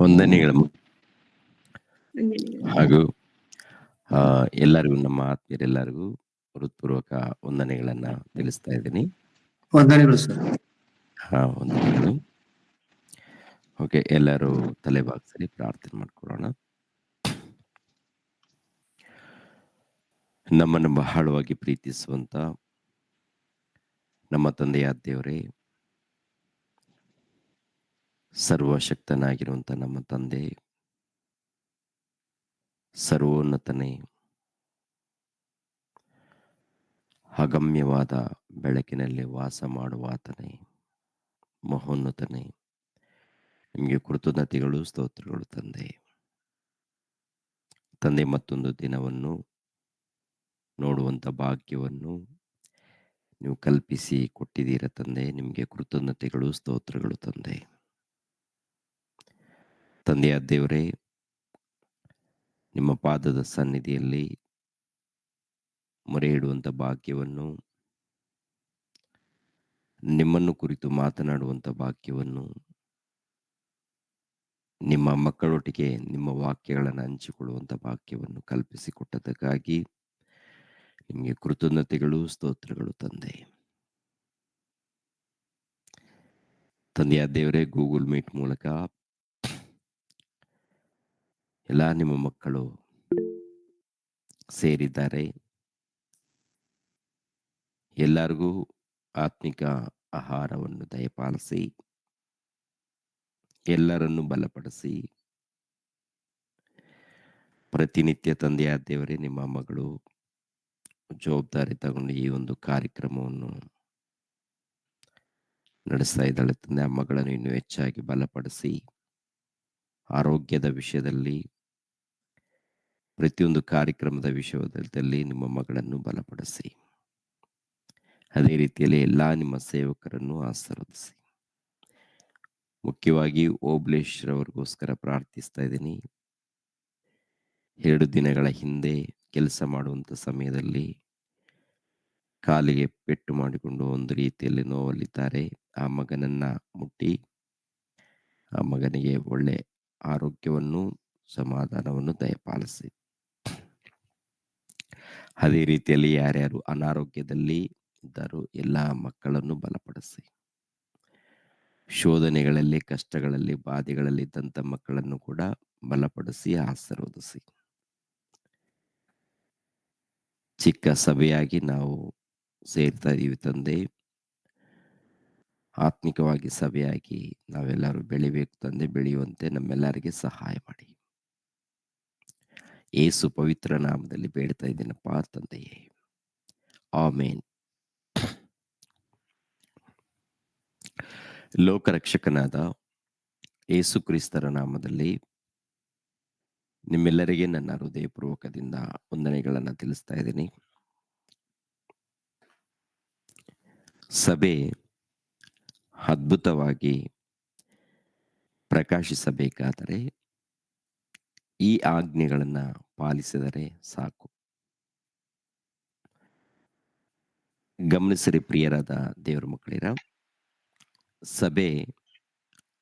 ವಂದನೆಗಳು ವಂದನೆಗಳು. ಹಾಗೂ ಎಲ್ಲರಿಗೂ ನಮ್ಮ ಆತ್ಮೀಯರೆಲ್ಲರಿಗೂ ಹೃತ್ಪೂರ್ವಕ ವಂದನೆಗಳನ್ನ ತಿಳಿಸ್ತಾ ಇದ್ದೀನಿ. ವಂದನೆಗಳು ಸರ್. ವಂದನೆಗಳು. ಓಕೆ, ಎಲ್ಲರೂ ತಲೆ ಬಾಗಿಸಿ ಪ್ರಾರ್ಥನೆ ಮಾಡ್ಕೊಳ್ಳೋಣ. ನಮ್ಮನ್ನು ಬಹಳವಾಗಿ ಪ್ರೀತಿಸುವಂತ ನಮ್ಮ ತಂದೆಯಾದ ದೇವರೇ, ಸರ್ವಶಕ್ತನಾಗಿರುವಂತ ನಮ್ಮ ತಂದೆ, ಸರ್ವೋನ್ನತನೇ, ಅಗಮ್ಯವಾದ ಬೆಳಕಿನಲ್ಲಿ ವಾಸ ಮಾಡುವಾತನೇ, ಮಹೋನ್ನತನೇ, ನಿಮಗೆ ಕೃತಜ್ಞತೆಗಳು, ಸ್ತೋತ್ರಗಳು ತಂದೆ. ತಂದೆ, ಮತ್ತೊಂದು ದಿನವನ್ನು ನೋಡುವಂತ ಭಾಗ್ಯವನ್ನು ನೀವು ಕಲ್ಪಿಸಿ ಕೊಟ್ಟಿದ್ದೀರ ತಂದೆ. ನಿಮಗೆ ಕೃತಜ್ಞತೆಗಳು, ಸ್ತೋತ್ರಗಳು ತಂದೆ. ತಂದೆಯಾದ ದೇವರೇ, ನಿಮ್ಮ ಪಾದದ ಸನ್ನಿಧಿಯಲ್ಲಿ ಮೊರೆ ಇಡುವಂತ ಭಾಗ್ಯವನ್ನು, ನಿಮ್ಮನ್ನು ಕುರಿತು ಮಾತನಾಡುವಂತ ಭಾಗ್ಯವನ್ನು, ನಿಮ್ಮ ಮಕ್ಕಳೊಟ್ಟಿಗೆ ನಿಮ್ಮ ವಾಕ್ಯಗಳನ್ನು ಹಂಚಿಕೊಳ್ಳುವಂತ ಭಾಗ್ಯವನ್ನು ಕಲ್ಪಿಸಿಕೊಟ್ಟದಕ್ಕಾಗಿ ನಿಮಗೆ ಕೃತಜ್ಞತೆಗಳು, ಸ್ತೋತ್ರಗಳು ತಂದೆ. ತಂದೆಯಾದ ದೇವರೇ, ಗೂಗಲ್ ಮೀಟ್ ಮೂಲಕ ಎಲ್ಲ ನಿಮ್ಮ ಮಕ್ಕಳು ಸೇರಿದ್ದಾರೆ. ಎಲ್ಲರಿಗೂ ಆತ್ಮಿಕ ಆಹಾರವನ್ನು ದಯಪಾಲಿಸಿ, ಎಲ್ಲರನ್ನು ಬಲಪಡಿಸಿ, ಪ್ರತಿನಿತ್ಯ ತಂದೆಯಾದ ದೇವರೇ, ನಿಮ್ಮ ಮಗಳು ಜವಾಬ್ದಾರಿ ತಗೊಂಡು ಈ ಒಂದು ಕಾರ್ಯಕ್ರಮವನ್ನು ನಡೆಸ್ತಾ ಇದ್ದಾಳೆ ತಂದೆ. ಆ ಮಗಳನ್ನು ಇನ್ನೂ ಹೆಚ್ಚಾಗಿ ಬಲಪಡಿಸಿ, ಆರೋಗ್ಯದ ವಿಷಯದಲ್ಲಿ, ಪ್ರತಿಯೊಂದು ಕಾರ್ಯಕ್ರಮದ ವಿಷಯದಲ್ಲಿ ನಿಮ್ಮ ಮಗಳನ್ನು ಬಲಪಡಿಸಿ, ಅದೇ ರೀತಿಯಲ್ಲಿ ಎಲ್ಲ ನಿಮ್ಮ ಸೇವಕರನ್ನು ಆಶೀರ್ವದಿಸಿ. ಮುಖ್ಯವಾಗಿ ಓಬ್ಲೇಶ್ ರವರಿಗೋಸ್ಕರ ಪ್ರಾರ್ಥಿಸ್ತಾ ಇದ್ದೀನಿ. 2 ದಿನಗಳ ಹಿಂದೆ ಕೆಲಸ ಮಾಡುವಂತ ಸಮಯದಲ್ಲಿ ಕಾಲಿಗೆ ಪೆಟ್ಟು ಮಾಡಿಕೊಂಡು ಒಂದು ರೀತಿಯಲ್ಲಿ ನೋವಲ್ಲಿದ್ದಾರೆ. ಆ ಮಗನನ್ನ ಮುಟ್ಟಿ ಆ ಮಗನಿಗೆ ಒಳ್ಳೆ ಆರೋಗ್ಯವನ್ನು, ಸಮಾಧಾನವನ್ನು ದಯಪಾಲಿಸಿ. ಅದೇ ರೀತಿಯಲ್ಲಿ ಯಾರ್ಯಾರು ಅನಾರೋಗ್ಯದಲ್ಲಿ ಇದ್ದಾರೋ ಎಲ್ಲ ಮಕ್ಕಳನ್ನು ಬಲಪಡಿಸಿ. ಶೋಧನೆಗಳಲ್ಲಿ, ಕಷ್ಟಗಳಲ್ಲಿ, ಬಾಧೆಗಳಲ್ಲಿ ಇದ್ದಂಥ ಮಕ್ಕಳನ್ನು ಕೂಡ ಬಲಪಡಿಸಿ, ಆಶೀರ್ವದಿಸಿ. ಚಿಕ್ಕ ಸಭೆಯಾಗಿ ನಾವು ಸೇರ್ತಾ ಇದೀವಿ ತಂದೆ. ಆತ್ಮಿಕವಾಗಿ ಸಭೆಯಾಗಿ ನಾವೆಲ್ಲರೂ ಬೆಳಿಬೇಕು ತಂದೆ. ಬೆಳೆಯುವಂತೆ ನಮ್ಮೆಲ್ಲರಿಗೆ ಸಹಾಯ ಮಾಡಿ. ಯೇಸು ಪವಿತ್ರ ನಾಮದಲ್ಲಿ ಬೇಡ್ತಾ ಇದ್ದೀನಪ್ಪ ತಂದೆಯೇ, ಆಮೇನ್. ಲೋಕರಕ್ಷಕನಾದ ಯೇಸು ಕ್ರಿಸ್ತರ ನಾಮದಲ್ಲಿ ನಿಮ್ಮೆಲ್ಲರಿಗೆ ನನ್ನ ಹೃದಯಪೂರ್ವಕದಿಂದ ವಂದನೆಗಳನ್ನು ತಿಳಿಸ್ತಾ ಇದ್ದೀನಿ. ಸಭೆ ಅದ್ಭುತವಾಗಿ ಪ್ರಕಾಶಿಸಬೇಕಾದರೆ ಈ ಆಜ್ಞೆಗಳನ್ನು ಪಾಲಿಸಿದರೆ ಸಾಕು. ಗಮನಿಸಿರಿ ಪ್ರಿಯರಾದ ದೇವರ ಮಕ್ಕಳಿರ, ಸಭೆ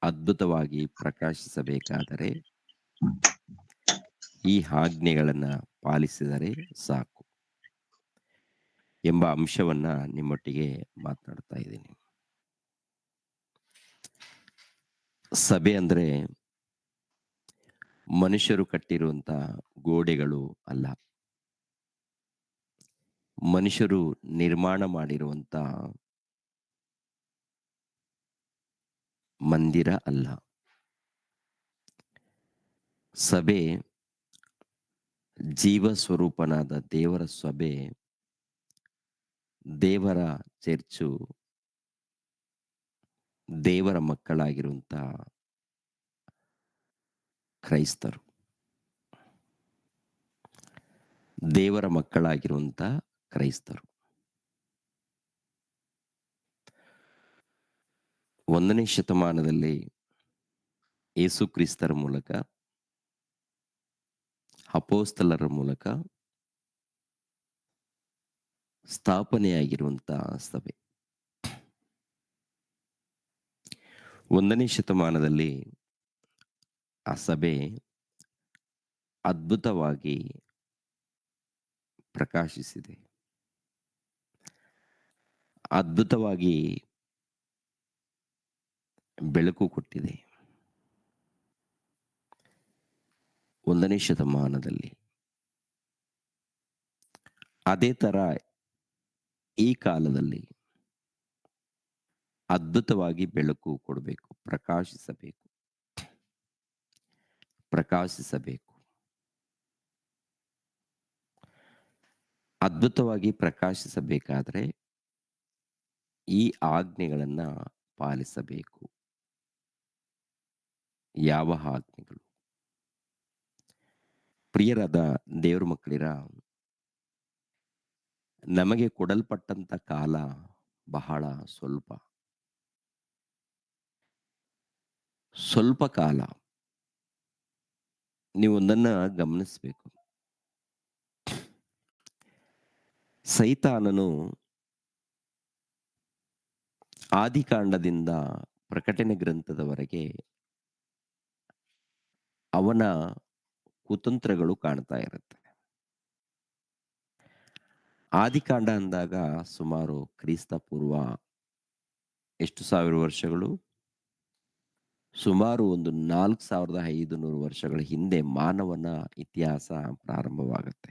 ಅದ್ಭುತವಾಗಿ ಪ್ರಕಾಶಿಸಬೇಕಾದರೆ ಈ ಆಜ್ಞೆಗಳನ್ನು ಪಾಲಿಸಿದರೆ ಸಾಕು ಎಂಬ ಅಂಶವನ್ನ ನಿಮ್ಮೊಟ್ಟಿಗೆ ಮಾತನಾಡ್ತಾ ಇದ್ದೀನಿ. ಸಭೆ ಅಂದ್ರೆ ಮನುಷ್ಯರು ಕಟ್ಟಿರುವಂತ ಗೋಡೆಗಳು ಅಲ್ಲ, ಮನುಷ್ಯರು ನಿರ್ಮಾಣ ಮಾಡಿರುವಂತ ಮಂದಿರ ಅಲ್ಲ. ಸಭೆ ಜೀವ ಸ್ವರೂಪನಾದ ದೇವರ ಸಭೆ, ದೇವರ ಚರ್ಚು, ದೇವರ ಮಕ್ಕಳಾಗಿರುವಂತ ಕ್ರೈಸ್ತರು, ದೇವರ ಮಕ್ಕಳಾಗಿರುವಂತ ಕ್ರೈಸ್ತರು. 1ನೇ ಶತಮಾನದಲ್ಲಿ ಯೇಸು ಕ್ರಿಸ್ತರ ಮೂಲಕ, ಅಪೋಸ್ತಲರ ಮೂಲಕ ಸ್ಥಾಪನೆಯಾಗಿರುವಂತ ಸಭೆ. 1ನೇ ಶತಮಾನದಲ್ಲಿ ಆ ಸಭೆ ಅದ್ಭುತವಾಗಿ ಪ್ರಕಾಶಿಸಿದೆ. ಅದ್ಭುತವಾಗಿ ಬೆಳಕು ಕೊಟ್ಟಿದೆ. 1ನೇ ಶತಮಾನದಲ್ಲಿ. ಅದೇ ತರ ಈ ಕಾಲದಲ್ಲಿ ಅದ್ಭುತವಾಗಿ ಬೆಳಕು ಕೊಡಬೇಕು, ಪ್ರಕಾಶಿಸಬೇಕು, ಪ್ರಕಾಶಿಸಬೇಕು. ಅದ್ಭುತವಾಗಿ ಪ್ರಕಾಶಿಸಬೇಕಾದ್ರೆ ಈ ಆಜ್ಞೆಗಳನ್ನ ಪಾಲಿಸಬೇಕು. ಯಾವ ಆಜ್ಞೆಗಳು? ಪ್ರಿಯರಾದ ದೇವ್ರ ಮಕ್ಕಳಿರ, ನಮಗೆ ಕೊಡಲ್ಪಟ್ಟಂತ ಕಾಲ ಬಹಳ ಸ್ವಲ್ಪ. ಸ್ವಲ್ಪ ಕಾಲ. ನೀವೊಂದನ್ನ ಗಮನಿಸಬೇಕು. ಸೈತಾನನು ಆದಿಕಾಂಡದಿಂದ ಪ್ರಕಟಣೆ ಗ್ರಂಥದವರೆಗೆ ಅವನ ಕುತಂತ್ರಗಳು ಕಾಣ್ತಾ ಇರುತ್ತೆ. ಆದಿಕಾಂಡ ಅಂದಾಗ ಸುಮಾರು ಕ್ರಿಸ್ತ ಪೂರ್ವ ಎಷ್ಟು ಸಾವಿರ ವರ್ಷಗಳು? ಸುಮಾರು ಒಂದು 4500 ವರ್ಷಗಳ ಹಿಂದೆ ಮಾನವನ ಇತಿಹಾಸ ಪ್ರಾರಂಭವಾಗುತ್ತೆ.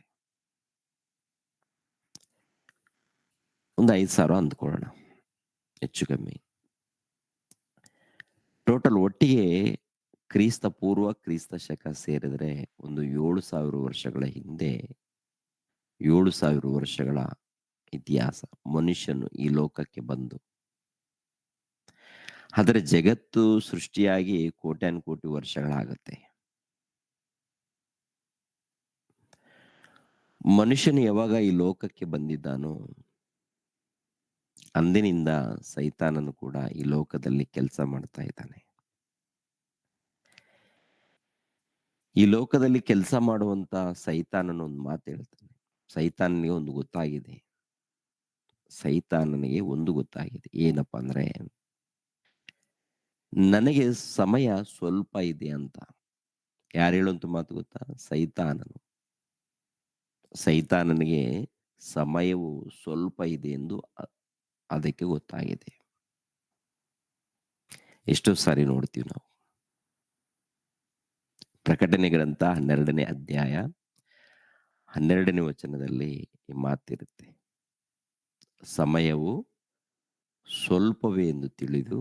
ಒಂದು 5000 ಅಂದ್ಕೊಳ್ಳೋಣ, ಹೆಚ್ಚು ಕಮ್ಮಿ. ಟೋಟಲ್ ಒಟ್ಟಿಗೆ ಕ್ರಿಸ್ತ ಪೂರ್ವ, ಕ್ರಿಸ್ತ ಶಕ ಸೇರಿದ್ರೆ ಒಂದು 7000 ವರ್ಷಗಳ ಹಿಂದೆ, 7000 ವರ್ಷಗಳ ಇತಿಹಾಸ ಮನುಷ್ಯನು ಈ ಲೋಕಕ್ಕೆ ಬಂದು. ಆದರೆ ಜಗತ್ತು ಸೃಷ್ಟಿಯಾಗಿ ಕೋಟ್ಯಾನುಕೋಟಿ ವರ್ಷಗಳಾಗತ್ತೆ. ಮನುಷ್ಯನು ಯಾವಾಗ ಈ ಲೋಕಕ್ಕೆ ಬಂದಿದ್ದಾನೋ ಅಂದಿನಿಂದ ಸೈತಾನನು ಕೂಡ ಈ ಲೋಕದಲ್ಲಿ ಕೆಲಸ ಮಾಡ್ತಾ ಇದ್ದಾನೆ. ಈ ಲೋಕದಲ್ಲಿ ಕೆಲಸ ಮಾಡುವಂತ ಸೈತಾನನು ಒಂದು ಮಾತು ಹೇಳ್ತಾನೆ. ಸೈತಾನನಿಗೆ ಒಂದು ಗೊತ್ತಾಗಿದೆ. ಸೈತಾನನಿಗೆ ಒಂದು ಗೊತ್ತಾಗಿದೆ. ಏನಪ್ಪಾ ಅಂದ್ರೆ, ನನಗೆ ಸಮಯ ಸ್ವಲ್ಪ ಇದೆ ಅಂತ. ಯಾರು ಹೇಳುವಂತ ಮಾತು ಗೊತ್ತಾ? ಸೈತಾನನು. ಸೈತಾನನಿಗೆ ಸಮಯವು ಸ್ವಲ್ಪ ಇದೆ ಎಂದು ಅದಕ್ಕೆ ಗೊತ್ತಾಗಿದೆ. ಎಷ್ಟೋ ಸಾರಿ ನೋಡ್ತೀವಿ ನಾವು. ಪ್ರಕಟಣೆ ಗ್ರಂಥ 12ನೇ ಅಧ್ಯಾಯ 12ನೇ ವಚನದಲ್ಲಿ ಈ ಮಾತಿರುತ್ತೆ. ಸಮಯವು ಸ್ವಲ್ಪವೇ ಎಂದು ತಿಳಿದು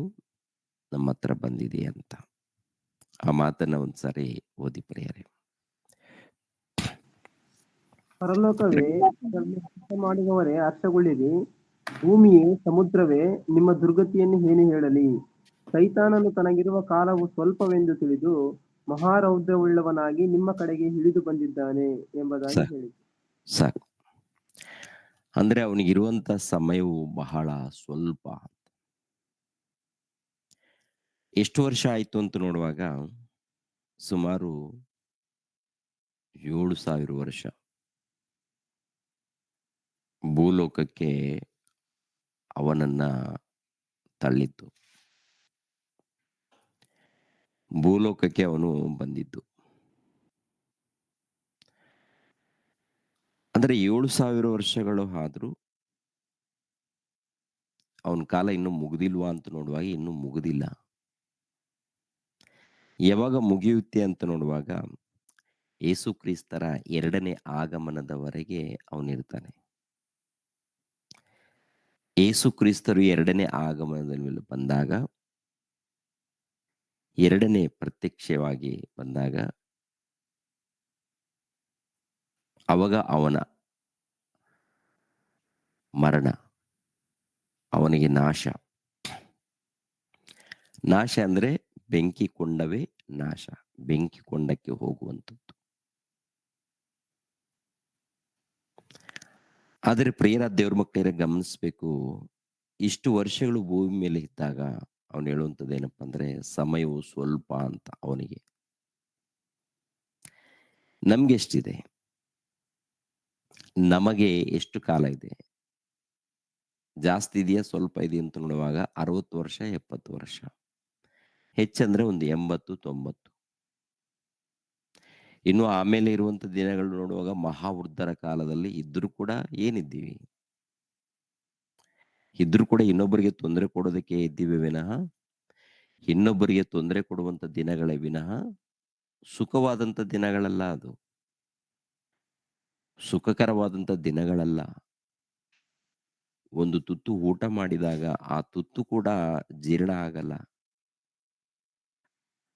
ನಮ್ಮ ಹತ್ರ ಬಂದಿದೆ ಅಂತ. ಆ ಮಾತನ್ನ ಒಂದ್ಸಾರಿ ಓದಿ ಪ್ರಿಯರೇ. ಪರಲೋಕವೇ, ಅದರಲ್ಲಿ ವಾಸ ಮಾಡುವವರೇ ಹರ್ಷಗೊಳ್ಳಿರಿ. ಭೂಮಿಯೇ, ಸಮುದ್ರವೇ, ನಿಮ್ಮ ದುರ್ಗತಿಯನ್ನು ಏನು ಹೇಳಲಿ? ಸೈತಾನನು ತನಗಿರುವ ಕಾಲವು ಸ್ವಲ್ಪವೆಂದು ತಿಳಿದು ಮಹಾರೌದ್ರವುಳ್ಳವನಾಗಿ ನಿಮ್ಮ ಕಡೆಗೆ ಹಿಡಿದು ಬಂದಿದ್ದಾನೆ ಎಂಬುದಾಗಿ ಸಾಕು ಹೇಳಿತು. ಸಾಕು. ಅಂದ್ರೆ ಅವನಿಗಿರುವಂತ ಸಮಯವು ಬಹಳ ಸ್ವಲ್ಪ. ಎಷ್ಟು ವರ್ಷ ಆಯ್ತು ಅಂತ ನೋಡುವಾಗ ಸುಮಾರು 7000 ವರ್ಷ ಭೂಲೋಕಕ್ಕೆ ಅವನನ್ನ ತಳ್ಳಿತ್ತು. ಭೂಲೋಕಕ್ಕೆ ಅವನು ಬಂದಿದ್ದು. ಅಂದ್ರೆ 7000 ವರ್ಷಗಳು ಆದ್ರೂ ಅವನ ಕಾಲ ಇನ್ನೂ ಮುಗ್ದಿಲ್ವಾ ಅಂತ ನೋಡುವಾಗ ಇನ್ನೂ ಮುಗ್ದಿಲ್ಲ. ಯಾವಾಗ ಮುಗಿಯುತ್ತೆ ಅಂತ ನೋಡುವಾಗ ಯೇಸು ಕ್ರಿಸ್ತರ 2ನೇ ಆಗಮನದವರೆಗೆ ಅವನಿರ್ತಾನೆ. ಯೇಸು ಕ್ರಿಸ್ತರು 2ನೇ ಆಗಮನದಲ್ಲಿ ಬಂದಾಗ, 2ನೇ ಪ್ರತ್ಯಕ್ಷವಾಗಿ ಬಂದಾಗ, ಅವಾಗ ಅವನ ಮರಣ, ಅವನಿಗೆ ನಾಶ. ನಾಶ ಅಂದ್ರೆ ಬೆಂಕಿ ಕೊಂಡವೇ ನಾಶ, ಬೆಂಕಿ ಕೊಂಡಕ್ಕೆ ಹೋಗುವಂಥದ್ದು. ಆದರೆ ಪ್ರಿಯರಾದ ದೇವ್ರ ಮಕ್ಕಳೇ ಗಮನಿಸ್ಬೇಕು, ಇಷ್ಟು ವರ್ಷಗಳು ಭೂಮಿ ಮೇಲೆ ಇದ್ದಾಗ ಅವನು ಹೇಳುವಂಥದ್ದು ಏನಪ್ಪಾ ಅಂದ್ರೆ, ಸಮಯವು ಸ್ವಲ್ಪ ಅಂತ ಅವನಿಗೆ. ನಮ್ಗೆ ಎಷ್ಟಿದೆ? ನಮಗೆ ಎಷ್ಟು ಕಾಲ ಇದೆ? ಜಾಸ್ತಿ ಇದೆಯಾ ಸ್ವಲ್ಪ ಇದೆಯಾ ಅಂತ ನೋಡುವಾಗ 60 ವರ್ಷ 70 ವರ್ಷ, ಹೆಚ್ಚಂದ್ರೆ ಒಂದು 80 90. ಇನ್ನು ಆಮೇಲೆ ಇರುವಂತ ದಿನಗಳು ನೋಡುವಾಗ ಮಹಾವೃದ್ಧರ ಕಾಲದಲ್ಲಿ ಇದ್ರೂ ಕೂಡ ಏನಿದ್ದೀವಿ? ಇದ್ರೂ ಕೂಡ ಇನ್ನೊಬ್ಬರಿಗೆ ತೊಂದರೆ ಕೊಡೋದಕ್ಕೆ ಇದ್ದೀವಿ ವಿನಃ, ಇನ್ನೊಬ್ಬರಿಗೆ ತೊಂದರೆ ಕೊಡುವಂತ ದಿನಗಳೇ ವಿನಃ, ಸುಖವಾದಂತ ದಿನಗಳಲ್ಲ ಅದು. ಸುಖಕರವಾದಂತ ದಿನಗಳಲ್ಲ. ಒಂದು ತುತ್ತು ಊಟ ಮಾಡಿದಾಗ ಆ ತುತ್ತು ಕೂಡ ಜೀರ್ಣ ಆಗಲ್ಲ.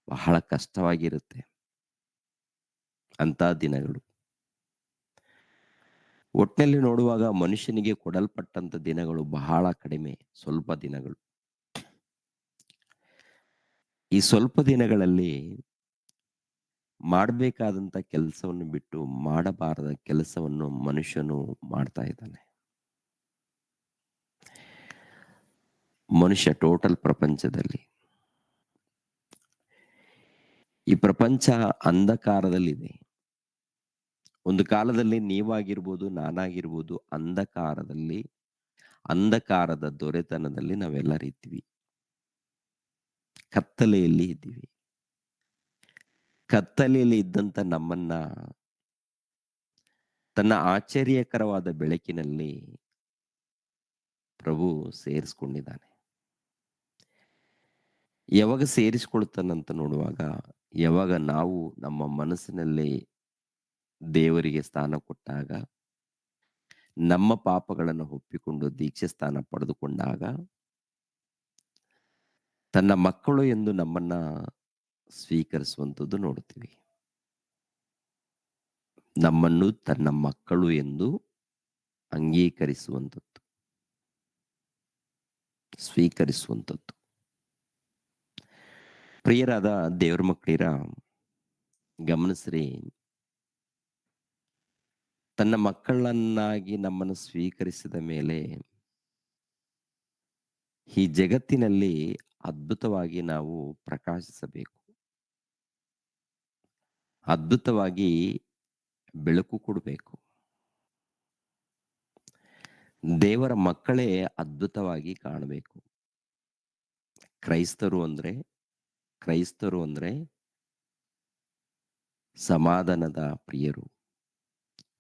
ಬಹಳ ಕಷ್ಟವಾಗಿರುತ್ತೆ. ಅಂಥ ದಿನಗಳು. ಒಟ್ನಲ್ಲಿ ನೋಡುವಾಗ ಮನುಷ್ಯನಿಗೆ ಕೊಡಲ್ಪಟ್ಟಂತ ದಿನಗಳು ಬಹಳ ಕಡಿಮೆ, ಸ್ವಲ್ಪ ದಿನಗಳು. ಈ ಸ್ವಲ್ಪ ದಿನಗಳಲ್ಲಿ ಮಾಡಬೇಕಾದಂತ ಕೆಲಸವನ್ನು ಬಿಟ್ಟು ಮಾಡಬಾರದ ಕೆಲಸವನ್ನು ಮನುಷ್ಯನು ಮಾಡ್ತಾ ಇದ್ದಾನೆ. ಮನುಷ್ಯ ಟೋಟಲ್ ಪ್ರಪಂಚದಲ್ಲಿ. ಈ ಪ್ರಪಂಚ ಅಂಧಕಾರದಲ್ಲಿದೆ. ಒಂದು ಕಾಲದಲ್ಲಿ ನೀವಾಗಿರ್ಬೋದು, ನಾನಾಗಿರ್ಬೋದು, ಅಂಧಕಾರದ ದೊರೆತನದಲ್ಲಿ ನಾವೆಲ್ಲರಿದ್ದೀವಿ. ಕತ್ತಲೆಯಲ್ಲಿ ಇದ್ದೀವಿ. ಕತ್ತಲೆಯಲ್ಲಿ ಇದ್ದಂತ ನಮ್ಮನ್ನ ತನ್ನ ಆಶ್ಚರ್ಯಕರವಾದ ಬೆಳಕಿನಲ್ಲಿ ಪ್ರಭು ಸೇರಿಸ್ಕೊಂಡಿದ್ದಾನೆ. ಯಾವಾಗ ಸೇರಿಸಿಕೊಳ್ತಾನಂತ ನೋಡುವಾಗ, ಯಾವಾಗ ನಾವು ನಮ್ಮ ಮನಸ್ಸಿನಲ್ಲಿ ದೇವರಿಗೆ ಸ್ಥಾನ ಕೊಟ್ಟಾಗ, ನಮ್ಮ ಪಾಪಗಳನ್ನು ಒಪ್ಪಿಕೊಂಡು ದೀಕ್ಷೆ ಸ್ಥಾನ ಪಡೆದುಕೊಂಡಾಗ, ತನ್ನ ಮಕ್ಕಳು ಎಂದು ನಮ್ಮನ್ನ ಸ್ವೀಕರಿಸುವಂಥದ್ದು ನೋಡುತ್ತೀವಿ. ನಮ್ಮನ್ನು ತನ್ನ ಮಕ್ಕಳು ಎಂದು ಅಂಗೀಕರಿಸುವಂಥದ್ದು, ಸ್ವೀಕರಿಸುವಂಥದ್ದು. ಪ್ರಿಯರಾದ ದೇವರ ಮಕ್ಕಳಿರ ಗಮನಿಸ್ರಿ, ತನ್ನ ಮಕ್ಕಳನ್ನಾಗಿ ನಮ್ಮನ್ನು ಸ್ವೀಕರಿಸಿದ ಮೇಲೆ ಈ ಜಗತ್ತಿನಲ್ಲಿ ಅದ್ಭುತವಾಗಿ ನಾವು ಪ್ರಕಾಶಿಸಬೇಕು. ಅದ್ಭುತವಾಗಿ ಬೆಳಕು ಕೊಡಬೇಕು. ದೇವರ ಮಕ್ಕಳೇ ಅದ್ಭುತವಾಗಿ ಕಾಣಬೇಕು. ಕ್ರೈಸ್ತರು ಅಂದ್ರೆ ಕ್ರೈಸ್ತರು ಅಂದ್ರೆ ಸಮಾಧಾನದ ಪ್ರಿಯರು,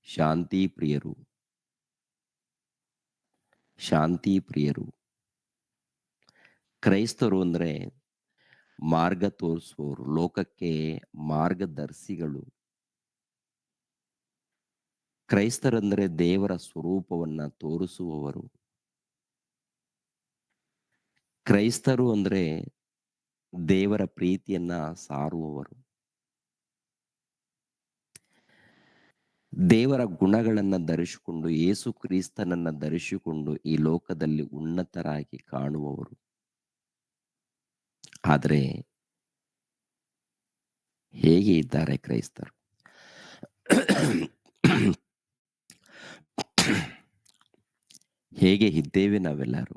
ಶಾಂತಿ ಪ್ರಿಯರು, ಶಾಂತಿ ಪ್ರಿಯರು. ಕ್ರೈಸ್ತರು ಅಂದ್ರೆ ಮಾರ್ಗ ತೋರಿಸುವವರು, ಲೋಕಕ್ಕೆ ಮಾರ್ಗದರ್ಶಿಗಳು. ಕ್ರೈಸ್ತರಂದ್ರೆ ದೇವರ ಸ್ವರೂಪವನ್ನ ತೋರಿಸುವವರು. ಕ್ರೈಸ್ತರು ಅಂದ್ರೆ ದೇವರ ಪ್ರೀತಿಯನ್ನ ಸಾರುವವರು. ದೇವರ ಗುಣಗಳನ್ನ ಧರಿಸಿಕೊಂಡು, ಯೇಸು ಕ್ರಿಸ್ತನನ್ನ ಧರಿಸಿಕೊಂಡು ಈ ಲೋಕದಲ್ಲಿ ಉನ್ನತರಾಗಿ ಕಾಣುವವರು. ಆದರೆ ಹೇಗೆ ಇದ್ದಾರೆ ಕ್ರೈಸ್ತರು? ಹೇಗೆ ಇದ್ದೇವೆ ನಾವೆಲ್ಲರೂ?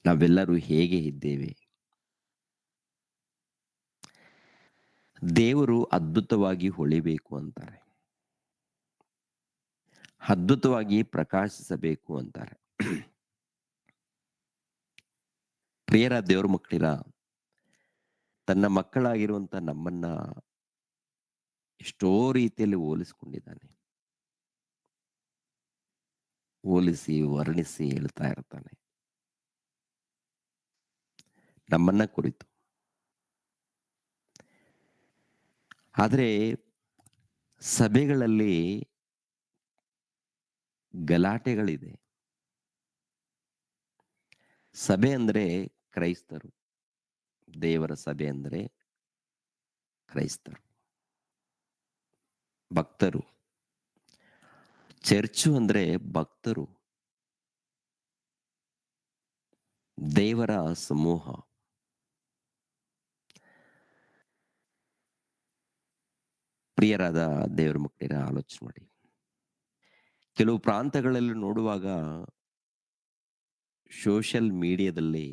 ನಾವೆಲ್ಲರೂ ಹೇಗೆ ಇದ್ದೇವೆ? ದೇವರು ಅದ್ಭುತವಾಗಿ ಹೊಳಿಬೇಕು ಅಂತಾರೆ. ಅದ್ಭುತವಾಗಿ ಪ್ರಕಾಶಿಸಬೇಕು ಅಂತಾರೆ. ಪ್ರಿಯರ ದೇವರ ಮಕ್ಕಳಿರ, ತನ್ನ ಮಕ್ಕಳಾಗಿರುವಂತ ನಮ್ಮನ್ನ ಎಷ್ಟೋ ರೀತಿಯಲ್ಲಿ ಹೋಲಿಸಿಕೊಂಡಿದ್ದಾನೆ. ಹೋಲಿಸಿ ವರ್ಣಿಸಿ ಹೇಳ್ತಾ ಇರ್ತಾನೆ ನಮ್ಮನ್ನ ಕುರಿತು. ಆದರೆ ಸಭೆಗಳಲ್ಲಿ ಗಲಾಟೆಗಳಿದೆ. ಸಭೆ ಅಂದ್ರೆ ಕ್ರೈಸ್ತರು. ದೇವರ ಸಭೆ ಅಂದ್ರೆ ಕ್ರೈಸ್ತರು, ಭಕ್ತರು. ಚರ್ಚು ಅಂದ್ರೆ ಭಕ್ತರು, ದೇವರ ಸಮೂಹ. ಪ್ರಿಯರಾದ ದೇವರ ಮಕ್ಕಳಿರ, ಆಲೋಚನೆ ಮಾಡಿ. ಕೆಲವು ಪ್ರಾಂತಗಳಲ್ಲಿ ನೋಡುವಾಗ ಸೋಷಿಯಲ್ ಮೀಡಿಯಾದಲ್ಲಿ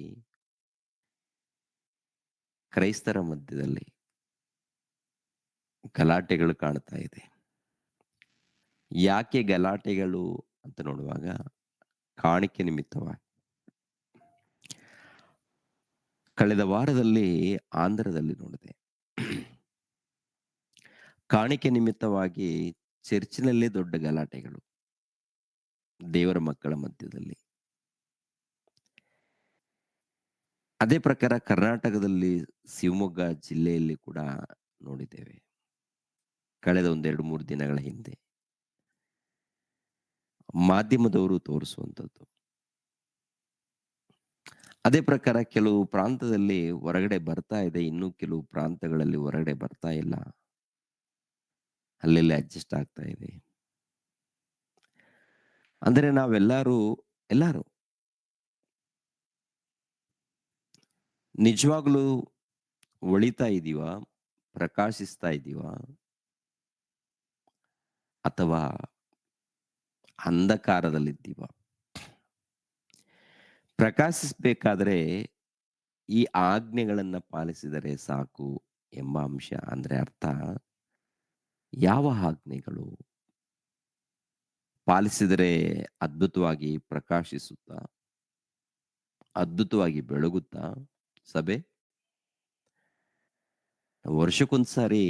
ಕ್ರೈಸ್ತರ ಮಧ್ಯದಲ್ಲಿ ಗಲಾಟೆಗಳು ಕಾಣ್ತಾ ಇದೆ. ಯಾಕೆ ಗಲಾಟೆಗಳು ಅಂತ ನೋಡುವಾಗ, ಕಾಣಿಕೆ ನಿಮಿತ್ತವಾಗಿ. ಕಳೆದ ವಾರದಲ್ಲಿ ಆಂಧ್ರದಲ್ಲಿ ನೋಡಿದೆ. ಕಾಣಿಕೆ ನಿಮಿತ್ತವಾಗಿ ಚರ್ಚಿನಲ್ಲೇ ದೊಡ್ಡ ಗಲಾಟೆಗಳು ದೇವರ ಮಕ್ಕಳ ಮಧ್ಯದಲ್ಲಿ. ಅದೇ ಪ್ರಕಾರ ಕರ್ನಾಟಕದಲ್ಲಿ ಶಿವಮೊಗ್ಗ ಜಿಲ್ಲೆಯಲ್ಲಿ ಕೂಡ ನೋಡಿದ್ದೇವೆ. ಕಳೆದ ಒಂದೆರಡು 3 ದಿನಗಳ ಹಿಂದೆ ಮಾಧ್ಯಮದವರು ತೋರಿಸುವಂಥದ್ದು. ಅದೇ ಪ್ರಕಾರ ಕೆಲವು ಪ್ರಾಂತದಲ್ಲಿ ಹೊರಗಡೆ ಬರ್ತಾ ಇದೆ. ಇನ್ನು ಕೆಲವು ಪ್ರಾಂತಗಳಲ್ಲಿ ಹೊರಗಡೆ ಬರ್ತಾ ಇಲ್ಲ. ಅಲ್ಲಲ್ಲೇ ಅಡ್ಜಸ್ಟ್ ಆಗ್ತಾ ಇದೆ. ಅಂದರೆ ನಾವೆಲ್ಲರೂ ಎಲ್ಲರೂ ನಿಜವಾಗ್ಲೂ ಹೊಳಿತಾ ಇದೀವಾ? ಪ್ರಕಾಶಿಸ್ತಾ ಇದೀವಾ? ಅಥವಾ ಅಂಧಕಾರದಲ್ಲಿದ್ದೀವಾ? ಪ್ರಕಾಶಿಸಬೇಕಾದ್ರೆ ಈ ಆಜ್ಞೆಗಳನ್ನ ಪಾಲಿಸಿದರೆ ಸಾಕು ಎಂಬ ಅಂಶ. ಅಂದ್ರೆ ಅರ್ಥ ಯಾವ ಆಜ್ಞೆಗಳು? ಪಾಲಿಸಿದರೆ ಅದ್ಭುತವಾಗಿ ಪ್ರಕಾಶಿಸುತ್ತಾ, ಅದ್ಭುತವಾಗಿ ಬೆಳಗುತ್ತಾ ಸಭೆ? ವರ್ಷಕ್ಕೊಂದ್ಸಾರಿ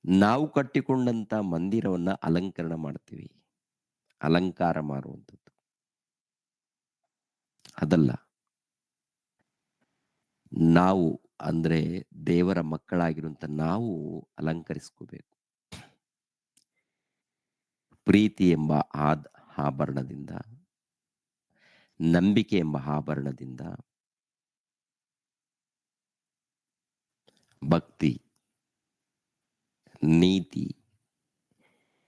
ನಾವು ಕಟ್ಟಿಕೊಂಡಂತ ಮಂದಿರವನ್ನ ಅಲಂಕರಣ ಮಾಡ್ತೀವಿ. ಅಲಂಕಾರ ಮಾಡುವಂಥದ್ದು. ಅದಲ್ಲ. ನಾವು ಅಂದ್ರೆ ದೇವರ ಮಕ್ಕಳಾಗಿರುವಂತ ನಾವು ಅಲಂಕರಿಸ್ಕೋಬೇಕು. ಪ್ರೀತಿ ಎಂಬ ಆಭರಣದಿಂದ, ನಂಬಿಕೆ ಎಂಬ ಆಭರಣದಿಂದ, ಭಕ್ತಿ, ನೀತಿ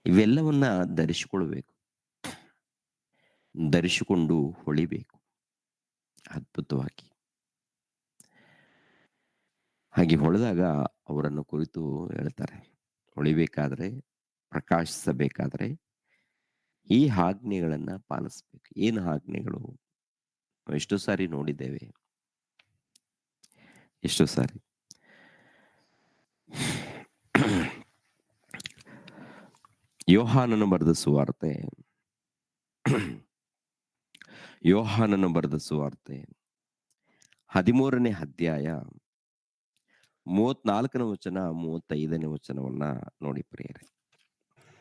ಇವೆಲ್ಲವನ್ನ ಧರಿಸಿಕೊಳ್ಬೇಕು. ಧರಿಸಿಕೊಂಡು ಹೊಳಿಬೇಕು ಅದ್ಭುತವಾಗಿ. ಹಾಗೆ ಹೊಳೆದಾಗ ಅವರನ್ನು ಕುರಿತು ಹೇಳ್ತಾರೆ. ಹೊಳಿಬೇಕಾದ್ರೆ, ಪ್ರಕಾಶಿಸಬೇಕಾದ್ರೆ ಈ ಆಜ್ಞೆಗಳನ್ನ ಪಾಲಿಸಬೇಕು. ಏನು ಆಜ್ಞೆಗಳು? ನಾವು ಎಷ್ಟೋ ಸಾರಿ ನೋಡಿದ್ದೇವೆ. ಎಷ್ಟೋ ಸಾರಿ. ಯೋಹಾನನು ಬರೆದ ಸುವಾರ್ತೆ ಯೋಹಾನನು ಬರೆದ ಸುವಾರ್ತೆ 13ನೇ ಅಧ್ಯಾಯ 34ನೇ ವಚನ 35ನೇ ವಚನವನ್ನ ನೋಡಿ ಪ್ರಿಯರೇ.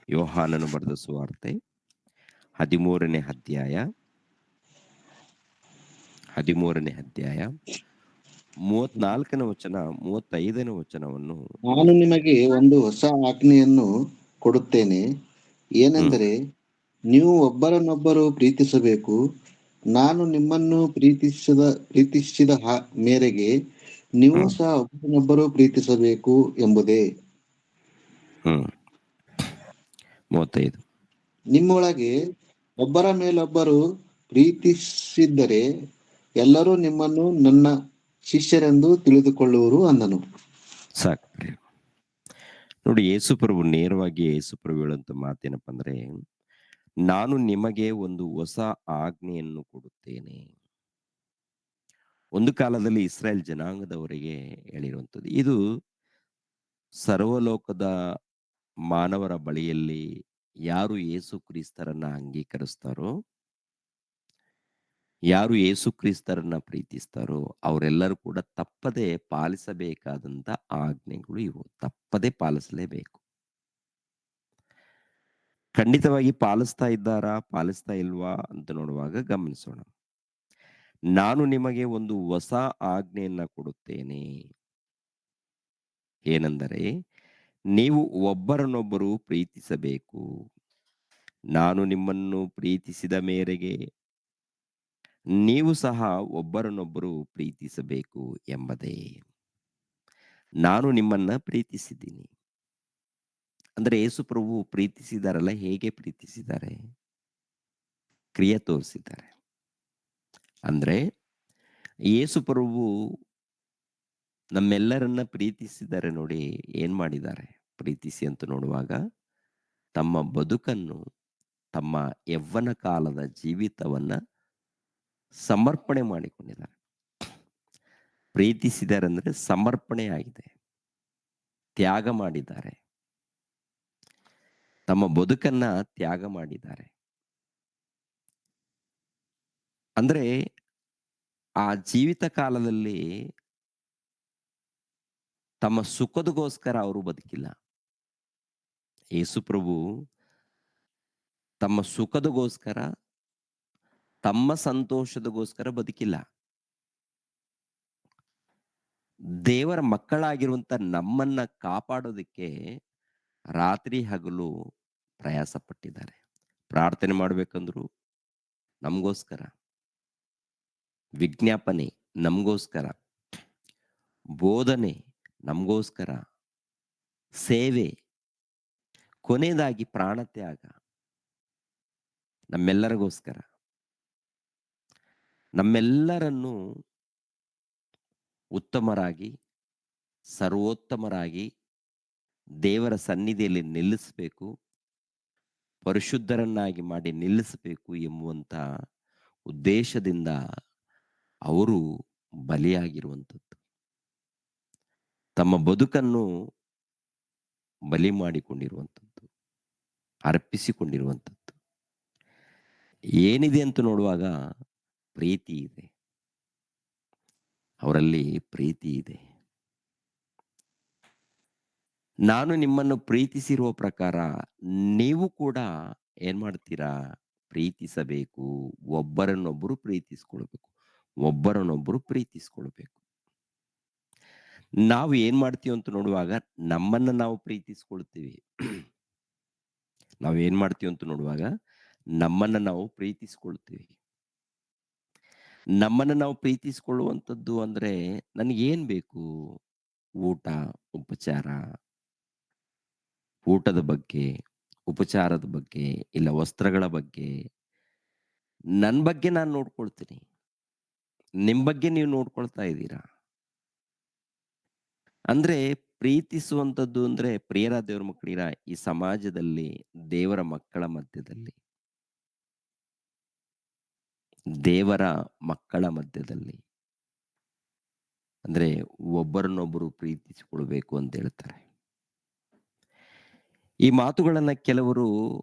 ಯೋಹಾನನು ಬರೆದ ಸುವಾರ್ತೆ 13ನೇ ಅಧ್ಯಾಯ 34ನೇ ವಚನ 35ನೇ ವಚನವನ್ನು ನಾನು ನಿಮಗೆ ಒಂದು ಹೊಸ ಆಜ್ಞೆಯನ್ನು ಕೊಡುತ್ತೇನೆ. ಏನೆಂದರೆ, ನೀವು ಒಬ್ಬರನ್ನೊಬ್ಬರು ಪ್ರೀತಿಸಬೇಕು. ನಾನು ನಿಮ್ಮನ್ನು ಪ್ರೀತಿಸಿದ ಮೇರೆಗೆ ನೀವು ಸಹ ಒಬ್ಬರನ್ನೊಬ್ಬರು ಪ್ರೀತಿಸಬೇಕು ಎಂಬುದೇ. 35 ನಿಮ್ಮೊಳಗೆ ಒಬ್ಬರ ಮೇಲೊಬ್ಬರು ಪ್ರೀತಿಸಿದ್ದರೆ ಎಲ್ಲರೂ ನಿಮ್ಮನ್ನು ನನ್ನ ಶಿಷ್ಯರೆಂದು ತಿಳಿದುಕೊಳ್ಳುವರು ಅಂದನು. ಸಾಕು ಪ್ರಿಯರೇ. ನೋಡಿ, ಯೇಸುಪ್ರಭು ನೇರವಾಗಿ ಯೇಸುಪ್ರಭು ಹೇಳುವಂತ ಮಾತೇನಪ್ಪ ಅಂದ್ರೆ, ನಾನು ನಿಮಗೆ ಒಂದು ಹೊಸ ಆಜ್ಞೆಯನ್ನು ಕೊಡುತ್ತೇನೆ. ಒಂದು ಕಾಲದಲ್ಲಿ ಇಸ್ರಾಯೇಲ್ ಜನಾಂಗದವರಿಗೆ ಹೇಳಿರುವಂಥದ್ದು. ಇದು ಸರ್ವಲೋಕದ ಮಾನವರ ಬಳಿಯಲ್ಲಿ ಯಾರು ಯೇಸು ಕ್ರಿಸ್ತರನ್ನ ಅಂಗೀಕರಿಸ್ತಾರೋ, ಯಾರು ಯೇಸು ಕ್ರಿಸ್ತರನ್ನ ಪ್ರೀತಿಸ್ತಾರೋ ಅವರೆಲ್ಲರೂ ಕೂಡ ತಪ್ಪದೆ ಪಾಲಿಸಬೇಕಾದಂತ ಆಜ್ಞೆಗಳು ಇವು. ತಪ್ಪದೆ ಪಾಲಿಸಲೇಬೇಕು. ಖಂಡಿತವಾಗಿ ಪಾಲಿಸ್ತಾ ಇದ್ದಾರಾ, ಪಾಲಿಸ್ತಾ ಇಲ್ವಾ ಅಂತ ನೋಡುವಾಗ ಗಮನಿಸೋಣ. ನಾನು ನಿಮಗೆ ಒಂದು ಹೊಸ ಆಜ್ಞೆಯನ್ನ ಕೊಡುತ್ತೇನೆ. ಏನೆಂದರೆ, ನೀವು ಒಬ್ಬರನ್ನೊಬ್ಬರು ಪ್ರೀತಿಸಬೇಕು. ನಾನು ನಿಮ್ಮನ್ನು ಪ್ರೀತಿಸಿದ ಮೇರೆಗೆ ನೀವು ಸಹ ಒಬ್ಬರನ್ನೊಬ್ಬರು ಪ್ರೀತಿಸಬೇಕು ಎಂಬುದೇ. ನಾನು ನಿಮ್ಮನ್ನ ಪ್ರೀತಿಸಿದ್ದೀನಿ. ಅಂದ್ರೆ ಯೇಸು ಪ್ರಭು ಪ್ರೀತಿಸಿದಾರಲ್ಲ, ಹೇಗೆ ಪ್ರೀತಿಸಿದ್ದಾರೆ? ಕ್ರಿಯೆ ತೋರಿಸಿದ್ದಾರೆ. ಅಂದ್ರೆ ಯೇಸು ಪ್ರಭು ನಮ್ಮೆಲ್ಲರನ್ನ ಪ್ರೀತಿಸಿದ್ದಾರೆ. ನೋಡಿ ಏನ್ ಮಾಡಿದ್ದಾರೆ ಪ್ರೀತಿಸಿ ಅಂತ ನೋಡುವಾಗ, ತಮ್ಮ ಬದುಕನ್ನು, ತಮ್ಮ ಯವ್ವನ ಕಾಲದ ಜೀವಿತವನ್ನ ಸಮರ್ಪಣೆ ಮಾಡಿಕೊಂಡಿದ್ದಾರೆ. ಪ್ರೀತಿಸಿದ್ದಾರೆ ಅಂದ್ರೆ ಸಮರ್ಪಣೆ ಆಗಿದೆ, ತ್ಯಾಗ ಮಾಡಿದ್ದಾರೆ, ತಮ್ಮ ಬದುಕನ್ನ ತ್ಯಾಗ ಮಾಡಿದ್ದಾರೆ. ಅಂದ್ರೆ ಆ ಜೀವಿತ ಕಾಲದಲ್ಲಿ ತಮ್ಮ ಸುಖದಗೋಸ್ಕರ ಅವರು ಬದುಕಿಲ್ಲ. ಯೇಸು ಪ್ರಭು ತಮ್ಮ ಸುಖದಗೋಸ್ಕರ, ತಮ್ಮ ಸಂತೋಷದಗೋಸ್ಕರ ಬದುಕಿಲ್ಲ. ದೇವರ ಮಕ್ಕಳಾಗಿರುವಂತ ನಮ್ಮನ್ನ ಕಾಪಾಡೋದಕ್ಕೆ ರಾತ್ರಿ ಹಗಲು ಪ್ರಯಾಸ ಪಟ್ಟಿದ್ದಾರೆ. ಪ್ರಾರ್ಥನೆ ಮಾಡ್ಬೇಕಂದ್ರು ನಮಗೋಸ್ಕರ, ವಿಜ್ಞಾಪನೆ ನಮಗೋಸ್ಕರ, ಬೋಧನೆ ನಮಗೋಸ್ಕರ, ಸೇವೆ, ಕೊನೆಯದಾಗಿ ಪ್ರಾಣತ್ಯಾಗ ನಮ್ಮೆಲ್ಲರಿಗೋಸ್ಕರ. ನಮ್ಮೆಲ್ಲರನ್ನೂ ಉತ್ತಮರಾಗಿ, ಸರ್ವೋತ್ತಮರಾಗಿ ದೇವರ ಸನ್ನಿಧಿಯಲ್ಲಿ ನಿಲ್ಲಿಸಬೇಕು, ಪರಿಶುದ್ಧರನ್ನಾಗಿ ಮಾಡಿ ನಿಲ್ಲಿಸಬೇಕು ಎಂಬುವಂತ ಉದ್ದೇಶದಿಂದ ಅವರು ಬಲಿಯಾಗಿರುವಂಥದ್ದು. ತಮ್ಮ ಬದುಕನ್ನು ಬಲಿ ಮಾಡಿಕೊಂಡಿರುವಂಥದ್ದು, ಅರ್ಪಿಸಿಕೊಂಡಿರುವಂಥದ್ದು. ಏನಿದೆ ಅಂತ ನೋಡುವಾಗ ಪ್ರೀತಿ ಇದೆ. ಅವರಲ್ಲಿ ಪ್ರೀತಿ ಇದೆ. ನಾನು ನಿಮ್ಮನ್ನು ಪ್ರೀತಿಸಿರುವ ಪ್ರಕಾರ ನೀವು ಕೂಡ ಏನ್ ಮಾಡ್ತೀರಾ? ಪ್ರೀತಿಸಬೇಕು. ಒಬ್ಬರನ್ನೊಬ್ಬರು ಪ್ರೀತಿಸ್ಕೊಳ್ಬೇಕು. ಒಬ್ಬರನ್ನೊಬ್ಬರು ಪ್ರೀತಿಸ್ಕೊಳ್ಬೇಕು. ನಾವು ಏನ್ ಮಾಡ್ತೀವಿ ಅಂತ ನೋಡುವಾಗ ನಮ್ಮನ್ನ ನಾವು ಪ್ರೀತಿಸ್ಕೊಳ್ತೀವಿ. ನಾವು ಏನ್ ಮಾಡ್ತೀವಿ ಅಂತ ನೋಡುವಾಗ ನಮ್ಮನ್ನ ನಾವು ಪ್ರೀತಿಸ್ಕೊಳ್ತೀವಿ. ನಮ್ಮನ್ನ ನಾವು ಪ್ರೀತಿಸ್ಕೊಳ್ಳುವಂಥದ್ದು ಅಂದ್ರೆ ನನಗೇನ್ ಬೇಕು? ಊಟ, ಉಪಚಾರ, ಊಟದ ಬಗ್ಗೆ, ಉಪಚಾರದ ಬಗ್ಗೆ, ಇಲ್ಲ ವಸ್ತ್ರಗಳ ಬಗ್ಗೆ, ನನ್ ಬಗ್ಗೆ ನಾನು ನೋಡ್ಕೊಳ್ತೀನಿ. ನಿಮ್ ಬಗ್ಗೆ ನೀವು ನೋಡ್ಕೊಳ್ತಾ ಇದ್ದೀರಾ? ಅಂದ್ರೆ ಪ್ರೀತಿಸುವಂಥದ್ದು ಅಂದ್ರೆ ಪ್ರಿಯರ ದೇವರ ಮಕ್ಕಳಿರ ಈ ಸಮಾಜದಲ್ಲಿ, ದೇವರ ಮಕ್ಕಳ ಮಧ್ಯದಲ್ಲಿ, ದೇವರ ಮಕ್ಕಳ ಮಧ್ಯದಲ್ಲಿ ಅಂದ್ರೆ ಒಬ್ಬರನ್ನೊಬ್ಬರು ಪ್ರೀತಿಸಿಕೊಳ್ಬೇಕು ಅಂತ ಹೇಳ್ತಾರೆ. ಈ ಮಾತುಗಳನ್ನ ಕೆಲವರು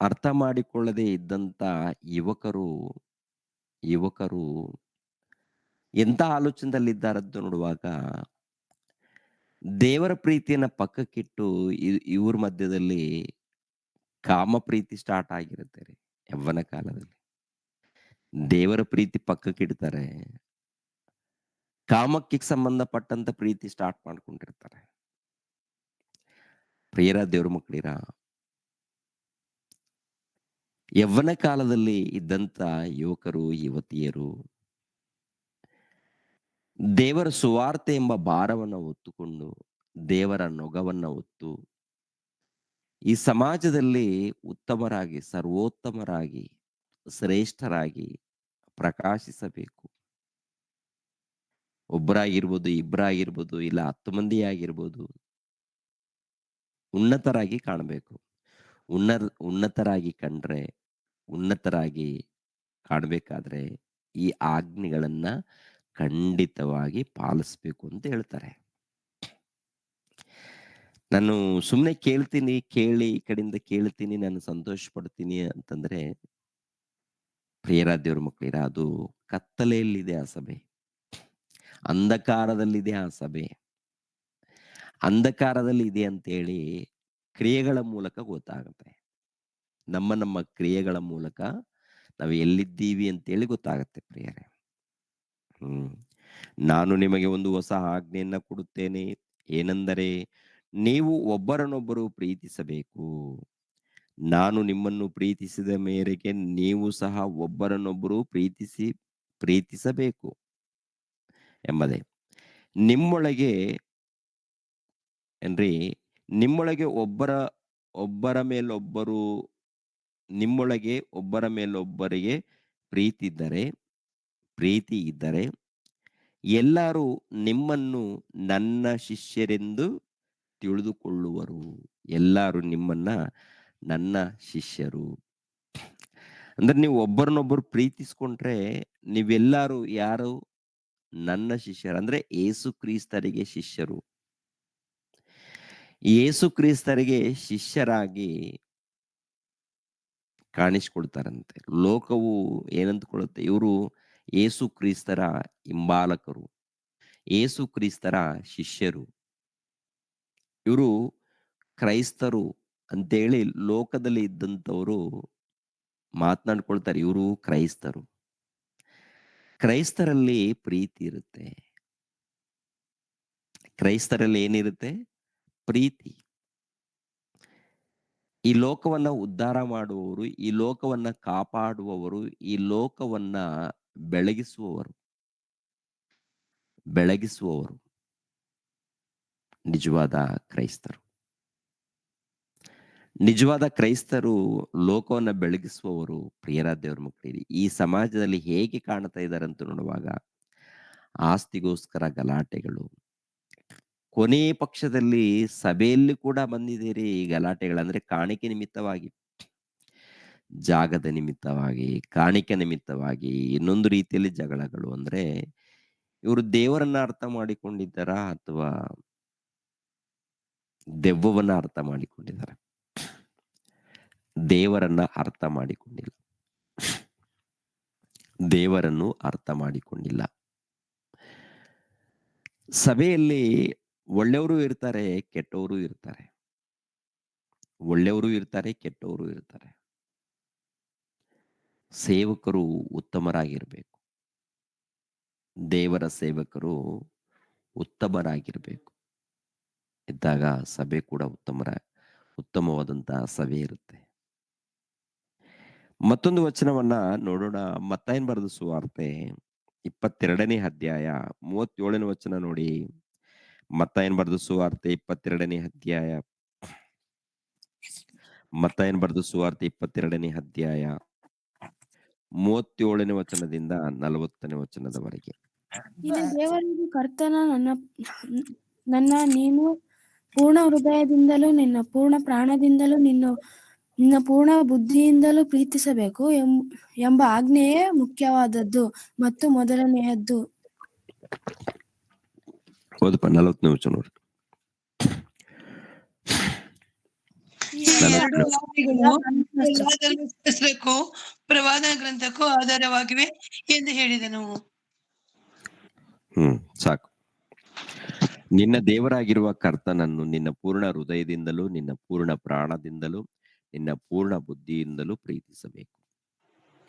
ಅರ್ಥ ಮಾಡಿಕೊಳ್ಳದೆ ಇದ್ದಂತ ಯುವಕರು ಯುವಕರು ಎಂತ ಆಲೋಚನೆದಲ್ಲಿದ್ದಾರಂತ ನೋಡುವಾಗ ದೇವರ ಪ್ರೀತಿಯನ್ನ ಪಕ್ಕಕ್ಕಿಟ್ಟು ಇವ್ರ ಮಧ್ಯದಲ್ಲಿ ಕಾಮ ಪ್ರೀತಿ ಸ್ಟಾರ್ಟ್ ಆಗಿರುತ್ತೆ ರೀ ಯವ್ವನ ಕಾಲದಲ್ಲಿ. ದೇವರ ಪ್ರೀತಿ ಪಕ್ಕಕ್ಕಿಡ್ತಾರೆ. ಕಾಮಕ್ಕೆ ಸಂಬಂಧಪಟ್ಟಂತ ಪ್ರೀತಿ ಸ್ಟಾರ್ಟ್ ಮಾಡ್ಕೊಂಡಿರ್ತಾರೆ. ಪ್ರಿಯರ ದೇವ್ರ ಮಕ್ಕಳಿರ ಯವ್ವನ ಕಾಲದಲ್ಲಿ ಇದ್ದಂತ ಯುವಕರು ಯುವತಿಯರು ದೇವರ ಸುವಾರ್ತೆ ಎಂಬ ಭಾರವನ್ನ ಹೊತ್ತುಕೊಂಡು, ದೇವರ ನೊಗವನ್ನ ಹೊತ್ತು ಈ ಸಮಾಜದಲ್ಲಿ ಉತ್ತಮರಾಗಿ, ಸರ್ವೋತ್ತಮರಾಗಿ, ಶ್ರೇಷ್ಠರಾಗಿ ಪ್ರಕಾಶಿಸಬೇಕು. ಒಬ್ಬರಾಗಿರ್ಬೋದು, ಇಬ್ಬರಾಗಿರ್ಬೋದು, ಇಲ್ಲ 10 ಮಂದಿ ಆಗಿರ್ಬೋದು. ಉನ್ನತರಾಗಿ ಕಾಣಬೇಕು. ಉನ್ನತರಾಗಿ ಕಂಡ್ರೆ, ಉನ್ನತರಾಗಿ ಕಾಣಬೇಕಾದ್ರೆ ಈ ಆಜ್ಞೆಗಳನ್ನ ಖಂಡಿತವಾಗಿ ಪಾಲಿಸ್ಬೇಕು ಅಂತ ಹೇಳ್ತಾರೆ. ನಾನು ಸುಮ್ನೆ ಕೇಳ್ತೀನಿ, ಕೇಳಿ ಈ ಕಡೆಯಿಂದ ಕೇಳ್ತೀನಿ, ನಾನು ಸಂತೋಷ ಪಡ್ತೀನಿ ಅಂತಂದ್ರೆ ಪ್ರಿಯರ ದೇವ್ರ ಮಕ್ಕಳಿರ ಅದು ಕತ್ತಲೆಯಲ್ಲಿದೆ ಆ ಸಭೆ. ಅಂಧಕಾರದಲ್ಲಿದೆ ಆ ಸಭೆ. ಅಂಧಕಾರದಲ್ಲಿ ಇದೆ ಅಂತೇಳಿ ಕ್ರಿಯೆಗಳ ಮೂಲಕ ಗೊತ್ತಾಗುತ್ತೆ. ನಮ್ಮ ಕ್ರಿಯೆಗಳ ಮೂಲಕ ನಾವು ಎಲ್ಲಿದ್ದೀವಿ ಅಂತೇಳಿ ಗೊತ್ತಾಗತ್ತೆ ಪ್ರಿಯರೇ. ಹ್ಮ್. ನಾನು ನಿಮಗೆ ಒಂದು ಹೊಸ ಆಜ್ಞೆಯನ್ನ ಕೊಡುತ್ತೇನೆ. ಏನೆಂದರೆ ನೀವು ಒಬ್ಬರನ್ನೊಬ್ಬರು ಪ್ರೀತಿಸಬೇಕು. ನಾನು ನಿಮ್ಮನ್ನು ಪ್ರೀತಿಸಿದ ಮೇರೆಗೆ ನೀವು ಸಹ ಒಬ್ಬರನ್ನೊಬ್ಬರು ಪ್ರೀತಿಸಬೇಕು ಎಂಬುದೇ. ನಿಮ್ಮೊಳಗೆ ಏನ್ರಿ ನಿಮ್ಮೊಳಗೆ ಒಬ್ಬರ ಮೇಲೊಬ್ಬರು ನಿಮ್ಮೊಳಗೆ ಒಬ್ಬರ ಮೇಲೊಬ್ಬರಿಗೆ ಪ್ರೀತಿ ಇದ್ದರೆ ಎಲ್ಲರೂ ನಿಮ್ಮನ್ನು ನನ್ನ ಶಿಷ್ಯರೆಂದು ತಿಳಿದುಕೊಳ್ಳುವರು. ಎಲ್ಲರೂ ನಿಮ್ಮನ್ನ ನನ್ನ ಶಿಷ್ಯರು. ಅಂದ್ರೆ ನೀವು ಒಬ್ಬರನ್ನೊಬ್ಬರು ಪ್ರೀತಿಸ್ಕೊಂಡ್ರೆ ನೀವೆಲ್ಲರೂ ಯಾರು? ನನ್ನ ಶಿಷ್ಯರು. ಅಂದ್ರೆ ಏಸು ಕ್ರಿಸ್ತರಿಗೆ ಶಿಷ್ಯರು. ಯೇಸು ಕ್ರಿಸ್ತರಿಗೆ ಶಿಷ್ಯರಾಗಿ ಕಾಣಿಸಿಕೊಳ್ತಾರಂತೆ. ಲೋಕವು ಏನಂತಕೊಳ್ಳುತ್ತೆ? ಇವರು ಯೇಸು ಕ್ರಿಸ್ತರ ಹಿಂಬಾಲಕರು, ಯೇಸು ಕ್ರಿಸ್ತರ ಶಿಷ್ಯರು. ಇವರು ಕ್ರೈಸ್ತರು ಅಂತೇಳಿ ಲೋಕದಲ್ಲಿ ಇದ್ದಂಥವರು ಮಾತನಾಡ್ಕೊಳ್ತಾರೆ. ಇವರು ಕ್ರೈಸ್ತರು. ಕ್ರೈಸ್ತರಲ್ಲಿ ಪ್ರೀತಿ ಇರುತ್ತೆ. ಕ್ರೈಸ್ತರಲ್ಲಿ ಏನಿರುತ್ತೆ? ಪ್ರೀತಿ. ಈ ಲೋಕವನ್ನ ಉದ್ಧಾರ ಮಾಡುವವರು, ಈ ಲೋಕವನ್ನ ಕಾಪಾಡುವವರು, ಈ ಲೋಕವನ್ನ ಬೆಳಗಿಸುವವರು. ಬೆಳಗಿಸುವವರು ನಿಜವಾದ ಕ್ರೈಸ್ತರು. ನಿಜವಾದ ಕ್ರೈಸ್ತರು ಲೋಕವನ್ನ ಬೆಳಗಿಸುವವರು. ಪ್ರಿಯರಾದ ದೇವರ ಮಕ್ಕಳಿರಿ, ಈ ಸಮಾಜದಲ್ಲಿ ಹೇಗೆ ಕಾಣ್ತಾ ಇದ್ದಾರೆ ಅಂತ ನೋಡುವಾಗ ಆಸ್ತಿಗೋಸ್ಕರ ಗಲಾಟೆಗಳು, ಕೊನೆಯ ಪಕ್ಷದಲ್ಲಿ ಸಭೆಯಲ್ಲಿ ಕೂಡ ಬಂದಿದ್ದೀರಿ ಈ ಗಲಾಟೆಗಳು. ಅಂದ್ರೆ ಕಾಣಿಕೆ ನಿಮಿತ್ತವಾಗಿ, ಜಾಗದ ನಿಮಿತ್ತವಾಗಿ, ಕಾಣಿಕೆ ನಿಮಿತ್ತವಾಗಿ, ಇನ್ನೊಂದು ರೀತಿಯಲ್ಲಿ ಜಗಳಗಳು. ಅಂದ್ರೆ ಇವರು ದೇವರನ್ನ ಅರ್ಥ ಮಾಡಿಕೊಂಡಿದ್ದಾರಾ ಅಥವಾ ದೆವ್ವವನ್ನ ಅರ್ಥ ಮಾಡಿಕೊಂಡಿದ್ದಾರೆ? ದೇವರನ್ನ ಅರ್ಥ ಮಾಡಿಕೊಂಡಿಲ್ಲ. ದೇವರನ್ನು ಅರ್ಥ ಮಾಡಿಕೊಂಡಿಲ್ಲ. ಸಭೆಯಲ್ಲಿ ಒಳ್ಳೆಯವರು ಇರ್ತಾರೆ, ಕೆಟ್ಟವರು ಇರ್ತಾರೆ. ಒಳ್ಳೆಯವರು ಇರ್ತಾರೆ, ಕೆಟ್ಟವರು ಇರ್ತಾರೆ. ಸೇವಕರು ಉತ್ತಮರಾಗಿರ್ಬೇಕು. ದೇವರ ಸೇವಕರು ಉತ್ತಮರಾಗಿರ್ಬೇಕು. ಇದ್ದಾಗ ಸಭೆ ಕೂಡ ಉತ್ತಮವಾದಂತಹ ಸಭೆ ಇರುತ್ತೆ. ಮತ್ತೊಂದು ವಚನವನ್ನ ನೋಡೋಣ. ಮತ್ತಾಯನ ಬರೆದ ಸುವಾರ್ತೆ 22ನೇ ಅಧ್ಯಾಯ 37ನೇ ವಚನ ನೋಡಿ. ಮತ್ತಾಯನ ಬರೆದ ಸುವಾರ್ತೆ 22ನೇ ಅಧ್ಯಾಯ ಮತ್ತಾಯನ ಬರೆದ ಸುವಾರ್ತೆ 22ನೇ ಅಧ್ಯಾಯ 37ನೇ ವಚನದಿಂದ 40ನೇ ವಚನದವರೆಗೆ. ನಿನ್ನ ದೇವರಾದ ಕರ್ತನ ನನ್ನ ನೀನು ಪೂರ್ಣ ಹೃದಯದಿಂದಲೂ ನಿನ್ನ ಪೂರ್ಣ ಪ್ರಾಣದಿಂದಲೂ ನಿನ್ನ ಪೂರ್ಣ ಬುದ್ಧಿಯಿಂದಲೂ ಪ್ರೀತಿಸಬೇಕು ಎಂಬ ಆಜ್ಞೆಯೇ ಮುಖ್ಯವಾದದ್ದು ಮತ್ತು ಮೊದಲನೆಯದ್ದು. ಹೌದಪ್ಪ, 40ನೇ ವಚನ ನೋಡಿ. ಈ ಎರಡು ಆಜ್ಞೆಗಳು ಎಲ್ಲದನ್ನು ಅನುಸರಿಸಬೇಕು, ಪ್ರವಾದನ ಗ್ರಂಥಕ್ಕೂ ಆಧಾರವಾಗಿವೆ ಎಂದು ಹೇಳಿದನು. ಸಾಕು. ನಿನ್ನ ದೇವರಾಗಿರುವ ಕರ್ತನನ್ನು ನಿನ್ನ ಪೂರ್ಣ ಹೃದಯದಿಂದಲೂ ನಿನ್ನ ಪೂರ್ಣ ಪ್ರಾಣದಿಂದಲೂ ನಿನ್ನ ಪೂರ್ಣ ಬುದ್ಧಿಯಿಂದಲೂ ಪ್ರೀತಿಸಬೇಕು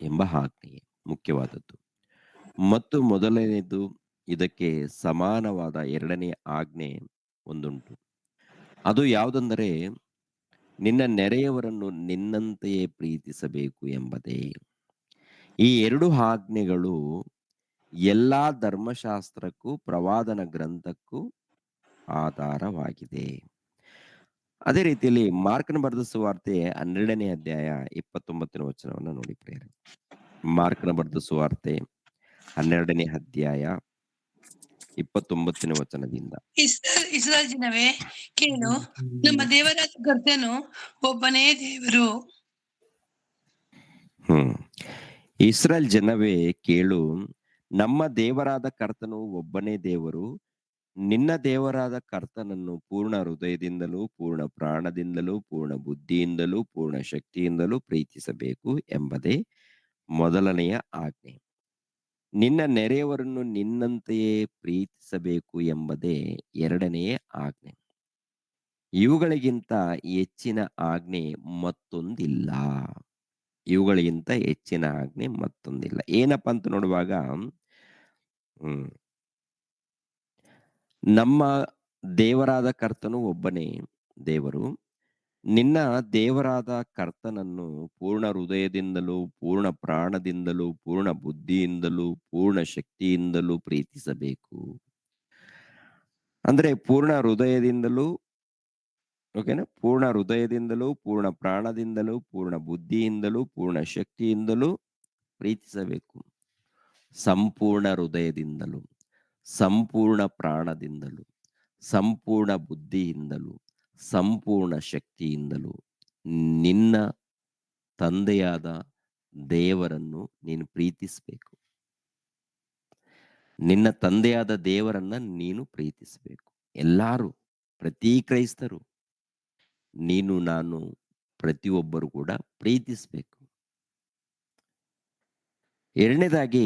ಎಂಬ ಆಜ್ಞೆಯೇ ಮುಖ್ಯವಾದದ್ದು. ಮತ್ತು ಮೊದಲನೆಯದು, ಇದಕ್ಕೆ ಸಮಾನವಾದ ಎರಡನೇ ಆಜ್ಞೆ ಒಂದುಂಟು. ಅದು ಯಾವುದೆಂದರೆ, ನಿನ್ನ ನೆರೆಯವರನ್ನು ನಿನ್ನಂತೆಯೇ ಪ್ರೀತಿಸಬೇಕು ಎಂಬುದೇ. ಈ ಎರಡು ಆಜ್ಞೆಗಳು ಎಲ್ಲಾ ಧರ್ಮಶಾಸ್ತ್ರಕ್ಕೂ ಪ್ರವಾದನ ಗ್ರಂಥಕ್ಕೂ ಆಧಾರವಾಗಿದೆ. ಅದೇ ರೀತಿಯಲ್ಲಿ ಮಾರ್ಕನ ಬರೆದ ಸುವಾರ್ತೆ 12ನೇ ಅಧ್ಯಾಯ 29ನೇ ವಚನವನ್ನು ನೋಡಿ ಪ್ರಿಯರೇ. ಮಾರ್ಕನ ಬರೆದ ಸುವಾರ್ತೆ 12ನೇ ಅಧ್ಯಾಯ 29ನೇ ವಚನದಿಂದ. ಇಸ್ರಾಯೇಲ್ ಜನವೇ ಕೇಳು, ನಮ್ಮ ದೇವರಾದ ಕರ್ತನು ಒಬ್ಬನೇ ದೇವರು. ಇಸ್ರಾಯೇಲ್ ಜನವೇ ಕೇಳು, ನಮ್ಮ ದೇವರಾದ ಕರ್ತನು ಒಬ್ಬನೇ ದೇವರು. ನಿನ್ನ ದೇವರಾದ ಕರ್ತನನ್ನು ಪೂರ್ಣ ಹೃದಯದಿಂದಲೂ ಪೂರ್ಣ ಪ್ರಾಣದಿಂದಲೂ ಪೂರ್ಣ ಬುದ್ಧಿಯಿಂದಲೂ ಪೂರ್ಣ ಶಕ್ತಿಯಿಂದಲೂ ಪ್ರೀತಿಸಬೇಕು ಎಂಬುದೇ ಮೊದಲನೆಯ ಆಜ್ಞೆ. ನಿನ್ನ ನೆರೆಯವರನ್ನು ನಿನ್ನಂತೆಯೇ ಪ್ರೀತಿಸಬೇಕು ಎಂಬುದೇ ಎರಡನೆಯ ಆಜ್ಞೆ. ಇವುಗಳಿಗಿಂತ ಹೆಚ್ಚಿನ ಆಜ್ಞೆ ಮತ್ತೊಂದಿಲ್ಲ. ಇವುಗಳಿಗಿಂತ ಹೆಚ್ಚಿನ ಆಜ್ಞೆ ಮತ್ತೊಂದಿಲ್ಲ. ಏನಪ್ಪ ಅಂತ ನೋಡುವಾಗ, ನಮ್ಮ ದೇವರಾದ ಕರ್ತನು ಒಬ್ಬನೇ ದೇವರು. ನಿನ್ನ ದೇವರಾದ ಕರ್ತನನ್ನು ಪೂರ್ಣ ಹೃದಯದಿಂದಲೂ ಪೂರ್ಣ ಪ್ರಾಣದಿಂದಲೂ ಪೂರ್ಣ ಬುದ್ಧಿಯಿಂದಲೂ ಪೂರ್ಣ ಶಕ್ತಿಯಿಂದಲೂ ಪ್ರೀತಿಸಬೇಕು. ಅಂದ್ರೆ ಪೂರ್ಣ ಹೃದಯದಿಂದಲೂ, ಓಕೆನಾ, ಪೂರ್ಣ ಹೃದಯದಿಂದಲೂ ಪೂರ್ಣ ಪ್ರಾಣದಿಂದಲೂ ಪೂರ್ಣ ಬುದ್ಧಿಯಿಂದಲೂ ಪೂರ್ಣ ಶಕ್ತಿಯಿಂದಲೂ ಪ್ರೀತಿಸಬೇಕು. ಸಂಪೂರ್ಣ ಹೃದಯದಿಂದಲೂ ಸಂಪೂರ್ಣ ಪ್ರಾಣದಿಂದಲೂ ಸಂಪೂರ್ಣ ಬುದ್ಧಿಯಿಂದಲೂ ಸಂಪೂರ್ಣ ಶಕ್ತಿಯಿಂದಲೂ ನಿನ್ನ ತಂದೆಯಾದ ದೇವರನ್ನು ನೀನು ಪ್ರೀತಿಸಬೇಕು. ನಿನ್ನ ತಂದೆಯಾದ ದೇವರನ್ನ ನೀನು ಪ್ರೀತಿಸಬೇಕು. ಎಲ್ಲರೂ, ಪ್ರತಿ ಕ್ರೈಸ್ತರು, ನೀನು ನಾನು ಪ್ರತಿಯೊಬ್ಬರು ಕೂಡ ಪ್ರೀತಿಸಬೇಕು. ಎರಡನೇದಾಗಿ,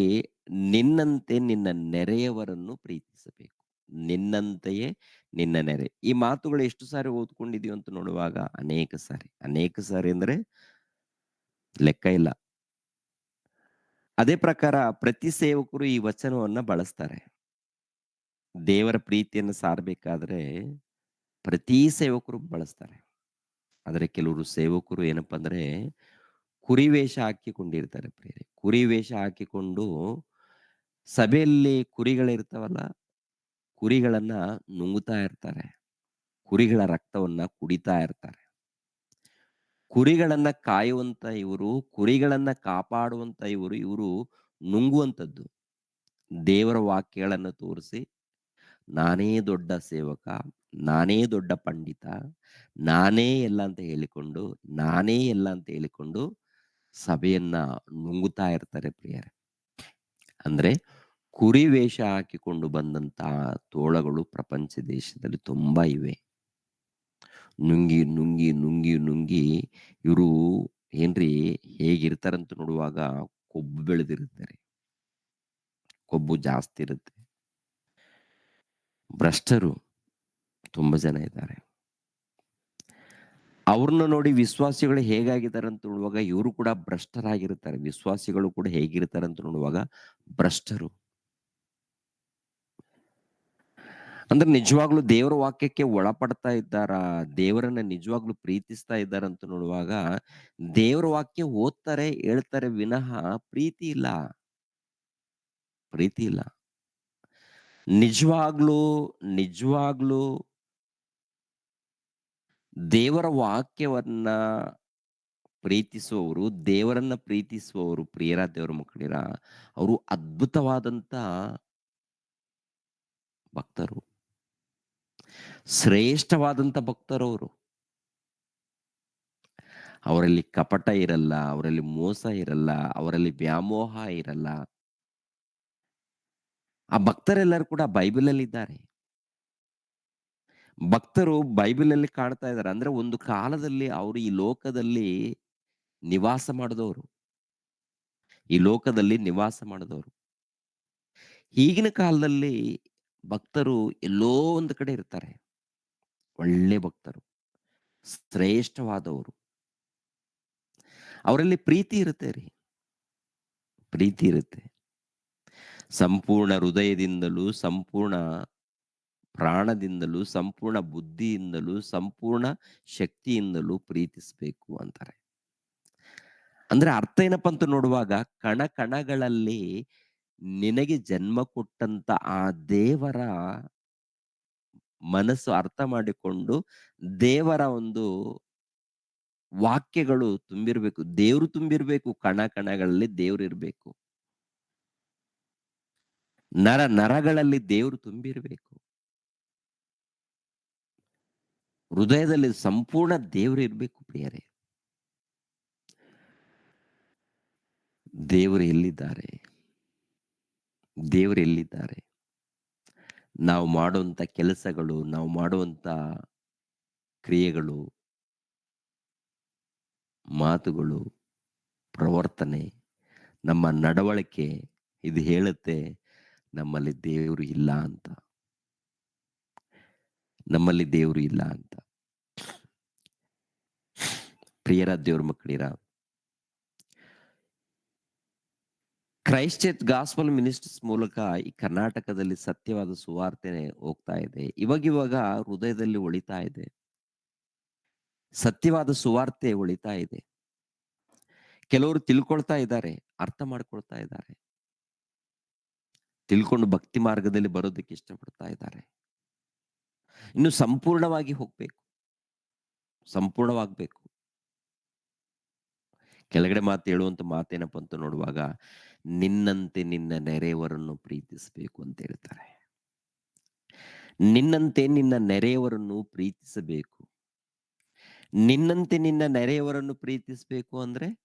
ನಿನ್ನಂತೆ ನಿನ್ನ ನೆರೆಯವರನ್ನು ಪ್ರೀತಿಸಬೇಕು. ನಿನ್ನಂತೆಯೇ ನಿನ್ನ ನೆರೆ. ಈ ಮಾತುಗಳು ಎಷ್ಟು ಸಾರಿ ಓದ್ಕೊಂಡಿದೀವಿ ಅಂತ ನೋಡುವಾಗ ಅನೇಕ ಸಾರಿ. ಅನೇಕ ಸಾರಿ ಅಂದ್ರೆ ಲೆಕ್ಕ ಇಲ್ಲ. ಅದೇ ಪ್ರಕಾರ ಪ್ರತಿ ಸೇವಕರು ಈ ವಚನವನ್ನ ಬಳಸ್ತಾರೆ. ದೇವರ ಪ್ರೀತಿಯನ್ನು ಸಾರಬೇಕಾದ್ರೆ ಪ್ರತಿ ಸೇವಕರು ಬಳಸ್ತಾರೆ. ಆದ್ರೆ ಕೆಲವರು ಸೇವಕರು ಏನಪ್ಪಾ ಅಂದ್ರೆ ಕುರಿ ವೇಷ ಹಾಕಿಕೊಂಡಿರ್ತಾರೆ ಪ್ರಿಯರೇ. ಕುರಿ ವೇಷ ಹಾಕಿಕೊಂಡು ಸಭೆಯಲ್ಲಿ ಕುರಿಗಳಿರ್ತಾವಲ್ಲ, ಕುರಿಗಳನ್ನ ನುಂಗುತ್ತಾ ಇರ್ತಾರೆ. ಕುರಿಗಳ ರಕ್ತವನ್ನ ಕುಡಿತಾ ಇರ್ತಾರೆ. ಕುರಿಗಳನ್ನ ಕಾಯುವಂತ ಇವರು, ಕುರಿಗಳನ್ನ ಕಾಪಾಡುವಂತ ಇವರು ನುಂಗುವಂತದ್ದು. ದೇವರ ವಾಕ್ಯಗಳನ್ನು ತೋರಿಸಿ, ನಾನೇ ದೊಡ್ಡ ಸೇವಕ, ನಾನೇ ದೊಡ್ಡ ಪಂಡಿತ, ನಾನೇ ಎಲ್ಲ ಅಂತ ಹೇಳಿಕೊಂಡು, ನಾನೇ ಎಲ್ಲ ಅಂತ ಹೇಳಿಕೊಂಡು ಸಭೆಯನ್ನ ನುಂಗುತ್ತಾ ಇರ್ತಾರೆ ಪ್ರಿಯರೇ. ಅಂದ್ರೆ ಕುರಿ ವೇಷ ಹಾಕಿಕೊಂಡು ಬಂದಂತಹ ತೋಳಗಳು ಪ್ರಪಂಚ ದೇಶದಲ್ಲಿ ತುಂಬಾ ಇವೆ. ನುಂಗಿ ನುಂಗಿ ನುಂಗಿ ನುಂಗಿ ಇವರು ಏನ್ರಿ ಹೇಗಿರ್ತಾರಂತ ನೋಡುವಾಗ ಕೊಬ್ಬು ಬೆಳೆದಿರ್ತಾರೆ. ಕೊಬ್ಬು ಜಾಸ್ತಿ ಇರುತ್ತೆ. ಭ್ರಷ್ಟರು ತುಂಬಾ ಜನ ಇದ್ದಾರೆ. ಅವ್ರನ್ನ ನೋಡಿ ವಿಶ್ವಾಸಿಗಳು ಹೇಗಾಗಿದ್ದಾರೆ ಅಂತ ನೋಡುವಾಗ ಇವರು ಕೂಡ ಭ್ರಷ್ಟರಾಗಿರ್ತಾರೆ. ವಿಶ್ವಾಸಿಗಳು ಕೂಡ ಹೇಗಿರ್ತಾರೆ ಅಂತ ನೋಡುವಾಗ ಭ್ರಷ್ಟರು. ಅಂದ್ರೆ ನಿಜವಾಗ್ಲೂ ದೇವರ ವಾಕ್ಯಕ್ಕೆ ಒಳಪಡ್ತಾ ಇದ್ದಾರಾ? ದೇವರನ್ನ ನಿಜವಾಗ್ಲೂ ಪ್ರೀತಿಸ್ತಾ ಇದ್ದಾರಂತ ನೋಡುವಾಗ ದೇವರ ವಾಕ್ಯ ಓದ್ತಾರೆ, ಹೇಳ್ತಾರೆ ವಿನಃ ಪ್ರೀತಿ ಇಲ್ಲ. ಪ್ರೀತಿ ಇಲ್ಲ. ನಿಜವಾಗ್ಲೂ ನಿಜವಾಗ್ಲೂ ದೇವರ ವಾಕ್ಯವನ್ನ ಪ್ರೀತಿಸುವವರು, ದೇವರನ್ನ ಪ್ರೀತಿಸುವವರು ಪ್ರಿಯರ ದೇವರ ಮಕ್ಕಳಿರ ಅವರು ಅದ್ಭುತವಾದಂತ ಭಕ್ತರು. ಶ್ರೇಷ್ಠವಾದಂತ ಭಕ್ತರವರು. ಅವರಲ್ಲಿ ಕಪಟ ಇರಲ್ಲ, ಅವರಲ್ಲಿ ಮೋಸ ಇರಲ್ಲ, ಅವರಲ್ಲಿ ವ್ಯಾಮೋಹ ಇರಲ್ಲ. ಆ ಭಕ್ತರೆಲ್ಲರೂ ಕೂಡ ಬೈಬಲಲ್ಲಿ ಇದ್ದಾರೆ. ಭಕ್ತರು ಬೈಬಲಲ್ಲಿ ಕಾಣ್ತಾ ಇದ್ದಾರೆ. ಅಂದ್ರೆ ಒಂದು ಕಾಲದಲ್ಲಿ ಅವರು ಈ ಲೋಕದಲ್ಲಿ ನಿವಾಸ ಮಾಡಿದವರು. ಈ ಲೋಕದಲ್ಲಿ ನಿವಾಸ ಮಾಡಿದವರು. ಈಗಿನ ಕಾಲದಲ್ಲಿ ಭಕ್ತರು ಎಲ್ಲೋ ಒಂದು ಕಡೆ ಇರ್ತಾರೆ. ಒಳ್ಳೆ ಭಕ್ತರು, ಶ್ರೇಷ್ಠವಾದವರು. ಅವರಲ್ಲಿ ಪ್ರೀತಿ ಇರುತ್ತೆ ರೀ. ಪ್ರೀತಿ ಇರುತ್ತೆ. ಸಂಪೂರ್ಣ ಹೃದಯದಿಂದಲೂ, ಸಂಪೂರ್ಣ ಪ್ರಾಣದಿಂದಲೂ, ಸಂಪೂರ್ಣ ಬುದ್ಧಿಯಿಂದಲೂ, ಸಂಪೂರ್ಣ ಶಕ್ತಿಯಿಂದಲೂ ಪ್ರೀತಿಸಬೇಕು ಅಂತಾರೆ. ಅಂದ್ರೆ ಅರ್ಥ ಏನಪ್ಪಾ ಅಂತ ನೋಡುವಾಗ ಕಣ ಕಣಗಳಲ್ಲಿ ನಿನಗೆ ಜನ್ಮ ಕೊಟ್ಟಂತ ಆ ದೇವರ ಮನಸ್ಸು ಅರ್ಥ ಮಾಡಿಕೊಂಡು ದೇವರ ಒಂದು ವಾಕ್ಯಗಳು ತುಂಬಿರ್ಬೇಕು. ದೇವ್ರು ತುಂಬಿರ್ಬೇಕು. ಕಣ ಕಣಗಳಲ್ಲಿ ದೇವ್ರು ಇರ್ಬೇಕು. ನರ ನರಗಳಲ್ಲಿ ದೇವ್ರು ತುಂಬಿರ್ಬೇಕು. ಹೃದಯದಲ್ಲಿ ಸಂಪೂರ್ಣ ದೇವ್ರು ಇರ್ಬೇಕು ಪ್ರಿಯರೇ. ದೇವರು ಎಲ್ಲಿದ್ದಾರೆ? ದೇವರು ಎಲ್ಲಿದ್ದಾರೆ? ನಾವು ಮಾಡುವಂತ ಕೆಲಸಗಳು, ನಾವು ಮಾಡುವಂತ ಕ್ರಿಯೆಗಳು, ಮಾತುಗಳು, ಪ್ರವರ್ತನೆ, ನಮ್ಮ ನಡವಳಿಕೆ ಇದು ಹೇಳುತ್ತೆ ನಮ್ಮಲ್ಲಿ ದೇವರು ಇಲ್ಲ ಅಂತ. ನಮ್ಮಲ್ಲಿ ದೇವರು ಇಲ್ಲ ಅಂತ. ಪ್ರಿಯರ ದೇವ್ರ ಮಕ್ಕಳಿರ, ಕ್ರೈಸ್ಟ್ ಚರ್ಚ್ ಗಾಸ್ಪಲ್ ಮಿನಿಸ್ಟ್ರೀಸ್ ಮೂಲಕ ಈ ಕರ್ನಾಟಕದಲ್ಲಿ ಸತ್ಯವಾದ ಸುವಾರ್ತೆ ಹೋಗ್ತಾ ಇದೆ. ಇವಾಗ ಹೃದಯದಲ್ಲಿ ಉಳಿತಾ ಇದೆ. ಸತ್ಯವಾದ ಸುವಾರ್ತೆ ಉಳಿತಾ ಇದೆ. ಕೆಲವರು ತಿಳ್ಕೊಳ್ತಾ ಇದ್ದಾರೆ, ಅರ್ಥ ಮಾಡ್ಕೊಳ್ತಾ ಇದ್ದಾರೆ. ತಿಳ್ಕೊಂಡು ಭಕ್ತಿ ಮಾರ್ಗದಲ್ಲಿ ಬರೋದಕ್ಕೆ ಇಷ್ಟಪಡ್ತಾ ಇದ್ದಾರೆ. ಇನ್ನು ಸಂಪೂರ್ಣವಾಗಿ ಹೋಗ್ಬೇಕು, ಸಂಪೂರ್ಣವಾಗ್ಬೇಕು. ಕೆಳಗಡೆ ಮಾತು ಹೇಳುವಂತ ಮಾತೇನಪ್ಪ ಅಂತ ನೋಡುವಾಗ ನಿನ್ನಂತೆ ನಿನ್ನ ನೆರೆಯವರನ್ನು ಪ್ರೀತಿಸಬೇಕು ಅಂತ ಹೇಳ್ತಾರೆ. ನಿನ್ನಂತೆ ನಿನ್ನ ನೆರೆಯವರನ್ನು ಪ್ರೀತಿಸಬೇಕು. ನಿನ್ನಂತೆ ನಿನ್ನ ನೆರೆಯವರನ್ನು ಪ್ರೀತಿಸಬೇಕು ಅಂದ್ರೆ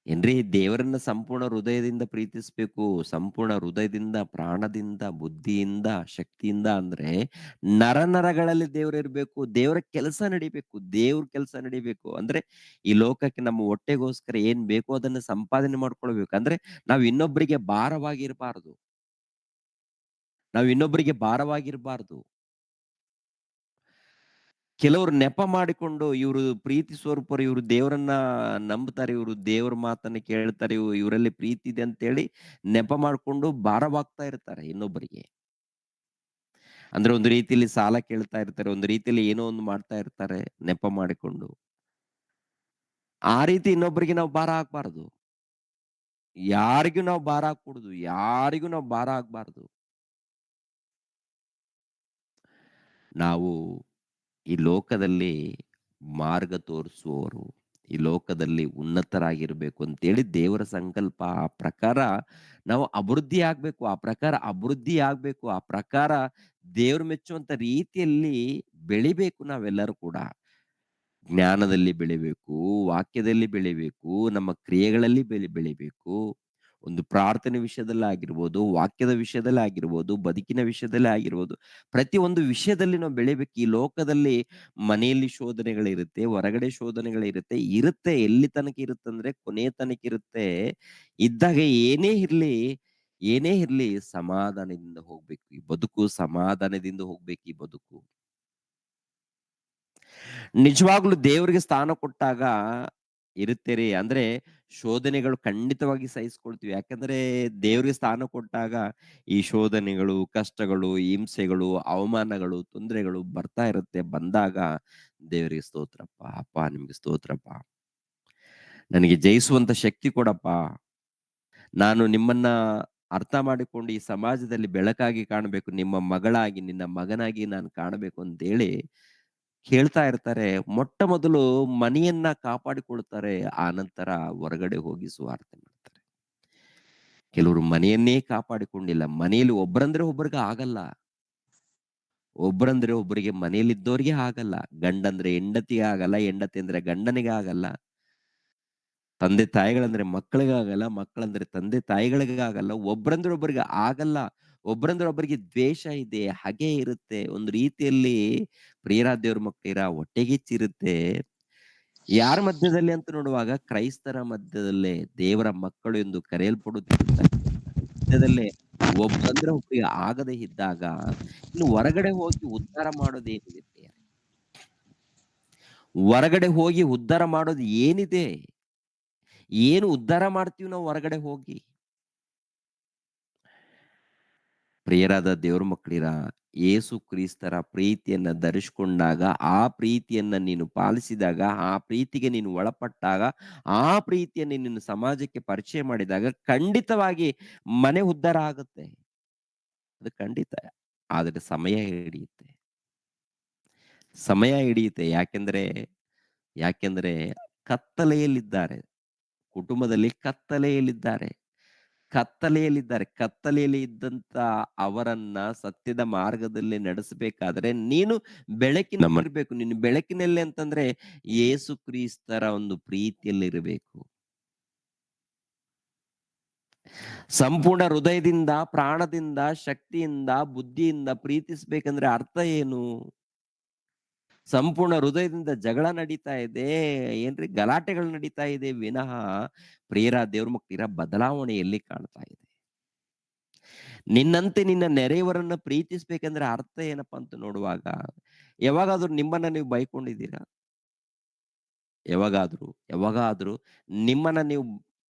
ಏನ್ರಿ ದೇವರನ್ನ ಸಂಪೂರ್ಣ ಹೃದಯದಿಂದ ಪ್ರೀತಿಸ್ಬೇಕು. ಸಂಪೂರ್ಣ ಹೃದಯದಿಂದ, ಪ್ರಾಣದಿಂದ, ಬುದ್ಧಿಯಿಂದ, ಶಕ್ತಿಯಿಂದ ಅಂದ್ರೆ ನರಗಳಲ್ಲಿ ದೇವ್ರು ಇರ್ಬೇಕು. ದೇವರ ಕೆಲಸ ನಡಿಬೇಕು. ದೇವ್ರ ಕೆಲಸ ನಡಿಬೇಕು. ಅಂದ್ರೆ ಈ ಲೋಕಕ್ಕೆ ನಮ್ಮ ಹೊಟ್ಟೆಗೋಸ್ಕರ ಏನ್ ಬೇಕೋ ಅದನ್ನ ಸಂಪಾದನೆ ಮಾಡ್ಕೊಳ್ಬೇಕು. ಅಂದ್ರೆ ನಾವ್ ಇನ್ನೊಬ್ಬರಿಗೆ ಭಾರವಾಗಿ ಇರಬಾರದು. ನಾವು ಇನ್ನೊಬ್ಬರಿಗೆ ಭಾರವಾಗಿರಬಾರ್ದು. ಕೆಲವರು ನೆಪ ಮಾಡಿಕೊಂಡು ಇವರು ಪ್ರೀತಿ ಸ್ವರೂಪರು, ಇವರು ದೇವರನ್ನ ನಂಬ್ತಾರೆ, ಇವರು ದೇವರ ಮಾತನ್ನ ಕೇಳ್ತಾರೆ, ಇವರಲ್ಲಿ ಪ್ರೀತಿ ಇದೆ ಅಂತೇಳಿ ನೆಪ ಮಾಡ್ಕೊಂಡು ಭಾರವಾಗ್ತಾ ಇರ್ತಾರೆ ಇನ್ನೊಬ್ಬರಿಗೆ. ಅಂದ್ರೆ ಒಂದು ರೀತಿಯಲ್ಲಿ ಸಾಲ ಕೇಳ್ತಾ ಇರ್ತಾರೆ, ಒಂದು ರೀತಿಯಲ್ಲಿ ಏನೋ ಒಂದು ಮಾಡ್ತಾ ಇರ್ತಾರೆ ನೆಪ ಮಾಡಿಕೊಂಡು. ಆ ರೀತಿ ಇನ್ನೊಬ್ಬರಿಗೆ ನಾವು ಭಾರ ಆಗ್ಬಾರ್ದು. ಯಾರಿಗೂ ನಾವು ಭಾರ ಹಾಕ್ಕೂಡುದು, ಯಾರಿಗೂ ನಾವು ಭಾರ ಆಗ್ಬಾರ್ದು. ನಾವು ಈ ಲೋಕದಲ್ಲಿ ಮಾರ್ಗ ತೋರಿಸುವವರು, ಈ ಲೋಕದಲ್ಲಿ ಉನ್ನತರಾಗಿರ್ಬೇಕು ಅಂತೇಳಿ ದೇವರ ಸಂಕಲ್ಪ. ಆ ಪ್ರಕಾರ ನಾವು ಅಭಿವೃದ್ಧಿ ಆಗ್ಬೇಕು, ಆ ಪ್ರಕಾರ ಅಭಿವೃದ್ಧಿ ಆಗ್ಬೇಕು, ಆ ಪ್ರಕಾರ ದೇವ್ರು ಮೆಚ್ಚುವಂತ ರೀತಿಯಲ್ಲಿ ಬೆಳಿಬೇಕು ನಾವೆಲ್ಲರೂ ಕೂಡ. ಜ್ಞಾನದಲ್ಲಿ ಬೆಳಿಬೇಕು, ವಾಕ್ಯದಲ್ಲಿ ಬೆಳಿಬೇಕು, ನಮ್ಮ ಕ್ರಿಯೆಗಳಲ್ಲಿ ಬೆಳಿಬೇಕು. ಒಂದು ಪ್ರಾರ್ಥನೆ ವಿಷಯದಲ್ಲಿ ಆಗಿರ್ಬೋದು, ವಾಕ್ಯದ ವಿಷಯದಲ್ಲಿ ಆಗಿರ್ಬೋದು, ಬದುಕಿನ ವಿಷಯದಲ್ಲಿ ಆಗಿರ್ಬೋದು, ಪ್ರತಿ ಒಂದು ವಿಷಯದಲ್ಲಿ ನಾವು ಬೆಳಿಬೇಕು. ಈ ಲೋಕದಲ್ಲಿ ಮನೆಯಲ್ಲಿ ಶೋಧನೆಗಳಿರುತ್ತೆ, ಹೊರಗಡೆ ಶೋಧನೆಗಳಿರುತ್ತೆ. ಇರುತ್ತೆ, ಎಲ್ಲಿ ತನಕ ಇರುತ್ತಂದ್ರೆ ಕೊನೆಯ ತನಕ ಇರುತ್ತೆ. ಇದ್ದಾಗ ಏನೇ ಇರ್ಲಿ ಸಮಾಧಾನದಿಂದ ಹೋಗ್ಬೇಕು. ಈ ಬದುಕು ಸಮಾಧಾನದಿಂದ ಹೋಗ್ಬೇಕು ಈ ಬದುಕು. ನಿಜವಾಗ್ಲೂ ದೇವರಿಗೆ ಸ್ಥಾನ ಕೊಟ್ಟಾಗ ಇರುತ್ತೆ ರೀ. ಅಂದ್ರೆ ಶೋಧನೆಗಳು ಖಂಡಿತವಾಗಿ ಸಹಿಸ್ಕೊಳ್ತೀವಿ. ಯಾಕಂದ್ರೆ ದೇವರಿಗೆ ಸ್ಥಾನ ಕೊಟ್ಟಾಗ ಈ ಶೋಧನೆಗಳು, ಕಷ್ಟಗಳು, ಹಿಂಸೆಗಳು, ಅವಮಾನಗಳು, ತೊಂದರೆಗಳು ಬರ್ತಾ ಇರುತ್ತೆ. ಬಂದಾಗ ದೇವರಿಗೆ ಸ್ತೋತ್ರಪ್ಪ, ಅಪ್ಪ ನಿಮ್ಗೆ ಸ್ತೋತ್ರಪ್ಪ. ನನಗೆ ಜಯಿಸುವಂತ ಶಕ್ತಿ ಕೊಡಪ್ಪ. ನಾನು ನಿಮ್ಮನ್ನ ಅರ್ಥ ಮಾಡಿಕೊಂಡು ಈ ಸಮಾಜದಲ್ಲಿ ಬೆಳಕಾಗಿ ಕಾಣಬೇಕು. ನಿಮ್ಮ ಮಗಳಾಗಿ, ನಿನ್ನ ಮಗನಾಗಿ ನಾನು ಕಾಣಬೇಕು ಅಂತೇಳಿ ಕೇಳ್ತಾ ಇರ್ತಾರೆ. ಮೊಟ್ಟ ಮೊದಲು ಮನೆಯನ್ನ ಕಾಪಾಡಿಕೊಳ್ತಾರೆ. ಆನಂತರ ಹೊರಗಡೆ ಹೋಗಿ ಸುವಾರ್ತೆ ಮಾಡ್ತಾರೆ. ಕೆಲವರು ಮನೆಯನ್ನೇ ಕಾಪಾಡಿಕೊಂಡಿಲ್ಲ. ಮನೆಯಲ್ಲಿ ಒಬ್ಬರಂದ್ರೆ ಒಬ್ಬರಿಗೆ ಆಗಲ್ಲ. ಒಬ್ಬರಂದ್ರೆ ಒಬ್ಬರಿಗೆ ಮನೆಯಲ್ಲಿದ್ದವ್ರಿಗೆ ಆಗಲ್ಲ. ಗಂಡಂದ್ರೆ ಹೆಂಡತಿಗೆ ಆಗಲ್ಲ. ಹೆಂಡತಿ ಅಂದ್ರೆ ಗಂಡನಿಗೆ ಆಗಲ್ಲ. ತಂದೆ ತಾಯಿಗಳಂದ್ರೆ ಮಕ್ಕಳಿಗೆ ಆಗಲ್ಲ. ಮಕ್ಕಳಂದ್ರೆ ತಂದೆ ತಾಯಿಗಳಿಗೆ ಆಗಲ್ಲ. ಒಬ್ಬರಂದ್ರೆ ಒಬ್ಬರಿಗೆ ಆಗಲ್ಲ. ಒಬ್ಬರಂದ್ರೆ ಒಬ್ಬರಿಗೆ ದ್ವೇಷ ಇದೆ, ಹಗೆ ಇರುತ್ತೆ. ಒಂದು ರೀತಿಯಲ್ಲಿ ಪ್ರಿಯರಾದ ದೇವ್ರ ಮಕ್ಕಳಿರ ಹೊಟ್ಟೆಗಿಚ್ಚಿರುತ್ತೆ. ಯಾರ ಮಧ್ಯದಲ್ಲಿ ಅಂತ ನೋಡುವಾಗ ಕ್ರೈಸ್ತರ ಮಧ್ಯದಲ್ಲೇ ದೇವರ ಮಕ್ಕಳು ಎಂದು ಕರೆಯಲ್ಪಡುತ್ತಿದ್ದ ಮಧ್ಯದಲ್ಲೇ ಒಬ್ಬಂದ್ರೆ ಒಬ್ಬರಿಗೆ ಆಗದೆ ಇದ್ದಾಗ ಇನ್ನು ಹೊರಗಡೆ ಹೋಗಿ ಉದ್ಧಾರ ಮಾಡೋದೇನಿದೆ ಪ್ರಿಯರೇ? ಹೊರಗಡೆ ಹೋಗಿ ಉದ್ಧಾರ ಮಾಡೋದು ಏನಿದೆ? ಏನು ಉದ್ಧಾರ ಮಾಡ್ತೀವಿ ನಾವು ಹೊರಗಡೆ ಹೋಗಿ? ಪ್ರಿಯರಾದ ದೇವ್ರ ಮಕ್ಕಳಿರ, ಯೇಸು ಕ್ರಿಸ್ತರ ಪ್ರೀತಿಯನ್ನ ಧರಿಸಿಕೊಂಡಾಗ, ಆ ಪ್ರೀತಿಯನ್ನ ನೀನು ಪಾಲಿಸಿದಾಗ, ಆ ಪ್ರೀತಿಗೆ ನೀನು ಒಳಪಟ್ಟಾಗ, ಆ ಪ್ರೀತಿಯನ್ನು ನೀನು ಸಮಾಜಕ್ಕೆ ಪರಿಚಯ ಮಾಡಿದಾಗ ಖಂಡಿತವಾಗಿ ಮನೆ ಉದ್ಧಾರ ಆಗುತ್ತೆ. ಅದು ಖಂಡಿತ. ಆದರೆ ಸಮಯ ಹಿಡಿಯುತ್ತೆ. ಸಮಯ ಹಿಡಿಯುತ್ತೆ. ಯಾಕೆಂದ್ರೆ ಕತ್ತಲೆಯಲ್ಲಿದ್ದಾರೆ. ಕುಟುಂಬದಲ್ಲಿ ಕತ್ತಲೆಯಲ್ಲಿ ಇದ್ದಂತ ಅವರನ್ನ ಸತ್ಯದ ಮಾರ್ಗದಲ್ಲಿ ನಡೆಸಬೇಕಾದ್ರೆ ನೀನು ಬೆಳಕಿನಲ್ಲಿರ್ಬೇಕು. ನೀನು ಬೆಳಕಿನಲ್ಲಿ ಅಂತಂದ್ರೆ ಯೇಸು ಕ್ರಿಸ್ತರ ಒಂದು ಪ್ರೀತಿಯಲ್ಲಿರಬೇಕು. ಸಂಪೂರ್ಣ ಹೃದಯದಿಂದ, ಪ್ರಾಣದಿಂದ, ಶಕ್ತಿಯಿಂದ, ಬುದ್ಧಿಯಿಂದ ಪ್ರೀತಿಸ್ಬೇಕಂದ್ರೆ ಅರ್ಥ ಏನು? ಸಂಪೂರ್ಣ ಹೃದಯದಿಂದ ಜಗಳ ನಡೀತಾ ಇದೆ, ಏನ್ರಿ ಗಲಾಟೆಗಳು ನಡೀತಾ ಇದೆ ವಿನಃ ಪ್ರಿಯರ ದೇವ್ರ ಮಕ್ಕಳಿರ ಬದಲಾವಣೆ ಎಲ್ಲಿ ಕಾಣ್ತಾ ಇದೆ? ನಿನ್ನಂತೆ ನಿನ್ನ ನೆರೆಯವರನ್ನ ಪ್ರೀತಿಸ್ಬೇಕಂದ್ರೆ ಅರ್ಥ ಏನಪ್ಪಾ ಅಂತ ನೋಡುವಾಗ, ಯಾವಾಗಾದ್ರೂ ನಿಮ್ಮನ್ನ ನೀವು ಬೈಕೊಂಡಿದ್ದೀರಾ? ಯಾವಾಗಾದ್ರೂ ನಿಮ್ಮನ್ನ ನೀವು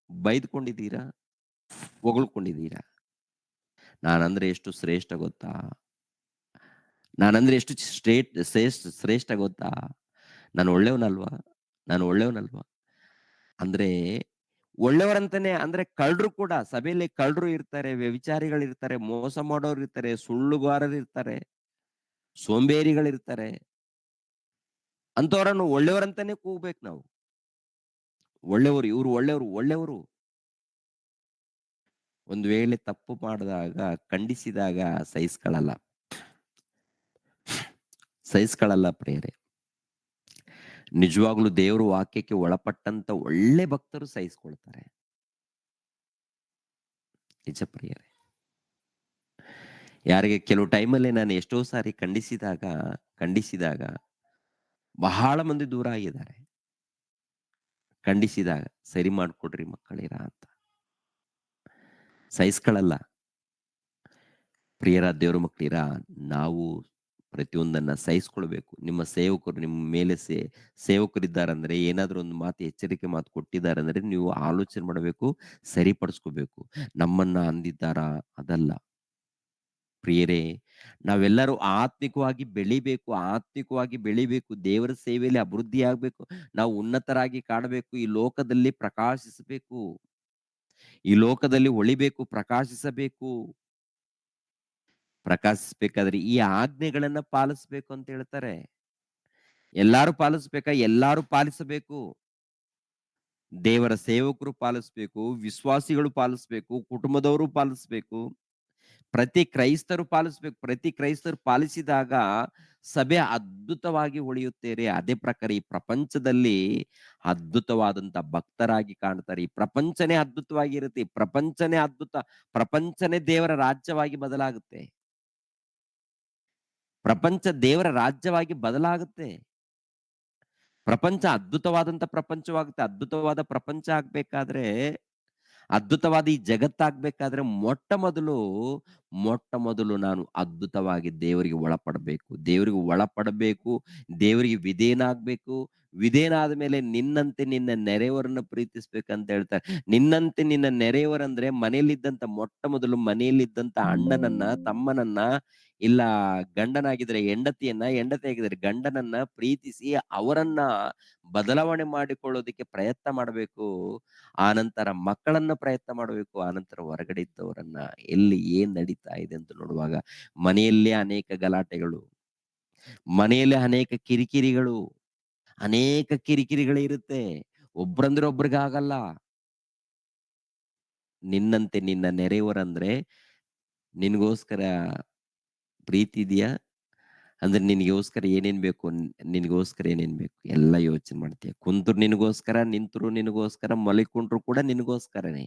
ಬೈದ್ಕೊಂಡಿದ್ದೀರಾ? ಹೊಗಳ್ಕೊಂಡಿದ್ದೀರಾ? ನಾನಂದ್ರೆ ಎಷ್ಟು ಶ್ರೇಷ್ಠ ಗೊತ್ತಾ? ನಾನಂದ್ರೆ ಎಷ್ಟು ಶ್ರೇಷ್ಠ ಗೊತ್ತಾ? ನಾನು ಒಳ್ಳೆಯವನಲ್ವಾ? ನಾನು ಒಳ್ಳೆಯವನಲ್ವಾ? ಅಂದ್ರೆ ಒಳ್ಳೆಯವರಂತಾನೆ ಅಂದ್ರೆ ಕಳ್ರು ಕೂಡ ಸಭೆಯಲ್ಲಿ ಕಳ್ರು ಇರ್ತಾರೆ, ವ್ಯಭಿಚಾರಿಗಳಿರ್ತಾರೆ, ಮೋಸ ಮಾಡೋರು ಇರ್ತಾರೆ, ಸುಳ್ಳುಗಾರರು ಇರ್ತಾರೆ, ಸೋಂಬೇರಿಗಳಿರ್ತಾರೆ. ಅಂತವರನ್ನು ಒಳ್ಳೆಯವರಂತಾನೆ ಕೂಗ್ಬೇಕು ನಾವು. ಒಳ್ಳೆಯವರು, ಇವ್ರು ಒಳ್ಳೆಯವರು. ಒಂದು ವೇಳೆ ತಪ್ಪು ಮಾಡಿದಾಗ ಖಂಡಿಸಿದಾಗ ಸಹಿಸ್ಕೊಳ್ಳಲ್ಲ ಪ್ರಿಯರೇ. ನಿಜವಾಗ್ಲೂ ದೇವರು ವಾಕ್ಯಕ್ಕೆ ಒಳಪಟ್ಟಂತ ಒಳ್ಳೆ ಭಕ್ತರು ಸಹಿಸ್ಕೊಳ್ತಾರೆ. ನಿಜ ಪ್ರಿಯರೇ. ಯಾರಿಗೆ ಕೆಲವು ಟೈಮಲ್ಲಿ ನಾನು ಎಷ್ಟೋ ಸಾರಿ ಖಂಡಿಸಿದಾಗ ಬಹಳ ಮಂದಿ ದೂರ ಆಗಿದ್ದಾರೆ. ಖಂಡಿಸಿದಾಗ ಸರಿ ಮಾಡ್ಕೊಡ್ರಿ ಮಕ್ಕಳಿರ ಅಂತ. ಸಹಿಸ್ಕೊಳ್ಳಲ್ಲ. ಪ್ರಿಯರ ದೇವ್ರ ಮಕ್ಕಳಿರ, ನಾವು ಪ್ರತಿಯೊಂದನ್ನ ಸಹಿಸ್ಕೊಳ್ಬೇಕು. ನಿಮ್ಮ ಸೇವಕರು ನಿಮ್ಮ ಮೇಲೆ ಸೇವಕರಿದ್ದಾರಂದ್ರೆ, ಏನಾದ್ರೂ ಒಂದು ಮಾತು ಎಚ್ಚರಿಕೆ ಮಾತು ಕೊಟ್ಟಿದ್ದಾರಂದ್ರೆ ನೀವು ಆಲೋಚನೆ ಮಾಡಬೇಕು, ಸರಿಪಡಿಸ್ಕೋಬೇಕು. ನಮ್ಮನ್ನ ಅಂದಿದ್ದಾರಾ? ಅದಲ್ಲ. ಪ್ರಿಯರೇ, ನಾವೆಲ್ಲರೂ ಆತ್ಮಿಕವಾಗಿ ಬೆಳಿಬೇಕು, ಆತ್ಮಿಕವಾಗಿ ಬೆಳಿಬೇಕು. ದೇವರ ಸೇವೆಯಲ್ಲಿ ಅಭಿವೃದ್ಧಿ ಆಗ್ಬೇಕು. ನಾವು ಉನ್ನತರಾಗಿ ಕಾಣಬೇಕು. ಈ ಲೋಕದಲ್ಲಿ ಪ್ರಕಾಶಿಸಬೇಕು. ಈ ಲೋಕದಲ್ಲಿ ಹೊಳಿಬೇಕು, ಪ್ರಕಾಶಿಸಬೇಕು. ಪ್ರಕಾಶಿಸಬೇಕಾದ್ರೆ ಈ ಆಜ್ಞೆಗಳನ್ನ ಪಾಲಿಸಬೇಕು ಅಂತ ಹೇಳ್ತಾರೆ. ಎಲ್ಲಾರು ಪಾಲಿಸ್ಬೇಕಾ? ಎಲ್ಲಾರು ಪಾಲಿಸಬೇಕು. ದೇವರ ಸೇವಕರು ಪಾಲಿಸ್ಬೇಕು, ವಿಶ್ವಾಸಿಗಳು ಪಾಲಿಸ್ಬೇಕು, ಕುಟುಂಬದವರು ಪಾಲಿಸ್ಬೇಕು, ಪ್ರತಿ ಕ್ರೈಸ್ತರು ಪಾಲಿಸ್ಬೇಕು. ಪ್ರತಿ ಕ್ರೈಸ್ತರು ಪಾಲಿಸಿದಾಗ ಸಭೆ ಅದ್ಭುತವಾಗಿ ಉಳಿಯುತ್ತೇರೆ. ಅದೇ ಪ್ರಕಾರ ಈ ಪ್ರಪಂಚದಲ್ಲಿ ಅದ್ಭುತವಾದಂತ ಭಕ್ತರಾಗಿ ಕಾಣ್ತಾರೆ. ಈ ಪ್ರಪಂಚನೇ ಅದ್ಭುತವಾಗಿರುತ್ತೆ. ಈ ಪ್ರಪಂಚನೇ ಅದ್ಭುತ. ಪ್ರಪಂಚನೇ ದೇವರ ರಾಜ್ಯವಾಗಿ ಬದಲಾಗುತ್ತೆ. ಪ್ರಪಂಚ ದೇವರ ರಾಜ್ಯವಾಗಿ ಬದಲಾಗುತ್ತೆ. ಪ್ರಪಂಚ ಅದ್ಭುತವಾದಂತ ಪ್ರಪಂಚವಾಗುತ್ತೆ. ಅದ್ಭುತವಾದ ಪ್ರಪಂಚ ಆಗ್ಬೇಕಾದ್ರೆ, ಅದ್ಭುತವಾದ ಈ ಜಗತ್ತಾಗ್ಬೇಕಾದ್ರೆ ಮೊಟ್ಟ ಮೊದಲು ನಾನು ಅದ್ಭುತವಾಗಿ ದೇವರಿಗೆ ಒಳಪಡಬೇಕು. ದೇವರಿಗೆ ಒಳಪಡಬೇಕು. ದೇವರಿಗೆ ವಿಧೇಯನಾಗ್ಬೇಕು. ವಿಧೇಯನಾದ ಮೇಲೆ ನಿನ್ನಂತೆ ನಿನ್ನ ನೆರೆಯವರನ್ನ ಪ್ರೀತಿಸ್ಬೇಕಂತ ಹೇಳ್ತಾರೆ. ನಿನ್ನಂತೆ ನಿನ್ನ ನೆರೆಯವರಂದ್ರೆ ಮೊಟ್ಟ ಮೊದಲು ಮನೆಯಲ್ಲಿದ್ದಂತ ಅಣ್ಣನನ್ನ, ತಮ್ಮನನ್ನ, ಇಲ್ಲ ಗಂಡನಾಗಿದ್ರೆ ಹೆಂಡತಿಯನ್ನ, ಹೆಂಡತಿಯಾಗಿದ್ರೆ ಗಂಡನನ್ನ ಪ್ರೀತಿಸಿ ಅವರನ್ನ ಬದಲಾವಣೆ ಮಾಡಿಕೊಳ್ಳೋದಕ್ಕೆ ಪ್ರಯತ್ನ ಮಾಡಬೇಕು. ಆನಂತರ ಮಕ್ಕಳನ್ನ ಪ್ರಯತ್ನ ಮಾಡಬೇಕು. ಆನಂತರ ಹೊರಗಡೆ ಇದ್ದವರನ್ನ, ಎಲ್ಲಿ ಏನ್ ನಡೀತಾ ಇದೆ ಅಂತ ನೋಡುವಾಗ ಮನೆಯಲ್ಲೇ ಅನೇಕ ಗಲಾಟೆಗಳು, ಮನೆಯಲ್ಲೇ ಅನೇಕ ಕಿರಿಕಿರಿಗಳಿರುತ್ತೆ. ಒಬ್ರಂದ್ರೆ ಒಬ್ರಿಗಾಗಲ್ಲ. ನಿನ್ನಂತೆ ನಿನ್ನ ನೆರೆಯವರಂದ್ರೆ ನಿನಗೋಸ್ಕರ ಪ್ರೀತಿ ಇದೆಯಾ? ಅಂದ್ರೆ ನಿನಗೋಸ್ಕರ ಏನೇನ್ ಬೇಕು, ನಿನಗೋಸ್ಕರ ಏನೇನ್ ಬೇಕು ಎಲ್ಲ ಯೋಚನೆ ಮಾಡ್ತೀಯ. ಕುಂತ್ರು ನಿನಗೋಸ್ಕರ, ನಿಂತರು ನಿನಗೋಸ್ಕರ, ಮಲಿಕೊಂಡ್ರು ಕೂಡ ನಿನಗೋಸ್ಕರನೇ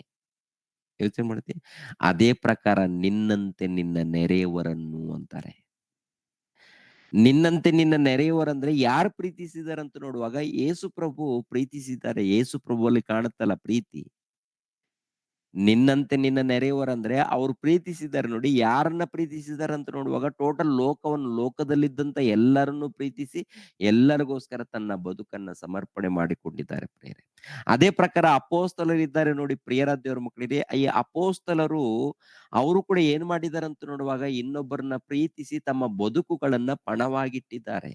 ಯೋಚನೆ ಮಾಡ್ತೀಯ. ಅದೇ ಪ್ರಕಾರ ನಿನ್ನಂತೆ ನಿನ್ನ ನೆರೆಯವರನ್ನು ಅಂತಾರೆ. ನಿನ್ನಂತೆ ನಿನ್ನ ನೆರೆಯವರಂದ್ರೆ ಯಾರು ಪ್ರೀತಿಸಿದಾರಂತ ನೋಡುವಾಗ ಯೇಸು ಪ್ರಭು ಪ್ರೀತಿಸಿದ್ದಾರೆ. ಯೇಸು ಪ್ರಭುವಲ್ಲಿ ಕಾಣುತ್ತಲ್ಲ ಪ್ರೀತಿ. ನಿನ್ನಂತೆ ನಿನ್ನ ನೆರೆಯವರಂದ್ರೆ ಅವ್ರು ಪ್ರೀತಿಸಿದ್ದಾರೆ. ನೋಡಿ, ಯಾರನ್ನ ಪ್ರೀತಿಸಿದ್ದಾರೆ ಅಂತ ನೋಡುವಾಗ ಟೋಟಲ್ ಲೋಕದಲ್ಲಿದ್ದಂತ ಎಲ್ಲರನ್ನು ಪ್ರೀತಿಸಿ ಎಲ್ಲರಿಗೋಸ್ಕರ ತನ್ನ ಬದುಕನ್ನ ಸಮರ್ಪಣೆ ಮಾಡಿಕೊಂಡಿದ್ದಾರೆ ಪ್ರಿಯರೇ. ಅದೇ ಪ್ರಕಾರ ಅಪೋಸ್ತಲರಿದ್ದಾರೆ ನೋಡಿ ಪ್ರಿಯರ ದೇವರ ಮಕ್ಕಳಿಗೆ. ಈ ಅಪೋಸ್ತಲರು ಅವರು ಕೂಡ ಏನ್ ಮಾಡಿದ್ದಾರೆ ಅಂತ ನೋಡುವಾಗ ಇನ್ನೊಬ್ಬರನ್ನ ಪ್ರೀತಿಸಿ ತಮ್ಮ ಬದುಕುಗಳನ್ನ ಪಣವಾಗಿಟ್ಟಿದ್ದಾರೆ.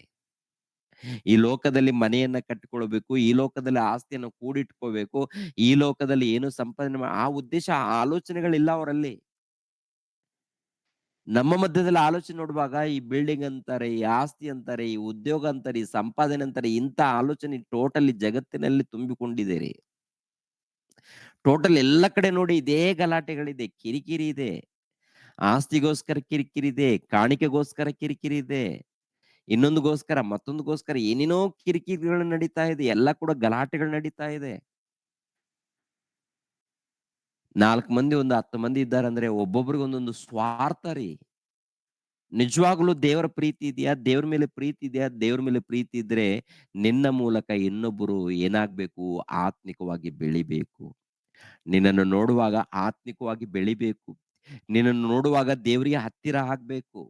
ಈ ಲೋಕದಲ್ಲಿ ಮನೆಯನ್ನ ಕಟ್ಟಿಕೊಳ್ಬೇಕು, ಈ ಲೋಕದಲ್ಲಿ ಆಸ್ತಿಯನ್ನು ಕೂಡಿಟ್ಕೋಬೇಕು, ಈ ಲೋಕದಲ್ಲಿ ಏನು ಸಂಪಾದನೆ ಆ ಉದ್ದೇಶ, ಆ ಆಲೋಚನೆಗಳಿಲ್ಲ ಅವರಲ್ಲಿ. ನಮ್ಮ ಮಧ್ಯದಲ್ಲಿ ಆಲೋಚನೆ ನೋಡುವಾಗ ಈ ಬಿಲ್ಡಿಂಗ್ ಅಂತಾರೆ, ಈ ಆಸ್ತಿ ಅಂತಾರೆ, ಈ ಉದ್ಯೋಗ ಅಂತಾರೆ, ಈ ಸಂಪಾದನೆ ಅಂತಾರೆ, ಇಂಥ ಆಲೋಚನೆ ಟೋಟಲ್ ಜಗತ್ತಿನಲ್ಲಿ ತುಂಬಿಕೊಂಡಿದೆ. ಟೋಟಲ್ ಎಲ್ಲ ಕಡೆ ನೋಡಿ ಇದೇ ಗಲಾಟೆಗಳಿದೆ, ಕಿರಿಕಿರಿ ಇದೆ. ಆಸ್ತಿಗೋಸ್ಕರ ಕಿರಿಕಿರಿ ಇದೆ, ಕಾಣಿಕೆಗೋಸ್ಕರ ಕಿರಿಕಿರಿ ಇದೆ, ಇನ್ನೊಂದುಗೋಸ್ಕರ ಮತ್ತೊಂದುಗೋಸ್ಕರ ಏನೇನೋ ಕಿರಿಕಿರಿಗಳು ನಡೀತಾ ಇದೆ. ಎಲ್ಲ ಕೂಡ ಗಲಾಟೆಗಳು ನಡೀತಾ ಇದೆ. 4 ಮಂದಿ 10 ಮಂದಿ ಇದ್ದಾರಂದ್ರೆ ಒಬ್ಬೊಬ್ರಿಗೆ ಒಂದೊಂದು ಸ್ವಾರ್ಥ ರೀ. ನಿಜವಾಗ್ಲೂ ದೇವರ ಪ್ರೀತಿ ಇದೆಯಾ? ದೇವ್ರ ಮೇಲೆ ಪ್ರೀತಿ ಇದೆಯಾ? ದೇವ್ರ ಮೇಲೆ ಪ್ರೀತಿ ಇದ್ರೆ ನಿನ್ನ ಮೂಲಕ ಇನ್ನೊಬ್ಬರು ಏನಾಗ್ಬೇಕು? ಆತ್ಮಿಕವಾಗಿ ಬೆಳಿಬೇಕು. ನಿನ್ನನ್ನು ನೋಡುವಾಗ ಆತ್ಮಿಕವಾಗಿ ಬೆಳಿಬೇಕು. ನಿನ್ನನ್ನು ನೋಡುವಾಗ ದೇವರಿಗೆ ಹತ್ತಿರ ಆಗ್ಬೇಕು.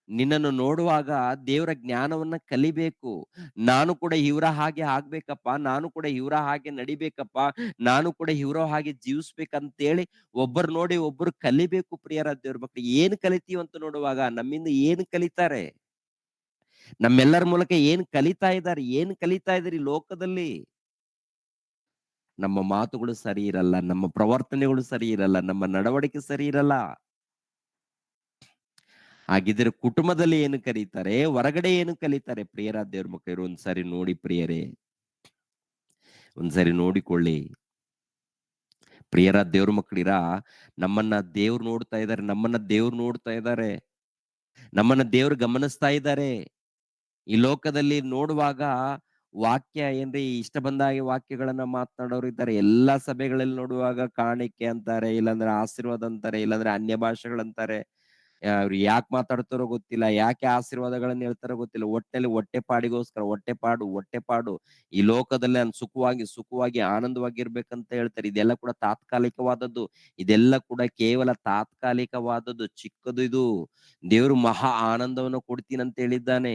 ನಿನ್ನನ್ನು ನೋಡುವಾಗ ದೇವರ ಜ್ಞಾನವನ್ನ ಕಲಿಬೇಕು. ನಾನು ಕೂಡ ಇವರ ಹಾಗೆ ಆಗ್ಬೇಕಪ್ಪ, ನಾನು ಕೂಡ ಇವರ ಹಾಗೆ ನಡಿಬೇಕಪ್ಪ, ನಾನು ಕೂಡ ಇವರ ಹಾಗೆ ಜೀವಿಸ್ಬೇಕಂತೇಳಿ ಒಬ್ಬರು ನೋಡಿ ಒಬ್ಬರು ಕಲಿಬೇಕು. ಪ್ರಿಯರ ದೇವ್ರ ಮಕ್ಕಳು ಏನ್ ಕಲಿತೀವಿ ಅಂತ ನೋಡುವಾಗ ನಮ್ಮಿಂದ ಏನ್ ಕಲಿತಾರೆ? ನಮ್ಮೆಲ್ಲರ ಮೂಲಕ ಏನ್ ಕಲಿತಾ ಇದ್ದಾರೆ? ಏನ್ ಕಲಿತಾ ಇದ್ರಿ ಲೋಕದಲ್ಲಿ? ನಮ್ಮ ಮಾತುಗಳು ಸರಿ ಇರಲ್ಲ, ನಮ್ಮ ಪ್ರವರ್ತನೆಗಳು ಸರಿ ಇರಲ್ಲ, ನಮ್ಮ ನಡವಳಿಕೆ ಸರಿ ಇರಲ್ಲ. ಹಾಗಿದ್ರೆ ಕುಟುಂಬದಲ್ಲಿ ಏನು ಕಲಿತಾರೆ? ಹೊರಗಡೆ ಏನು ಕಲಿತಾರೆ? ಪ್ರಿಯರ ದೇವ್ರ ಮಕ್ಕಳು ಒಂದ್ಸರಿ ನೋಡಿ ಪ್ರಿಯರೇ, ಒಂದ್ಸರಿ ನೋಡಿಕೊಳ್ಳಿ. ಪ್ರಿಯರ ದೇವ್ರ ಮಕ್ಕಳಿರ, ನಮ್ಮನ್ನ ದೇವ್ರು ನೋಡ್ತಾ ಇದ್ದಾರೆ, ನಮ್ಮನ್ನ ದೇವ್ರು ನೋಡ್ತಾ ಇದ್ದಾರೆ, ನಮ್ಮನ್ನ ದೇವ್ರು ಗಮನಿಸ್ತಾ ಇದ್ದಾರೆ. ಈ ಲೋಕದಲ್ಲಿ ನೋಡುವಾಗ ವಾಕ್ಯ ಏನ್ರಿ ಇಷ್ಟ ಬಂದಾಗೆ ವಾಕ್ಯಗಳನ್ನ ಮಾತನಾಡೋರು ಇದ್ದಾರೆ. ಎಲ್ಲಾ ಸಭೆಗಳಲ್ಲಿ ನೋಡುವಾಗ ಕಾಣಿಕೆ ಅಂತಾರೆ, ಇಲ್ಲಾಂದ್ರೆ ಆಶೀರ್ವಾದ ಅಂತಾರೆ, ಇಲ್ಲಾಂದ್ರೆ ಅನ್ಯ ಭಾಷೆಗಳಂತಾರೆ. ಅವ್ರು ಯಾಕೆ ಮಾತಾಡ್ತಾರೋ ಗೊತ್ತಿಲ್ಲ, ಯಾಕೆ ಆಶೀರ್ವಾದಗಳನ್ನ ಹೇಳ್ತಾರೋ ಗೊತ್ತಿಲ್ಲ. ಒಟ್ಟಲ್ಲಿ ಹೊಟ್ಟೆಪಾಡಿಗೋಸ್ಕರ ಹೊಟ್ಟೆಪಾಡು. ಈ ಲೋಕದಲ್ಲಿ ನಾನು ಸುಖವಾಗಿ ಆನಂದವಾಗಿರ್ಬೇಕಂತ ಹೇಳ್ತಾರೆ. ಇದೆಲ್ಲ ಕೂಡ ತಾತ್ಕಾಲಿಕವಾದದ್ದು. ಇದೆಲ್ಲ ಕೂಡ ಕೇವಲ ತಾತ್ಕಾಲಿಕವಾದದ್ದು. ಚಿಕ್ಕದು ಇದು. ದೇವರು ಮಹಾ ಆನಂದವನ್ನು ಕೊಡ್ತೀನಂತ ಹೇಳಿದ್ದಾನೆ.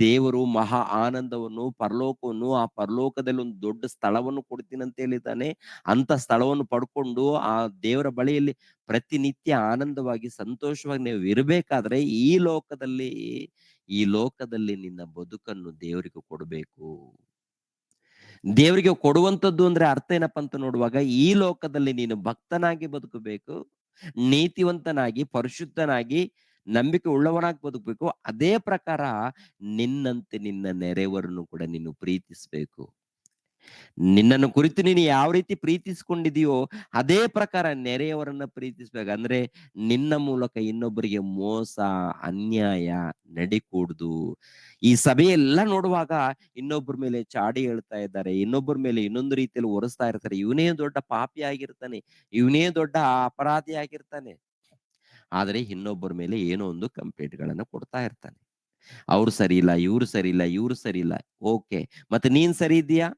ದೇವರು ಮಹಾ ಆನಂದವನ್ನು, ಪರಲೋಕವನ್ನು, ಆ ಪರಲೋಕದಲ್ಲಿ ಒಂದು ದೊಡ್ಡ ಸ್ಥಳವನ್ನು ಕೊಡ್ತೀನಂತ ಹೇಳಿದ್ದಾನೆ. ಅಂತ ಸ್ಥಳವನ್ನು ಪಡ್ಕೊಂಡು ಆ ದೇವರ ಬಳಿಯಲ್ಲಿ ಪ್ರತಿನಿತ್ಯ ಆನಂದವಾಗಿ ಸಂತೋಷವಾಗಿ ನೀವು ಇರಬೇಕಾದ್ರೆ ಈ ಲೋಕದಲ್ಲಿ ನಿನ್ನ ಬದುಕನ್ನು ದೇವರಿಗೆ ಕೊಡಬೇಕು. ದೇವರಿಗೆ ಕೊಡುವಂಥದ್ದು ಅಂದ್ರೆ ಅರ್ಥ ಏನಪ್ಪ ಅಂತ ನೋಡುವಾಗ, ಈ ಲೋಕದಲ್ಲಿ ನೀನು ಭಕ್ತನಾಗಿ ಬದುಕಬೇಕು, ನೀತಿವಂತನಾಗಿ, ಪರಿಶುದ್ಧನಾಗಿ, ನಂಬಿಕೆ ಉಳ್ಳವನಾಗಿ ಬದುಕಬೇಕು. ಅದೇ ಪ್ರಕಾರ ನಿನ್ನಂತೆ ನಿನ್ನ ನೆರೆಯವರನ್ನು ಕೂಡ ನೀನು ಪ್ರೀತಿಸಬೇಕು. ನಿನ್ನನ್ನು ಕುರಿತು ನೀನು ಯಾವ ರೀತಿ ಪ್ರೀತಿಸಿಕೊಂಡಿದೀಯೋ ಅದೇ ಪ್ರಕಾರ ನೆರೆಯವರನ್ನ ಪ್ರೀತಿಸ್ಬೇಕು. ಅಂದ್ರೆ ನಿನ್ನ ಮೂಲಕ ಇನ್ನೊಬ್ಬರಿಗೆ ಮೋಸ, ಅನ್ಯಾಯ ನಡಿಕೂಡ್ದು. ಈ ಸಭೆಯೆಲ್ಲ ನೋಡುವಾಗ ಇನ್ನೊಬ್ಬರ ಮೇಲೆ ಚಾಡಿ ಹೇಳ್ತಾ ಇದ್ದಾರೆ, ಇನ್ನೊಬ್ಬರ ಮೇಲೆ ಇನ್ನೊಂದು ರೀತಿಯಲ್ಲಿ ಒರೆಸ್ತಾ ಇರ್ತಾರೆ. ಇವನೇ ದೊಡ್ಡ ಪಾಪಿ ಆಗಿರ್ತಾನೆ, ಇವನೇ ದೊಡ್ಡ ಅಪರಾಧಿ ಆಗಿರ್ತಾನೆ. ಆದ್ರೆ ಇನ್ನೊಬ್ಬರ ಮೇಲೆ ಏನೋ ಒಂದು ಕಂಪ್ಲೇಂಟ್ ಗಳನ್ನ ಕೊಡ್ತಾ ಇರ್ತಾನೆ. ಅವ್ರು ಸರಿ ಇಲ್ಲ, ಇವ್ರು ಸರಿ ಇಲ್ಲ. ಓಕೆ, ಮತ್ತೆ ನೀನ್ ಸರಿ ಇದೀಯಾ?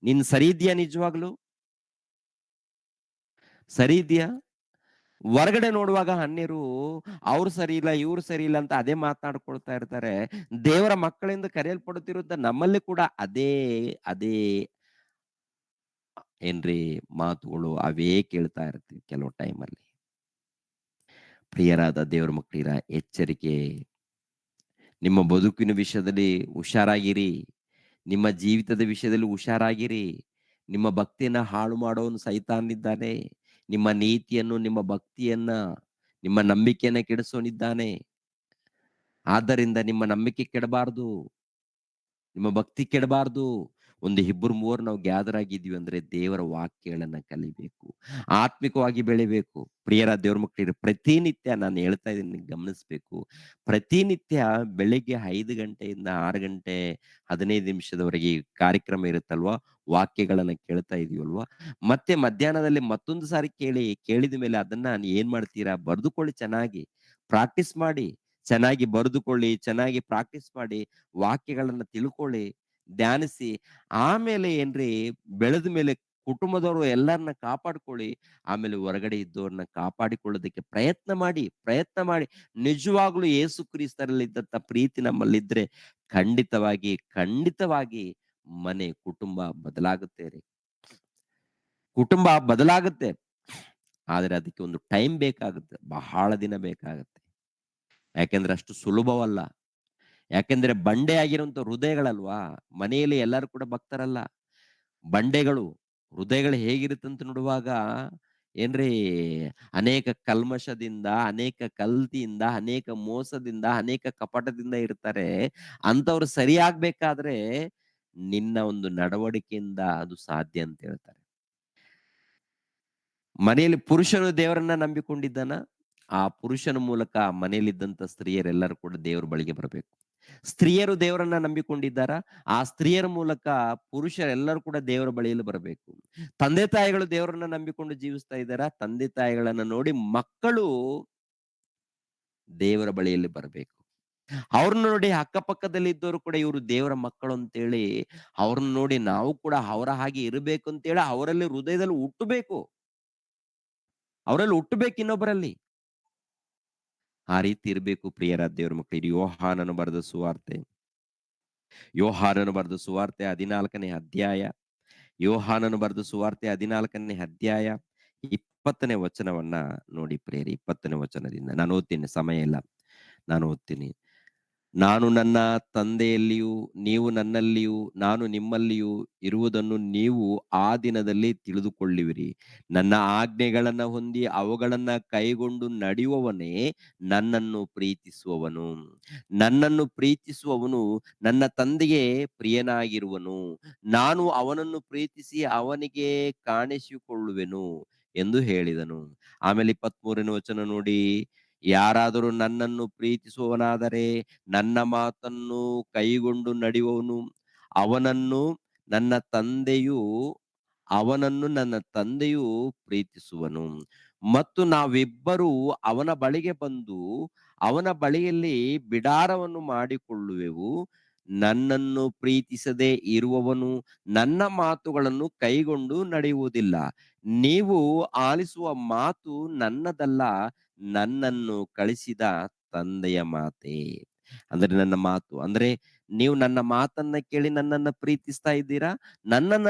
ನೀನ್ ಸರಿ ಇದೀಯಾ? ನಿಜವಾಗ್ಲು ಸರಿ ಇದೀಯಾ? ಹೊರಗಡೆ ನೋಡುವಾಗ ಅನ್ಯರು ಅವ್ರು ಸರಿ ಇಲ್ಲ, ಇವ್ರು ಸರಿ ಇಲ್ಲ ಅಂತ ಅದೇ ಮಾತನಾಡ್ಕೊಳ್ತಾ ಇರ್ತಾರೆ. ದೇವರ ಮಕ್ಕಳಿಂದ ಕರೆಯಲ್ಪಡುತ್ತಿರುತ್ತ ನಮ್ಮಲ್ಲಿ ಕೂಡ ಅದೇ ಅದೇ ಏನ್ರಿ ಮಾತುಗಳು ಅವೇ ಕೇಳ್ತಾ ಇರ್ತೀವಿ ಕೆಲವು ಟೈಮಲ್ಲಿ. ಪ್ರಿಯರಾದ ದೇವರ ಮಕ್ಕಳಿರ, ಎಚ್ಚರಿಕೆ. ನಿಮ್ಮ ಬದುಕಿನ ವಿಷಯದಲ್ಲಿ ಹುಷಾರಾಗಿರಿ. ನಿಮ್ಮ ಜೀವಿತದ ವಿಷಯದಲ್ಲಿ ಹುಷಾರಾಗಿರಿ. ನಿಮ್ಮ ಭಕ್ತಿಯನ್ನ ಹಾಳು ಮಾಡೋನು ಸೈತಾನಿದ್ದಾನೆ. ನಿಮ್ಮ ನೀತಿಯನ್ನು, ನಿಮ್ಮ ಭಕ್ತಿಯನ್ನ, ನಿಮ್ಮ ನಂಬಿಕೆಯನ್ನ ಕೆಡಿಸೋನಿದ್ದಾನೆ. ಆದ್ದರಿಂದ ನಿಮ್ಮ ನಂಬಿಕೆ ಕೆಡಬಾರ್ದು, ನಿಮ್ಮ ಭಕ್ತಿ ಕೆಡಬಾರ್ದು. ಒಂದು ಇಬ್ಬರು ಮೂವರು ನಾವು ಗ್ಯಾದರ್ ಆಗಿದ್ವಿ ಅಂದ್ರೆ ದೇವರ ವಾಕ್ಯಗಳನ್ನ ಕಲಿಬೇಕು, ಆತ್ಮಿಕವಾಗಿ ಬೆಳಿಬೇಕು. ಪ್ರಿಯರ ದೇವ್ರ ಮಕ್ಕಳಿರು, ಪ್ರತಿನಿತ್ಯ ನಾನು ಹೇಳ್ತಾ ಇದ್ದೀನಿ, ಗಮನಿಸ್ಬೇಕು. ಪ್ರತಿನಿತ್ಯ ಬೆಳಿಗ್ಗೆ 5 ಗಂಟೆಯಿಂದ 6 ಗಂಟೆ 15 ನಿಮಿಷದವರೆಗೆ ಈ ಕಾರ್ಯಕ್ರಮ ಇರುತ್ತಲ್ವಾ, ವಾಕ್ಯಗಳನ್ನ ಕೇಳ್ತಾ ಇದೀವಲ್ವಾ, ಮತ್ತೆ ಮಧ್ಯಾಹ್ನದಲ್ಲಿ ಮತ್ತೊಂದು ಸಾರಿ ಕೇಳಿದ ಮೇಲೆ ಅದನ್ನ ಏನ್ ಮಾಡ್ತೀರಾ, ಬರೆದುಕೊಳ್ಳಿ, ಚೆನ್ನಾಗಿ ಪ್ರಾಕ್ಟೀಸ್ ಮಾಡಿ. ಚೆನ್ನಾಗಿ ಬರೆದುಕೊಳ್ಳಿ, ಚೆನ್ನಾಗಿ ಪ್ರಾಕ್ಟೀಸ್ ಮಾಡಿ, ವಾಕ್ಯಗಳನ್ನ ತಿಳ್ಕೊಳ್ಳಿ, ಧ್ಯಾನಿಸಿ. ಆಮೇಲೆ ಏನ್ರಿ, ಬೆಳೆದ ಮೇಲೆ ಕುಟುಂಬದವರು ಎಲ್ಲರನ್ನ ಕಾಪಾಡ್ಕೊಳ್ಳಿ. ಆಮೇಲೆ ಹೊರಗಡೆ ಇದ್ದವ್ರನ್ನ ಕಾಪಾಡಿಕೊಳ್ಳೋದಕ್ಕೆ ಪ್ರಯತ್ನ ಮಾಡಿ. ನಿಜವಾಗ್ಲೂ ಯೇಸು ಕ್ರಿಸ್ತರಲ್ಲಿದ್ದಂತ ಪ್ರೀತಿ ನಮ್ಮಲ್ಲಿದ್ರೆ ಖಂಡಿತವಾಗಿ ಮನೆ, ಕುಟುಂಬ ಬದಲಾಗುತ್ತೆ ರೀ. ಕುಟುಂಬ ಬದಲಾಗುತ್ತೆ. ಆದ್ರೆ ಅದಕ್ಕೆ ಒಂದು ಟೈಮ್ ಬೇಕಾಗುತ್ತೆ, ಬಹಳ ದಿನ ಬೇಕಾಗುತ್ತೆ. ಯಾಕೆಂದ್ರೆ ಅಷ್ಟು ಸುಲಭವಲ್ಲ. ಯಾಕೆಂದ್ರೆ ಬಂಡೆ ಆಗಿರುವಂತ ಹೃದಯಗಳಲ್ವಾ, ಮನೆಯಲ್ಲಿ ಎಲ್ಲರೂ ಕೂಡ ಭಕ್ತರಲ್ಲ, ಬಂಡೆಗಳು. ಹೃದಯಗಳು ಹೇಗಿರುತ್ತಂತ ನೋಡುವಾಗ ಏನ್ರಿ, ಅನೇಕ ಕಲ್ಮಶದಿಂದ, ಅನೇಕ ಕಲ್ತಿಯಿಂದ, ಅನೇಕ ಮೋಸದಿಂದ, ಅನೇಕ ಕಪಟದಿಂದ ಇರ್ತಾರೆ. ಅಂತವ್ರು ಸರಿಯಾಗ್ಬೇಕಾದ್ರೆ ನಿನ್ನ ಒಂದು ನಡವಳಿಕೆಯಿಂದ ಅದು ಸಾಧ್ಯ ಅಂತ ಹೇಳ್ತಾರೆ. ಮನೆಯಲ್ಲಿ ಪುರುಷನು ದೇವರನ್ನ ನಂಬಿಕೊಂಡಿದ್ದಾನ, ಆ ಪುರುಷನ ಮೂಲಕ ಮನೆಯಲ್ಲಿದ್ದಂತ ಸ್ತ್ರೀಯರೆಲ್ಲರೂ ಕೂಡ ದೇವರ ಬಳಿಗೆ ಬರಬೇಕು. ಸ್ತ್ರೀಯರು ದೇವರನ್ನ ನಂಬಿಕೊಂಡಿದ್ದಾರ, ಆ ಸ್ತ್ರೀಯರ ಮೂಲಕ ಪುರುಷರೆಲ್ಲರೂ ಕೂಡ ದೇವರ ಬಳಿಯಲ್ಲಿ ಬರಬೇಕು. ತಂದೆ ತಾಯಿಗಳು ದೇವರನ್ನ ನಂಬಿಕೊಂಡು ಜೀವಿಸ್ತಾ ಇದ್ದಾರ, ತಂದೆ ತಾಯಿಗಳನ್ನ ನೋಡಿ ಮಕ್ಕಳು ದೇವರ ಬಳಿಯಲ್ಲಿ ಬರಬೇಕು. ಅವ್ರನ್ನ ನೋಡಿ ಅಕ್ಕಪಕ್ಕದಲ್ಲಿ ಇದ್ದವರು ಕೂಡ ಇವರು ದೇವರ ಮಕ್ಕಳು ಅಂತೇಳಿ ಅವ್ರನ್ನ ನೋಡಿ ನಾವು ಕೂಡ ಅವರ ಹಾಗೆ ಇರಬೇಕು ಅಂತೇಳಿ ಅವರಲ್ಲಿ ಹೃದಯದಲ್ಲಿ ಹುಟ್ಟಬೇಕು. ಅವರಲ್ಲಿ ಹುಟ್ಟಬೇಕು ಇನ್ನೊಬ್ಬರಲ್ಲಿ. ಆ ರೀತಿ ಇರಬೇಕು ಪ್ರಿಯರ ದೇವರ ಮಕ್ಕಳು. ಯೋಹಾನನು ಬರೆದ ಸುವಾರ್ತೆ 14ನೇ ಅಧ್ಯಾಯ, ಯೋಹಾನನು ಬರೆದ ಸುವಾರ್ತೆ 14ನೇ ಅಧ್ಯಾಯ 20ನೇ ವಚನವನ್ನ ನೋಡಿ ಪ್ರಿಯರೇ. 20ನೇ ವಚನದಿಂದ ನಾನು ಓದ್ತೀನಿ, ಸಮಯ ಇಲ್ಲ, ನಾನು ಓದ್ತೀನಿ. ನಾನು ನನ್ನ ತಂದೆಯಲ್ಲಿಯೂ ನೀವು ನನ್ನಲ್ಲಿಯೂ ನಾನು ನಿಮ್ಮಲ್ಲಿಯೂ ಇರುವುದನ್ನು ನೀವು ಆ ದಿನದಲ್ಲಿ ತಿಳಿದುಕೊಳ್ಳುವಿರಿ. ನನ್ನ ಆಜ್ಞೆಗಳನ್ನ ಹೊಂದಿ ಅವುಗಳನ್ನ ಕೈಗೊಂಡು ನಡೆಯುವವನೇ ನನ್ನನ್ನು ಪ್ರೀತಿಸುವವನು. ನನ್ನನ್ನು ಪ್ರೀತಿಸುವವನು ನನ್ನ ತಂದೆಗೆ ಪ್ರಿಯನಾಗಿರುವನು. ನಾನು ಅವನನ್ನು ಪ್ರೀತಿಸಿ ಅವನಿಗೆ ಕಾಣಿಸಿಕೊಳ್ಳುವೆನು ಎಂದು ಹೇಳಿದನು. ಆಮೇಲೆ 23ನೇ ವಚನ ನೋಡಿ. ಯಾರಾದರೂ ನನ್ನನ್ನು ಪ್ರೀತಿಸುವವನಾದರೆ ನನ್ನ ಮಾತನ್ನು ಕೈಗೊಂಡು ನಡೆಯುವವನು ಅವನನ್ನು ನನ್ನ ತಂದೆಯು ಅವನನ್ನು ನನ್ನ ತಂದೆಯು ಪ್ರೀತಿಸುವನು. ಮತ್ತು ನಾವಿಬ್ಬರೂ ಅವನ ಬಳಿಗೆ ಬಂದು ಅವನ ಬಳಿಯಲ್ಲಿ ಬಿಡಾರವನ್ನು ಮಾಡಿಕೊಳ್ಳುವೆವು. ನನ್ನನ್ನು ಪ್ರೀತಿಸದೆ ಇರುವವನು ನನ್ನ ಮಾತುಗಳನ್ನು ಕೈಗೊಂಡು ನಡೆಯುವುದಿಲ್ಲ. ನೀವು ಆಲಿಸುವ ಮಾತು ನನ್ನದಲ್ಲ, ನನ್ನನ್ನು ಕಳಿಸಿದ ತಂದೆಯ ಮಾತೇ. ಅಂದ್ರೆ ನನ್ನ ಮಾತು ಅಂದ್ರೆ ನೀವು ನನ್ನ ಮಾತನ್ನ ಕೇಳಿ ನನ್ನನ್ನ ಪ್ರೀತಿಸ್ತಾ ಇದ್ದೀರಾ. ನನ್ನನ್ನ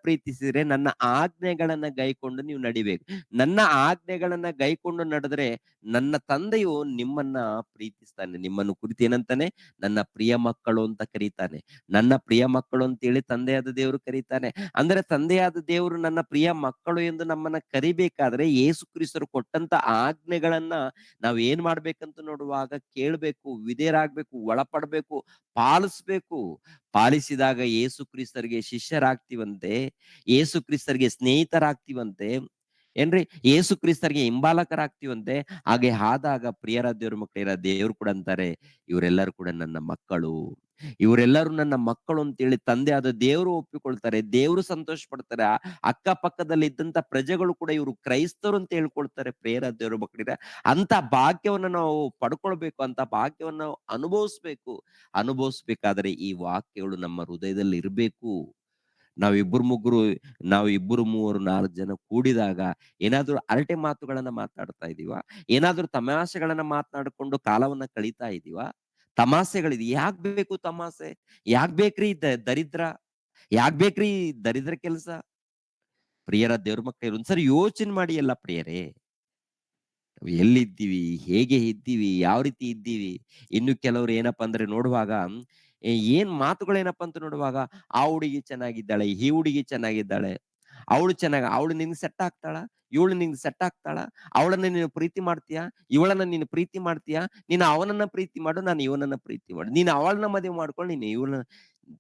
ಪ್ರೀತಿಸಿದ್ರೆ ನನ್ನ ಆಜ್ಞೆಗಳನ್ನ ಗೈಕೊಂಡು ನೀವು ನಡಿಬೇಕು. ನನ್ನ ಆಜ್ಞೆಗಳನ್ನ ಗೈಕೊಂಡು ನಡೆದ್ರೆ ನನ್ನ ತಂದೆಯು ನಿಮ್ಮನ್ನ ಪ್ರೀತಿಸ್ತಾನೆ. ನಿಮ್ಮನ್ನು ಕುರಿತು ಏನಂತಾನೆ? ನನ್ನ ಪ್ರಿಯ ಮಕ್ಕಳು ಅಂತ ಕರೀತಾನೆ. ನನ್ನ ಪ್ರಿಯ ಮಕ್ಕಳು ಅಂತೇಳಿ ತಂದೆಯಾದ ದೇವರು ಕರೀತಾನೆ. ಅಂದ್ರೆ ತಂದೆಯಾದ ದೇವರು ನನ್ನ ಪ್ರಿಯ ಮಕ್ಕಳು ಎಂದು ನಮ್ಮನ್ನ ಕರಿಬೇಕಾದ್ರೆ ಯೇಸು ಕ್ರಿಸ್ತರು ಕೊಟ್ಟಂತ ಆಜ್ಞೆಗಳನ್ನ ನಾವ್ ಏನ್ ಮಾಡ್ಬೇಕಂತ ನೋಡುವಾಗ ಕೇಳ್ಬೇಕು, ವಿಧೇಯರಾಗ್ಬೇಕು, ಒಳಪಡ್ಬೇಕು, ಪಾಲಿಸ್ಬೇಕು. ಪಾಲಿಸಿದಾಗ ಯೇಸು ಕ್ರಿಸ್ತರಿಗೆ ಶಿಷ್ಯರಾಗ್ತಿವಂತೆ, ಯೇಸು ಕ್ರಿಸ್ತರಿಗೆ ಸ್ನೇಹಿತರಾಗ್ತಿವಂತೆ, ಏನ್ರಿ, ಯೇಸು ಕ್ರಿಸ್ತರಿಗೆ ಹಿಂಬಾಲಕರಾಗ್ತಿವಂತೆ. ಹಾಗೆ ಆದಾಗ ಪ್ರಿಯರ ದೇವ್ರ ಮಕ್ಕಳಿರ ದೇವ್ರು ಕೂಡ ಅಂತಾರೆ, ಇವರೆಲ್ಲರೂ ಕೂಡ ನನ್ನ ಮಕ್ಕಳು, ಇವರೆಲ್ಲರೂ ನನ್ನ ಮಕ್ಕಳು ಅಂತೇಳಿ ತಂದೆ ಆದ ದೇವರು ಒಪ್ಪಿಕೊಳ್ತಾರೆ. ದೇವರು ಸಂತೋಷ ಪಡ್ತಾರೆ. ಅಕ್ಕಪಕ್ಕದಲ್ಲಿ ಇದ್ದಂತ ಪ್ರಜೆಗಳು ಕೂಡ ಇವರು ಕ್ರೈಸ್ತರು ಅಂತ ಹೇಳ್ಕೊಳ್ತಾರೆ. ಪ್ರಿಯರ ದೇವ್ರ ಮಕ್ಕಳಿರ ಅಂತ ಭಾಗ್ಯವನ್ನು ನಾವು ಪಡ್ಕೊಳ್ಬೇಕು, ಅಂತ ಭಾಗ್ಯವನ್ನು ನಾವು ಅನುಭವಿಸ್ಬೇಕಾದ್ರೆ ಈ ವಾಕ್ಯಗಳು ನಮ್ಮ ಹೃದಯದಲ್ಲಿ ಇರಬೇಕು. ನಾವು ಇಬ್ಬರು ಮೂವರು 4 ಜನ ಕೂಡಿದಾಗ ಏನಾದ್ರೂ ಅರಟೆ ಮಾತುಗಳನ್ನ ಮಾತಾಡ್ತಾ ಇದೀವ, ಏನಾದ್ರೂ ತಮಾಷೆಗಳನ್ನ ಮಾತನಾಡಿಕೊಂಡು ಕಾಲವನ್ನ ಕಳೀತಾ ಇದೀವ? ತಮಾಷೆಗಳಿದೆ. ಯಾಕ್ ಬೇಕು ತಮಾಷೆ? ಯಾಕ್ ಬೇಕ್ರಿ ದರಿದ್ರ? ಯಾಕ್ ಬೇಕ್ರಿ ದರಿದ್ರ ಕೆಲ್ಸ? ಪ್ರಿಯರ ದೇವ್ರ ಮಕ್ಕಳು ಒಂದ್ಸರಿ ಯೋಚನೆ ಮಾಡಿ ಎಲ್ಲ ಪ್ರಿಯರೇ. ನಾವು ಎಲ್ಲಿದ್ದೀವಿ, ಹೇಗೆ ಇದ್ದೀವಿ, ಯಾವ ರೀತಿ ಇದ್ದೀವಿ? ಇನ್ನು ಕೆಲವರು ಏನಪ್ಪಾ ಅಂದ್ರೆ ನೋಡುವಾಗ ಏನ್ ಮಾತುಗಳೇನಪ್ಪಾ ಅಂತ ನೋಡುವಾಗ, ಆ ಹುಡುಗಿ ಚೆನ್ನಾಗಿದ್ದಾಳೆ, ಈ ಹುಡುಗಿ ಚೆನ್ನಾಗಿದ್ದಾಳೆ, ಅವಳು ನಿನ್ಗೆ ಸೆಟ್ ಆಗ್ತಾಳ, ಇವಳು ನಿನ್ಗೆ ಸೆಟ್ ಆಗ್ತಾಳ, ಅವಳನ್ನ ನೀನು ಪ್ರೀತಿ ಮಾಡ್ತೀಯಾ, ಇವಳನ್ನ ನೀನು ಪ್ರೀತಿ ಮಾಡ್ತೀಯಾ, ನೀನು ಅವನನ್ನ ಪ್ರೀತಿ ಮಾಡು, ನಾನು ಇವನನ್ನ ಪ್ರೀತಿ ಮಾಡು, ನೀನು ಅವಳನ್ನ ಮದುವೆ ಮಾಡ್ಕೊಂಡು ನೀನು ಇವಳನ್ನ.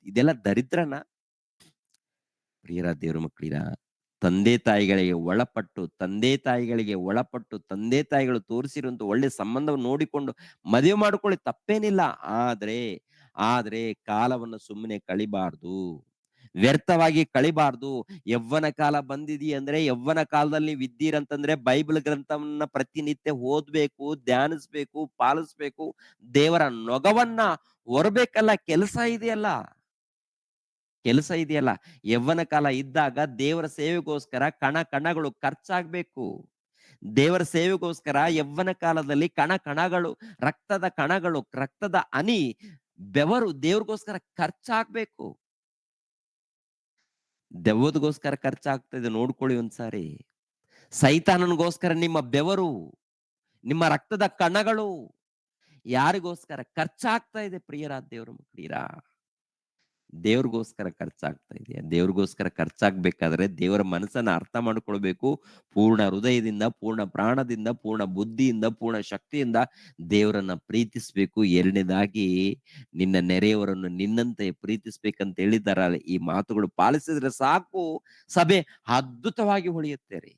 ಇದೆಲ್ಲ ದರಿದ್ರನ? ಪ್ರಿಯರ ದೇವ್ರ ಮಕ್ಕಳಿರ, ತಂದೆ ತಾಯಿಗಳಿಗೆ ಒಳಪಟ್ಟು ತಂದೆ ತಾಯಿಗಳು ತೋರಿಸಿರುವಂತ ಒಳ್ಳೆ ಸಂಬಂಧವನ್ನು ನೋಡಿಕೊಂಡು ಮದುವೆ ಮಾಡ್ಕೊಳ್ಳಿ, ತಪ್ಪೇನಿಲ್ಲ. ಆದ್ರೆ ಆದ್ರೆ ಕಾಲವನ್ನು ಸುಮ್ಮನೆ ಕಳಿಬಾರ್ದು, ವ್ಯರ್ಥವಾಗಿ ಕಳಿಬಾರ್ದು. ಯವ್ವನ ಕಾಲ ಬಂದಿದಿ ಅಂದ್ರೆ ಯವ್ವನ ಕಾಲದಲ್ಲಿ ವಿದ್ದೀರಂತಂದ್ರೆ ಬೈಬಲ್ ಗ್ರಂಥವನ್ನ ಪ್ರತಿನಿತ್ಯ ಓದ್ಬೇಕು, ಧ್ಯಾನಿಸ್ಬೇಕು, ಪಾಲಿಸ್ಬೇಕು, ದೇವರ ನೊಗವನ್ನ ಹೊರಬೇಕಲ್ಲ. ಕೆಲಸ ಇದೆಯಲ್ಲ. ಯವ್ವನ ಕಾಲ ಇದ್ದಾಗ ದೇವರ ಸೇವೆಗೋಸ್ಕರ ಕಣಗಳು ಖರ್ಚಾಗ್ಬೇಕು. ದೇವರ ಸೇವೆಗೋಸ್ಕರ ಯವ್ವನ ಕಾಲದಲ್ಲಿ ಕಣಗಳು, ರಕ್ತದ ಹನಿ, ಬೆವರು ದೇವ್ರಿಗೋಸ್ಕರ ಖರ್ಚಾಗ್ಬೇಕು. ದೆವ್ವದಗೋಸ್ಕರ ಖರ್ಚಾಗ್ತದೆ ನೋಡ್ಕೊಳ್ಳಿ ಒಂದ್ಸಾರಿ. ಸೈತಾನನಿಗೋಸ್ಕರ ನಿಮ್ಮ ಬೆವರು, ನಿಮ್ಮ ರಕ್ತದ ಕಣಗಳು ಯಾರಿಗೋಸ್ಕರ ಖರ್ಚಾಗ್ತಾ ಇದೆ? ಪ್ರಿಯರ ದೇವ್ರ ಮಕ್ಕಳಿರಾ, ದೇವ್ರಿಗೋಸ್ಕರ ಖರ್ಚಾಗ್ತಾ ಇದೆಯಾ? ದೇವ್ರಿಗೋಸ್ಕರ ಖರ್ಚಾಗ್ಬೇಕಾದ್ರೆ ದೇವರ ಮನಸ್ಸನ್ನ ಅರ್ಥ ಮಾಡ್ಕೊಳ್ಬೇಕು. ಪೂರ್ಣ ಹೃದಯದಿಂದ, ಪೂರ್ಣ ಪ್ರಾಣದಿಂದ, ಪೂರ್ಣ ಬುದ್ಧಿಯಿಂದ, ಪೂರ್ಣ ಶಕ್ತಿಯಿಂದ ದೇವರನ್ನ ಪ್ರೀತಿಸ್ಬೇಕು. ಎರಡನೇದಾಗಿ ನಿನ್ನ ನೆರೆಯವರನ್ನು ನಿನ್ನಂತೆ ಪ್ರೀತಿಸ್ಬೇಕಂತ ಹೇಳಿದಾರಲ್ಲ, ಈ ಮಾತುಗಳು ಪಾಲಿಸಿದ್ರೆ ಸಾಕು, ಸಭೆ ಅದ್ಭುತವಾಗಿ ಹೊಳೆಯುತ್ತೆ ರೀ.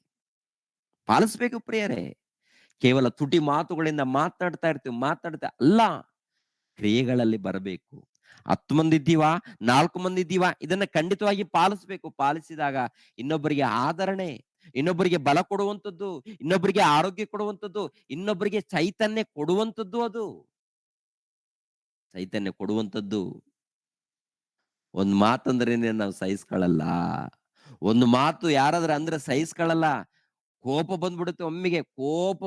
ಪಾಲಿಸ್ಬೇಕು ಪ್ರಿಯರೇ. ಕೇವಲ ತುಟಿ ಮಾತುಗಳಿಂದ ಮಾತಾಡ್ತಾ ಅಲ್ಲ, ಕ್ರಿಯೆಗಳಲ್ಲಿ ಬರಬೇಕು. 10 ಮಂದಿ ಇದ್ದೀವಾ, 4 ಮಂದಿ ಇದ್ದೀವಾ, ಇದನ್ನ ಖಂಡಿತವಾಗಿ ಪಾಲಿಸ್ಬೇಕು. ಪಾಲಿಸಿದಾಗ ಇನ್ನೊಬ್ಬರಿಗೆ ಆದರಣೆ, ಇನ್ನೊಬ್ಬರಿಗೆ ಬಲ ಕೊಡುವಂಥದ್ದು, ಇನ್ನೊಬ್ಬರಿಗೆ ಆರೋಗ್ಯ ಕೊಡುವಂಥದ್ದು, ಇನ್ನೊಬ್ಬರಿಗೆ ಚೈತನ್ಯ ಕೊಡುವಂಥದ್ದು. ಒಂದ್ ಮಾತಂದ್ರೆ ನಾವು ಸಹಿಸ್ಕೊಳ್ಳಲ್ಲ. ಒಂದು ಮಾತು ಯಾರಾದ್ರೂ ಅಂದ್ರೆ ಸಹಿಸ್ಕೊಳ್ಳಲ್ಲ. ಕೋಪ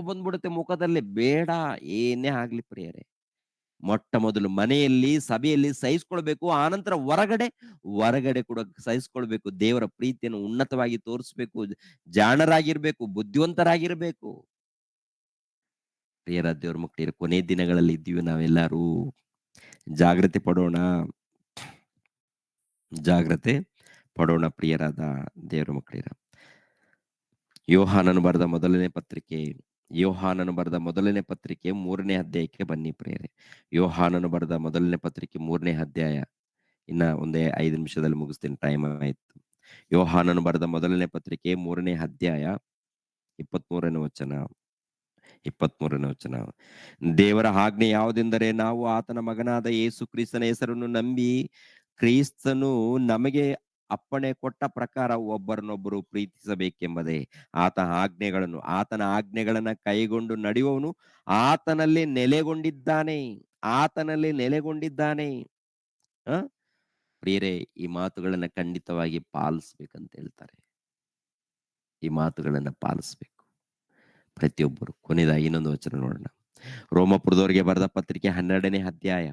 ಬಂದ್ಬಿಡುತ್ತೆ ಮುಖದಲ್ಲಿ. ಬೇಡ, ಏನೇ ಆಗ್ಲಿ ಪ್ರಿಯರೇ, ಮೊಟ್ಟ ಮೊದಲು ಮನೆಯಲ್ಲಿ, ಸಭೆಯಲ್ಲಿ ಸಹಿಸ್ಕೊಳ್ಬೇಕು. ಆನಂತರ ಹೊರಗಡೆ ಕೂಡ ಸಹಿಸ್ಕೊಳ್ಬೇಕು. ದೇವರ ಪ್ರೀತಿಯನ್ನು ಉನ್ನತವಾಗಿ ತೋರಿಸ್ಬೇಕು, ಜಾಣರಾಗಿರ್ಬೇಕು, ಬುದ್ಧಿವಂತರಾಗಿರ್ಬೇಕು. ಪ್ರಿಯರ ದೇವ್ರ ಮಕ್ಕಳಿರ, ಕೊನೆ ದಿನಗಳಲ್ಲಿ ಇದ್ದೀವಿ ನಾವೆಲ್ಲರೂ. ಜಾಗ್ರತೆ ಪಡೋಣ ಪ್ರಿಯರಾದ ದೇವರ ಮಕ್ಕಳಿರ. ಯೋಹಾನನು ಬರೆದ ಮೊದಲನೇ ಪತ್ರಿಕೆ 3ನೇ ಅಧ್ಯಾಯಕ್ಕೆ ಬನ್ನಿ ಪ್ರಿಯರೇ. ಯೋಹಾನನು ಬರೆದ ಮೊದಲನೇ ಪತ್ರಿಕೆ 3ನೇ ಅಧ್ಯಾಯ. ಇನ್ನ ಒಂದೇ 5 ನಿಮಿಷದಲ್ಲಿ ಮುಗಿಸ್ತೀನಿ, ಟೈಮ್ ಆಯ್ತು. ಯೋಹಾನನು ಬರೆದ ಮೊದಲನೇ ಪತ್ರಿಕೆ 3ನೇ ಅಧ್ಯಾಯ 23ನೇ ವಚನ. ದೇವರ ಆಜ್ಞೆ ಯಾವುದೆಂದರೆ, ನಾವು ಆತನ ಮಗನಾದ ಯೇಸು ಕ್ರಿಸ್ತನ ಹೆಸರನ್ನು ನಂಬಿ ಕ್ರಿಸ್ತನು ನಮಗೆ ಅಪ್ಪಣೆ ಕೊಟ್ಟ ಪ್ರಕಾರ ಒಬ್ಬರನ್ನೊಬ್ಬರು ಪ್ರೀತಿಸಬೇಕೆಂಬುದೇ ಆತನ ಆಜ್ಞೆಗಳನ್ನ ಕೈಗೊಂಡು ನಡೆಯುವವನು ಆತನಲ್ಲಿ ನೆಲೆಗೊಂಡಿದ್ದಾನೆ. ಆತನಲ್ಲಿ ನೆಲೆಗೊಂಡಿದ್ದಾನೆ. ಆ ಪ್ರಿಯರೇ, ಈ ಮಾತುಗಳನ್ನ ಖಂಡಿತವಾಗಿ ಪಾಲಿಸ್ಬೇಕಂತ ಹೇಳ್ತಾರೆ. ಈ ಮಾತುಗಳನ್ನ ಪಾಲಿಸ್ಬೇಕು ಪ್ರತಿಯೊಬ್ಬರು. ಕೊನೆಯದಾಗಿ ಇನ್ನೊಂದು ವಚನ ನೋಡೋಣ. ರೋಮಪುರದವರಿಗೆ ಬರೆದ ಪತ್ರಿಕೆ 12ನೇ ಅಧ್ಯಾಯ.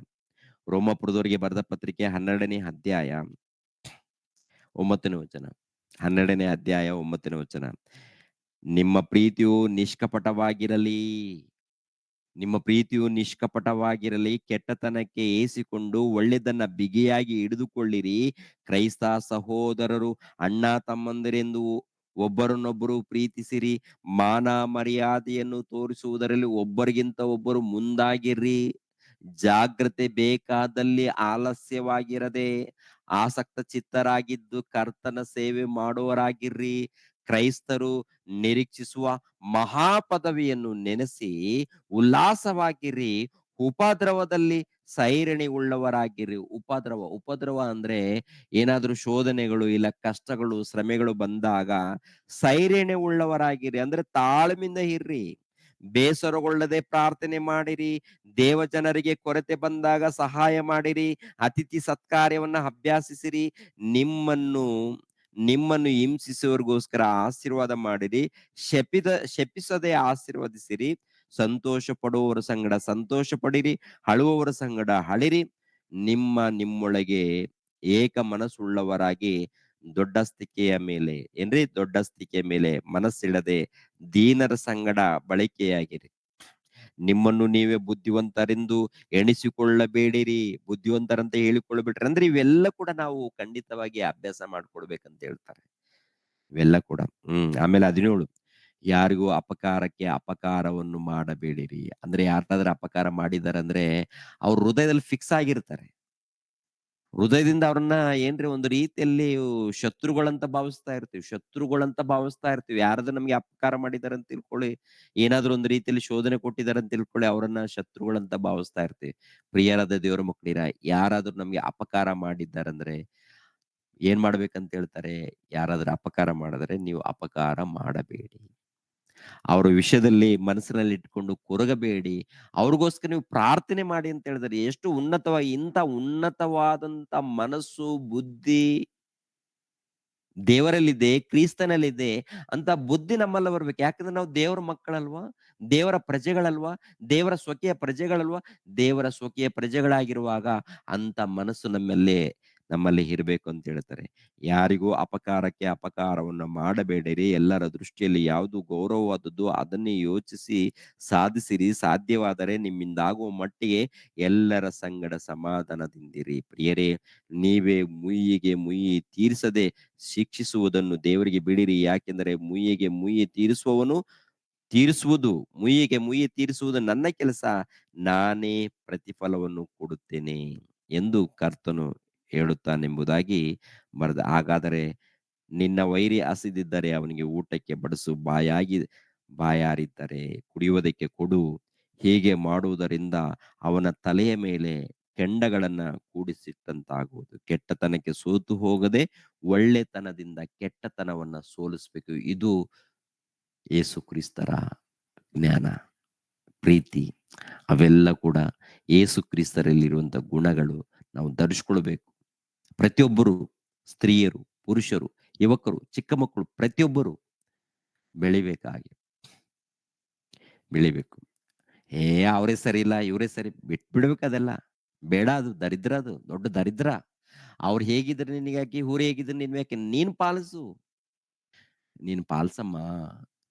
ರೋಮಪುರದವರಿಗೆ ಬರೆದ ಪತ್ರಿಕೆ 12ನೇ ಅಧ್ಯಾಯ 9ನೇ ವಚನ. 12ನೇ ಅಧ್ಯಾಯ 9ನೇ ವಚನ. ನಿಮ್ಮ ಪ್ರೀತಿಯು ನಿಷ್ಕಪಟವಾಗಿರಲಿ. ನಿಮ್ಮ ಪ್ರೀತಿಯು ನಿಷ್ಕಪಟವಾಗಿರಲಿ. ಕೆಟ್ಟತನಕ್ಕೆ ಏಸಿಕೊಂಡು ಒಳ್ಳೆದನ್ನ ಬಿಗಿಯಾಗಿ ಹಿಡಿದುಕೊಳ್ಳಿರಿ. ಕ್ರೈಸ್ತ ಸಹೋದರರು ಅಣ್ಣ ತಮ್ಮಂದಿರೆಂದು ಒಬ್ಬರನ್ನೊಬ್ಬರು ಪ್ರೀತಿಸಿರಿ. ಮಾನ ಮರ್ಯಾದೆಯನ್ನು ತೋರಿಸುವುದರಲ್ಲಿ ಒಬ್ಬರಿಗಿಂತ ಒಬ್ಬರು ಮುಂದಾಗಿರ್ರಿ. ಜಾಗ್ರತೆ ಬೇಕಾದಲ್ಲಿ ಆಲಸ್ಯವಾಗಿರದೆ ಆಸಕ್ತ ಚಿತ್ತರಾಗಿದ್ದು ಕರ್ತನ ಸೇವೆ ಮಾಡುವರಾಗಿರ್ರಿ. ಕ್ರೈಸ್ತರು ನಿರೀಕ್ಷಿಸುವ ಮಹಾಪದವಿಯನ್ನು ನೆನೆಸಿ ಉಲ್ಲಾಸವಾಗಿರ್ರಿ. ಉಪದ್ರವದಲ್ಲಿ ಸೈರಣಿ ಉಳ್ಳವರಾಗಿರ್ರಿ. ಉಪದ್ರವ ಅಂದ್ರೆ ಏನಾದ್ರೂ ಶೋಧನೆಗಳು ಇಲ್ಲ ಕಷ್ಟಗಳು ಶ್ರಮೆಗಳು ಬಂದಾಗ ಸೈರಣೆ ಉಳ್ಳವರಾಗಿರ್ರಿ, ಅಂದ್ರೆ ತಾಳ್ಮೆಯಿಂದ ಇರ್ರಿ. ಬೇಸರಗೊಳ್ಳದೆ ಪ್ರಾರ್ಥನೆ ಮಾಡಿರಿ. ದೇವ ಜನರಿಗೆ ಕೊರತೆ ಬಂದಾಗ ಸಹಾಯ ಮಾಡಿರಿ. ಅತಿಥಿ ಸತ್ಕಾರ್ಯವನ್ನ ಅಭ್ಯಾಸಿಸಿರಿ. ನಿಮ್ಮನ್ನು ನಿಮ್ಮನ್ನು ಹಿಂಸಿಸುವವರಿಗೋಸ್ಕರ ಆಶೀರ್ವಾದ ಮಾಡಿರಿ. ಶಪಿಸದೆ ಆಶೀರ್ವದಿಸಿರಿ. ಸಂತೋಷ ಪಡುವವರ ಸಂಗಡ ಸಂತೋಷ ಪಡಿರಿ. ಅಳುವವರ ಸಂಗಡ ಅಳಿರಿ. ನಿಮ್ಮೊಳಗೆ ಏಕ ಮನಸ್ಸುಳ್ಳವರಾಗಿ ದೊಡ್ಡಸ್ತಿಕೆಯ ಮೇಲೆ ಮನಸ್ಸಿಡದೆ ದೀನರ ಸಂಗಡ ಬಳಕೆಯಾಗಿರಿ. ನಿಮ್ಮನ್ನು ನೀವೇ ಬುದ್ಧಿವಂತರೆಂದು ಎಣಿಸಿಕೊಳ್ಳಬೇಡಿರಿ. ಬುದ್ಧಿವಂತರಂತ ಹೇಳಿಕೊಳ್ಳಬೇಡ್ರಿ. ಅಂದ್ರೆ ಇವೆಲ್ಲ ಕೂಡ ನಾವು ಖಂಡಿತವಾಗಿ ಅಭ್ಯಾಸ ಮಾಡ್ಕೊಳ್ಬೇಕಂತ ಹೇಳ್ತಾರೆ. ಇವೆಲ್ಲ ಕೂಡ ಆಮೇಲೆ 17, ಯಾರಿಗೂ ಅಪಕಾರಕ್ಕೆ ಅಪಕಾರವನ್ನು ಮಾಡಬೇಡಿರಿ. ಅಂದ್ರೆ ಯಾರಾದ್ರೂ ಅಪಕಾರ ಮಾಡಿದಾರೆ ಅಂದ್ರೆ ಅವ್ರ ಹೃದಯದಲ್ಲಿ ಫಿಕ್ಸ್ ಆಗಿರ್ತಾರೆ. ಹೃದಯದಿಂದ ಅವ್ರನ್ನ ಏನ್ರಿ ಒಂದು ರೀತಿಯಲ್ಲಿ ಶತ್ರುಗಳಂತ ಭಾವಿಸ್ತಾ ಇರ್ತೀವಿ. ಯಾರಾದ್ರೂ ನಮ್ಗೆ ಅಪಕಾರ ಮಾಡಿದಾರೆ ಅಂತ ತಿಳ್ಕೊಳ್ಳಿ, ಏನಾದ್ರೂ ಒಂದು ರೀತಿಯಲ್ಲಿ ಶೋಧನೆ ಕೊಟ್ಟಿದ್ದಾರೆ ಅಂತ ತಿಳ್ಕೊಳ್ಳಿ, ಅವರನ್ನ ಶತ್ರುಗಳಂತ ಭಾವಿಸ್ತಾ ಇರ್ತೀವಿ. ಪ್ರಿಯರಾದ ದೇವರ ಮಕ್ಕಳಿರ, ಯಾರಾದ್ರೂ ನಮ್ಗೆ ಅಪಕಾರ ಮಾಡಿದ್ದಾರಂದ್ರೆ ಏನ್ ಮಾಡ್ಬೇಕಂತ ಹೇಳ್ತಾರೆ? ಯಾರಾದ್ರೂ ಅಪಕಾರ ಮಾಡಿದ್ರೆ ನೀವು ಅಪಕಾರ ಮಾಡಬೇಡಿ. ಅವರ ವಿಷಯದಲ್ಲಿ ಮನಸ್ಸಿನಲ್ಲಿ ಇಟ್ಕೊಂಡು ಕೊರಗಬೇಡಿ. ಅವ್ರಿಗೋಸ್ಕರ ನೀವು ಪ್ರಾರ್ಥನೆ ಮಾಡಿ ಅಂತ ಹೇಳಿದರೆ ಎಷ್ಟು ಇಂಥ ಉನ್ನತವಾದಂತ ಮನಸ್ಸು ಬುದ್ಧಿ ದೇವರಲ್ಲಿದೆ, ಕ್ರಿಸ್ತನಲ್ಲಿದೆ ಅಂತ ಬುದ್ಧಿ ನಮ್ಮಲ್ಲಿ ಬರ್ಬೇಕು. ಯಾಕಂದ್ರೆ ನಾವು ದೇವರ ಮಕ್ಕಳಲ್ವಾ, ದೇವರ ಪ್ರಜೆಗಳಲ್ವಾ, ದೇವರ ದೇವರ ಸ್ವಕೀಯ ಪ್ರಜೆಗಳಾಗಿರುವಾಗ ಅಂತ ಮನಸ್ಸು ನಮ್ಮಲ್ಲಿ ಇರಬೇಕು ಅಂತ ಹೇಳ್ತಾರೆ. ಯಾರಿಗೂ ಅಪಕಾರಕ್ಕೆ ಅಪಕಾರವನ್ನು ಮಾಡಬೇಡಿರಿ. ಎಲ್ಲರ ದೃಷ್ಟಿಯಲ್ಲಿ ಯಾವುದು ಗೌರವವಾದದ್ದು ಅದನ್ನೇ ಯೋಚಿಸಿ ಸಾಧಿಸಿರಿ. ಸಾಧ್ಯವಾದರೆ ನಿಮ್ಮಿಂದಾಗುವ ಮಟ್ಟಿಗೆ ಎಲ್ಲರ ಸಂಗಡ ಸಮಾಧಾನದಿಂದಿರಿ. ಪ್ರಿಯರೇ, ನೀವೇ ಮುಯ್ಯಿಗೆ ಮುಯ್ಯಿ ತೀರಿಸದೆ ಶಿಕ್ಷಿಸುವುದನ್ನು ದೇವರಿಗೆ ಬಿಡಿರಿ. ಯಾಕೆಂದರೆ ಮುಯ್ಯಿಗೆ ಮುಯ್ಯಿ ತೀರಿಸುವುದು ನನ್ನ ಕೆಲಸ. ನಾನೇ ಪ್ರತಿಫಲವನ್ನು ಕೊಡುತ್ತೇನೆ ಎಂದು ಕರ್ತನು ಹೇಳುತ್ತಾನೆಂಬುದಾಗಿ ಬರೆದ. ಹಾಗಾದರೆ ನಿನ್ನ ವೈರಿ ಹಸಿದಿದ್ದರೆ ಅವನಿಗೆ ಊಟಕ್ಕೆ ಬಡಿಸು. ಬಾಯಾರಿದ್ದರೆ ಕುಡಿಯುವುದಕ್ಕೆ ಕೊಡು. ಹೀಗೆ ಮಾಡುವುದರಿಂದ ಅವನ ತಲೆಯ ಮೇಲೆ ಕೆಂಡಗಳನ್ನ ಕೂಡಿಸಿಟ್ಟಂತಾಗುವುದು. ಕೆಟ್ಟತನಕ್ಕೆ ಸೋತು ಹೋಗದೆ ಒಳ್ಳೆತನದಿಂದ ಕೆಟ್ಟತನವನ್ನ ಸೋಲಿಸ್ಬೇಕು. ಇದು ಯೇಸು ಕ್ರಿಸ್ತರ ಜ್ಞಾನ, ಪ್ರೀತಿ. ಅವೆಲ್ಲ ಕೂಡ ಯೇಸು ಕ್ರಿಸ್ತರಲ್ಲಿರುವಂತ ಗುಣಗಳು ನಾವು ಧರಿಸ್ಕೊಳ್ಬೇಕು. ಪ್ರತಿಯೊಬ್ಬರು, ಸ್ತ್ರೀಯರು, ಪುರುಷರು, ಯುವಕರು, ಚಿಕ್ಕ ಮಕ್ಕಳು ಪ್ರತಿಯೊಬ್ಬರು ಬೆಳಿಬೇಕು. ಅವರೇ ಸರಿ ಇಲ್ಲ, ಇವರೇ ಸರಿ, ಬಿಟ್ಬಿಡ್ಬೇಕು. ಅದೆಲ್ಲ ಬೇಡ. ಅದು ದರಿದ್ರ, ಅದು ದೊಡ್ಡ ದರಿದ್ರ. ಅವ್ರು ಹೇಗಿದ್ರೆ ನಿನಗಾಕಿ, ಇವ್ರು ಹೇಗಿದ್ರೆ ನಿನ್ಗೆ ನೀನ್ ಪಾಲಿಸು. ನೀನು ಪಾಲ್ಸಮ್ಮ,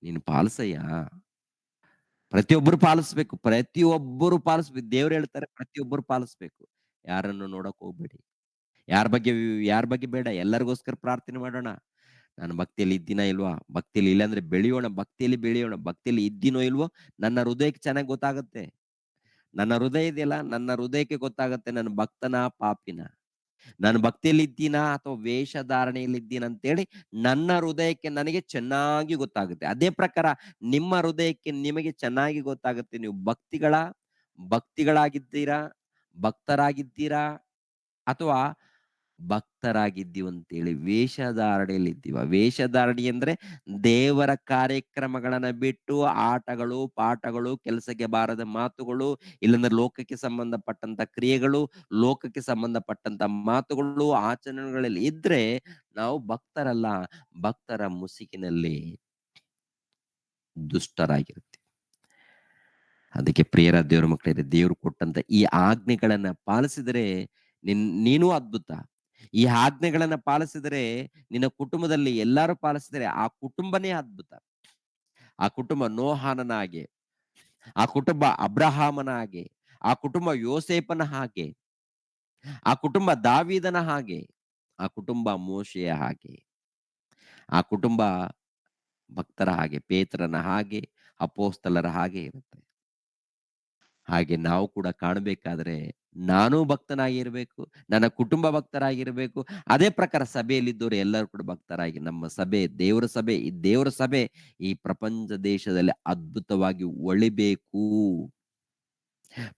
ನೀನು ಪಾಲ್ಸಯ್ಯ. ಪ್ರತಿಯೊಬ್ಬರು ಪಾಲಿಸ್ಬೇಕು. ದೇವ್ರು ಹೇಳ್ತಾರೆ ಪ್ರತಿಯೊಬ್ಬರು ಪಾಲಿಸ್ಬೇಕು. ಯಾರನ್ನು ನೋಡಕ್ ಹೋಗ್ಬೇಡಿ. ಯಾರ ಬಗ್ಗೆ ಬೇಡ. ಎಲ್ಲರಿಗೋಸ್ಕರ ಪ್ರಾರ್ಥನೆ ಮಾಡೋಣ. ನಾನು ಭಕ್ತಿಯಲ್ಲಿ ಇದ್ದೀನ ಇಲ್ವಾ? ಭಕ್ತಿಯಲ್ಲಿ ಇಲ್ಲ ಅಂದ್ರೆ ಬೆಳೆಯೋಣ. ಭಕ್ತಿಯಲ್ಲಿ ಇದ್ದೀನೋ ಇಲ್ವೋ ನನ್ನ ಹೃದಯಕ್ಕೆ ಚೆನ್ನಾಗಿ ಗೊತ್ತಾಗುತ್ತೆ. ನನ್ನ ಹೃದಯ ಇದೆಯಲ್ಲ, ನನ್ನ ಹೃದಯಕ್ಕೆ ಗೊತ್ತಾಗತ್ತೆ ನಾನು ಭಕ್ತನ ಪಾಪಿನ, ನಾನು ಭಕ್ತಿಯಲ್ಲಿ ಇದ್ದೀನಾ ಅಥವಾ ವೇಷಧಾರಣೆಯಲ್ಲಿ ಇದ್ದೀನ ಅಂತೇಳಿ ನನ್ನ ಹೃದಯಕ್ಕೆ ನನಗೆ ಚೆನ್ನಾಗಿ ಗೊತ್ತಾಗುತ್ತೆ. ಅದೇ ಪ್ರಕಾರ ನಿಮ್ಮ ಹೃದಯಕ್ಕೆ ನಿಮಗೆ ಚೆನ್ನಾಗಿ ಗೊತ್ತಾಗುತ್ತೆ. ನೀವು ಭಕ್ತಿಗಳಾಗಿದ್ದೀರಾ, ಭಕ್ತರಾಗಿದ್ದೀರಾ ಅಥವಾ ಭಕ್ತರಾಗಿದ್ದೀವಿ ಅಂತೇಳಿ ವೇಷಧಾರಣೆಯಲ್ಲಿದ್ದೀವ. ವೇಷಧಾರಣೆ ಅಂದ್ರೆ ದೇವರ ಕಾರ್ಯಕ್ರಮಗಳನ್ನ ಬಿಟ್ಟು ಆಟಗಳು, ಪಾಠಗಳು, ಕೆಲಸಕ್ಕೆ ಬಾರದ ಮಾತುಗಳು, ಇಲ್ಲಂದ್ರೆ ಲೋಕಕ್ಕೆ ಸಂಬಂಧಪಟ್ಟಂತ ಕ್ರಿಯೆಗಳು, ಲೋಕಕ್ಕೆ ಸಂಬಂಧಪಟ್ಟಂತ ಮಾತುಗಳು, ಆಚರಣೆಗಳಲ್ಲಿ ಇದ್ರೆ ನಾವು ಭಕ್ತರಲ್ಲ. ಭಕ್ತರ ಮುಸುಕಿನಲ್ಲಿ ದುಷ್ಟರಾಗಿರ್ತೀವಿ. ಅದಕ್ಕೆ ಪ್ರಿಯರ ದೇವರ ಮಕ್ಕಳಿಗೆ ದೇವರು ಕೊಟ್ಟಂತ ಈ ಆಜ್ಞೆಗಳನ್ನ ಪಾಲಿಸಿದರೆ ನೀನೂ ಅದ್ಭುತ. ಈ ಆಜ್ಞೆಗಳನ್ನ ಪಾಲಿಸಿದರೆ ನಿನ್ನ ಕುಟುಂಬದಲ್ಲಿ ಎಲ್ಲರೂ ಪಾಲಿಸಿದರೆ ಆ ಕುಟುಂಬನೇ ಅದ್ಭುತ. ಆ ಕುಟುಂಬ ನೋಹಾನನ ಹಾಗೆ, ಆ ಕುಟುಂಬ ಅಬ್ರಹಾಮನ ಹಾಗೆ, ಆ ಕುಟುಂಬ ಯೋಸೇಫನ ಹಾಗೆ, ಆ ಕುಟುಂಬ ದಾವೀದನ ಹಾಗೆ, ಆ ಕುಟುಂಬ ಮೋಶೆಯ ಹಾಗೆ, ಆ ಕುಟುಂಬ ಭಕ್ತರ ಹಾಗೆ, ಪೇತ್ರನ ಹಾಗೆ, ಅಪೋಸ್ತಲರ ಹಾಗೆ ಇರುತ್ತೆ. ಹಾಗೆ ನಾವು ಕೂಡ ಕಾಣಬೇಕಾದ್ರೆ ನಾನೂ ಭಕ್ತನಾಗಿರ್ಬೇಕು, ನನ್ನ ಕುಟುಂಬ ಭಕ್ತರಾಗಿರ್ಬೇಕು. ಅದೇ ಪ್ರಕಾರ ಸಭೆಯಲ್ಲಿದ್ದವರು ಎಲ್ಲರೂ ಕೂಡ ಭಕ್ತರಾಗಿ ನಮ್ಮ ಸಭೆ ದೇವರ ಸಭೆ, ಈ ದೇವರ ಸಭೆ ಈ ಪ್ರಪಂಚ ದೇಶದಲ್ಲಿ ಅದ್ಭುತವಾಗಿ ಒಳಿಬೇಕು,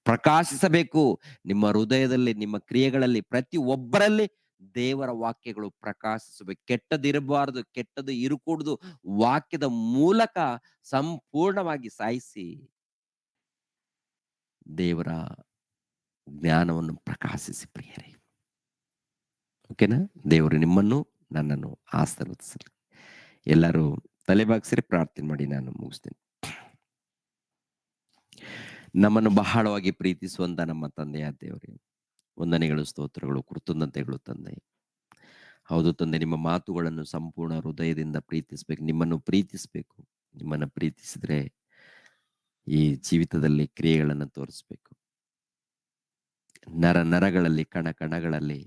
ಪ್ರಕಾಶಿಸಬೇಕು. ನಿಮ್ಮ ಹೃದಯದಲ್ಲಿ, ನಿಮ್ಮ ಕ್ರಿಯೆಗಳಲ್ಲಿ, ಪ್ರತಿ ಒಬ್ಬರಲ್ಲಿ ದೇವರ ವಾಕ್ಯಗಳು ಪ್ರಕಾಶಿಸಬೇಕು. ಕೆಟ್ಟದಿರಬಾರದು, ಕೆಟ್ಟದು ಇರಕೂಡದು. ವಾಕ್ಯದ ಮೂಲಕ ಸಂಪೂರ್ಣವಾಗಿ ಸಾಯಿಸಿ ದೇವರ ಜ್ಞಾನವನ್ನು ಪ್ರಕಾಶಿಸಿ ಪ್ರಿಯರೇ. ಓಕೆನಾ? ದೇವರು ನಿಮ್ಮನ್ನು ನನ್ನನ್ನು ಆಶೀರ್ವದಿಸಲಿ. ಎಲ್ಲರೂ ತಲೆಬಾಗಿಸಿರಿ, ಪ್ರಾರ್ಥನೆ ಮಾಡಿ ನಾನು ಮುಗಿಸ್ತೇನೆ. ನಮ್ಮನ್ನು ಬಹಳವಾಗಿ ಪ್ರೀತಿಸುವಂತ ನಮ್ಮ ತಂದೆಯ ದೇವರೇ, ವಂದನೆಗಳು, ಸ್ತೋತ್ರಗಳು, ಕೃತಜ್ಞತೆಗಳು ತಂದೆ. ಹೌದು ತಂದೆ, ನಿಮ್ಮ ಮಾತುಗಳನ್ನು ಸಂಪೂರ್ಣ ಹೃದಯದಿಂದ ಪ್ರೀತಿಸ್ಬೇಕು, ನಿಮ್ಮನ್ನು ಪ್ರೀತಿಸ್ಬೇಕು. ನಿಮ್ಮನ್ನು ಪ್ರೀತಿಸಿದ್ರೆ ಈ ಜೀವಿತದಲ್ಲಿ ಕ್ರಿಯೆಗಳನ್ನು ತೋರಿಸ್ಬೇಕು. ನರ ನರಗಳಲ್ಲಿ, ಕಣ ಕಣಗಳಲ್ಲಿ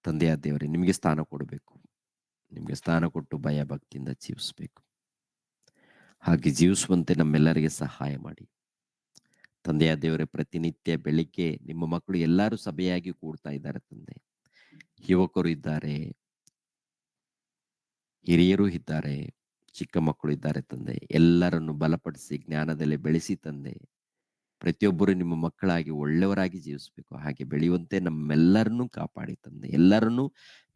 ತಂದೆಯ ದೇವರೇ ನಿಮಗೆ ಸ್ಥಾನ ಕೊಡಬೇಕು. ನಿಮಗೆ ಸ್ಥಾನ ಕೊಟ್ಟು ಭಯ ಭಕ್ತಿಯಿಂದ ಜೀವಿಸ್ಬೇಕು. ಹಾಗೆ ಜೀವಿಸುವಂತೆ ನಮ್ಮೆಲ್ಲರಿಗೆ ಸಹಾಯ ಮಾಡಿ ತಂದೆಯ ದೇವರೇ. ಪ್ರತಿನಿತ್ಯ ಬೆಳಿಗ್ಗೆ ನಿಮ್ಮ ಮಕ್ಕಳು ಎಲ್ಲರೂ ಸಭೆಯಾಗಿ ಕೂಡ್ತಾ ಇದ್ದಾರೆ ತಂದೆ. ಯುವಕರು ಇದ್ದಾರೆ, ಹಿರಿಯರು ಇದ್ದಾರೆ, ಚಿಕ್ಕ ಮಕ್ಕಳು ಇದ್ದಾರೆ ತಂದೆ. ಎಲ್ಲರನ್ನು ಬಲಪಡಿಸಿ ಜ್ಞಾನದಲ್ಲಿ ಬೆಳೆಸಿ ತಂದೆ. ಪ್ರತಿಯೊಬ್ಬರು ನಿಮ್ಮ ಮಕ್ಕಳಾಗಿ ಒಳ್ಳೆಯವರಾಗಿ ಜೀವಿಸಬೇಕು. ಹಾಗೆ ಬೆಳೆಯುವಂತೆ ನಮ್ಮೆಲ್ಲರನ್ನೂ ಕಾಪಾಡಿ ತಂದೆ, ಎಲ್ಲರನ್ನೂ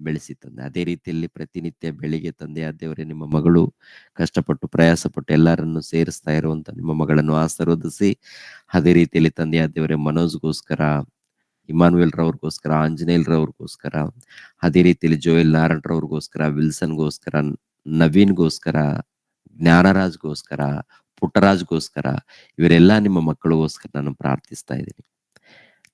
ಬೆಳೆಸಿ ತಂದೆ. ಅದೇ ರೀತಿಯಲ್ಲಿ ಪ್ರತಿನಿತ್ಯ ಬೆಳಿಗ್ಗೆ ತಂದೆಯ ದೇವರೇ ನಿಮ್ಮ ಮಗಳು ಕಷ್ಟಪಟ್ಟು ಪ್ರಯಾಸಪಟ್ಟು ಎಲ್ಲರನ್ನು ಸೇರಿಸ್ತಾ ಇರುವಂತ ನಿಮ್ಮ ಮಗಳನ್ನು ಆಶೀರ್ವದಿಸಿ, ಅದೇ ರೀತಿಯಲ್ಲಿ ತಂದೆಯ ದೇವರೇ ಮನೋಜ್ಗೋಸ್ಕರ, ಇಮಾನುವೇಲ್ ರವ್ರಿಗೋಸ್ಕರ, ಆಂಜನೇಯಲ್ ರವ್ರಿಗೋಸ್ಕರ, ಅದೇ ರೀತಿಯಲ್ಲಿ ಜೋಯಲ್ ನಾರಾಯಣ್ ರವ್ರಿಗೋಸ್ಕರ, ವಿಲ್ಸನ್ಗೋಸ್ಕರ, ನವೀನ್ಗೋಸ್ಕರ, ಜ್ಞಾನರಾಜ್ಗೋಸ್ಕರ, ಪುಟ್ಟರಾಜ್ಗೋಸ್ಕರ, ಇವರೆಲ್ಲ ನಿಮ್ಮ ಮಕ್ಕಳಿಗೋಸ್ಕರ ನಾನು ಪ್ರಾರ್ಥಿಸ್ತಾ ಇದ್ದೀನಿ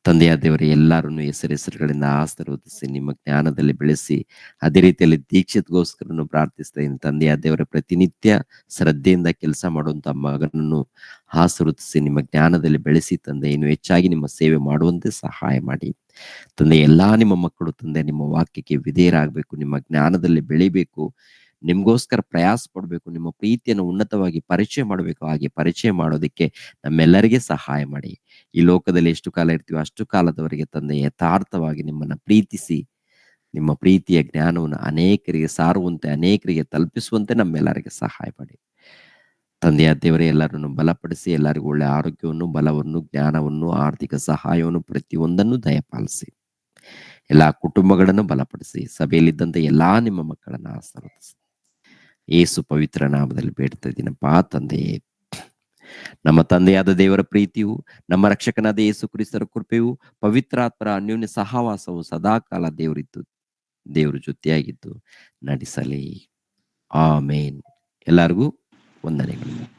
ತಂದೆಯ ದೇವರೇ. ಎಲ್ಲರನ್ನು ಹೆಸರುಗಳಿಂದ ಆಶೀರ್ವದಿಸಿ ನಿಮ್ಮ ಜ್ಞಾನದಲ್ಲಿ ಬೆಳೆಸಿ, ಅದೇ ರೀತಿಯಲ್ಲಿ ದೀಕ್ಷಿತ್ಗೋಸ್ಕರನು ಪ್ರಾರ್ಥಿಸ್ತಾ ಇದ್ದೀನಿ ತಂದೆಯ ದೇವರೇ. ಪ್ರತಿನಿತ್ಯ ಶ್ರದ್ಧೆಯಿಂದ ಕೆಲಸ ಮಾಡುವಂತ ಮಗನನ್ನು ಆಶೀರ್ವದಿಸಿ ನಿಮ್ಮ ಜ್ಞಾನದಲ್ಲಿ ಬೆಳೆಸಿ ತಂದೆ. ಇನ್ನು ಹೆಚ್ಚಾಗಿ ನಿಮ್ಮ ಸೇವೆ ಮಾಡುವಂತೆ ಸಹಾಯ ಮಾಡಿ ತಂದೆ. ಎಲ್ಲಾ ನಿಮ್ಮ ಮಕ್ಕಳು ತಂದೆ ನಿಮ್ಮ ವಾಕ್ಯಕ್ಕೆ ವಿಧೇಯರಾಗಬೇಕು, ನಿಮ್ಮ ಜ್ಞಾನದಲ್ಲಿ ಬೆಳಿಬೇಕು, ನಿಮ್ಗೋಸ್ಕರ ಪ್ರಯಾಸ ಪಡಬೇಕು, ನಿಮ್ಮ ಪ್ರೀತಿಯನ್ನು ಉನ್ನತವಾಗಿ ಪರಿಚಯ ಮಾಡಬೇಕು. ಹಾಗೆ ಪರಿಚಯ ಮಾಡೋದಕ್ಕೆ ನಮ್ಮೆಲ್ಲರಿಗೆ ಸಹಾಯ ಮಾಡಿ. ಈ ಲೋಕದಲ್ಲಿ ಎಷ್ಟು ಕಾಲ ಇರ್ತೀವೋ ಅಷ್ಟು ಕಾಲದವರೆಗೆ ತಂದೆ ಯಥಾರ್ಥವಾಗಿ ನಿಮ್ಮನ್ನ ಪ್ರೀತಿಸಿ ನಿಮ್ಮ ಪ್ರೀತಿಯ ಜ್ಞಾನವನ್ನು ಅನೇಕರಿಗೆ ಸಾರುವಂತೆ, ಅನೇಕರಿಗೆ ತಲುಪಿಸುವಂತೆ ನಮ್ಮೆಲ್ಲರಿಗೆ ಸಹಾಯ ಮಾಡಿ ತಂದೆಯ ದೇವರೇ. ಎಲ್ಲರನ್ನು ಬಲಪಡಿಸಿ, ಎಲ್ಲರಿಗೂ ಒಳ್ಳೆ ಆರೋಗ್ಯವನ್ನು, ಬಲವನ್ನು, ಜ್ಞಾನವನ್ನು, ಆರ್ಥಿಕ ಸಹಾಯವನ್ನು ಪ್ರತಿಯೊಂದನ್ನು ದಯಪಾಲಿಸಿ. ಎಲ್ಲಾ ಕುಟುಂಬಗಳನ್ನು ಬಲಪಡಿಸಿ, ಸಭೆಯಲ್ಲಿದ್ದಂತೆ ಎಲ್ಲಾ ನಿಮ್ಮ ಮಕ್ಕಳನ್ನು ಆಶೀರ್ವದಿಸಿ ಯೇಸು ಪವಿತ್ರ ನಾಮದಲ್ಲಿ ಬೇಡ್ತಾ ಇದ್ದೀನಪ್ಪ ತಂದೆಯೇ. ನಮ್ಮ ತಂದೆಯಾದ ದೇವರ ಪ್ರೀತಿಯು, ನಮ್ಮ ರಕ್ಷಕನಾದ ಯೇಸು ಕ್ರಿಸ್ತರ ಕೃಪೆಯು, ಪವಿತ್ರಾತ್ಮರ ಅನ್ಯೋನ್ಯ ಸಹವಾಸವು ಸದಾಕಾಲ ದೇವರು ಜೊತೆಯಾಗಿದ್ದು ನಡೆಸಲಿ. ಆಮೇನ್. ಎಲ್ಲರಿಗೂ ವಂದನೆಗಳು.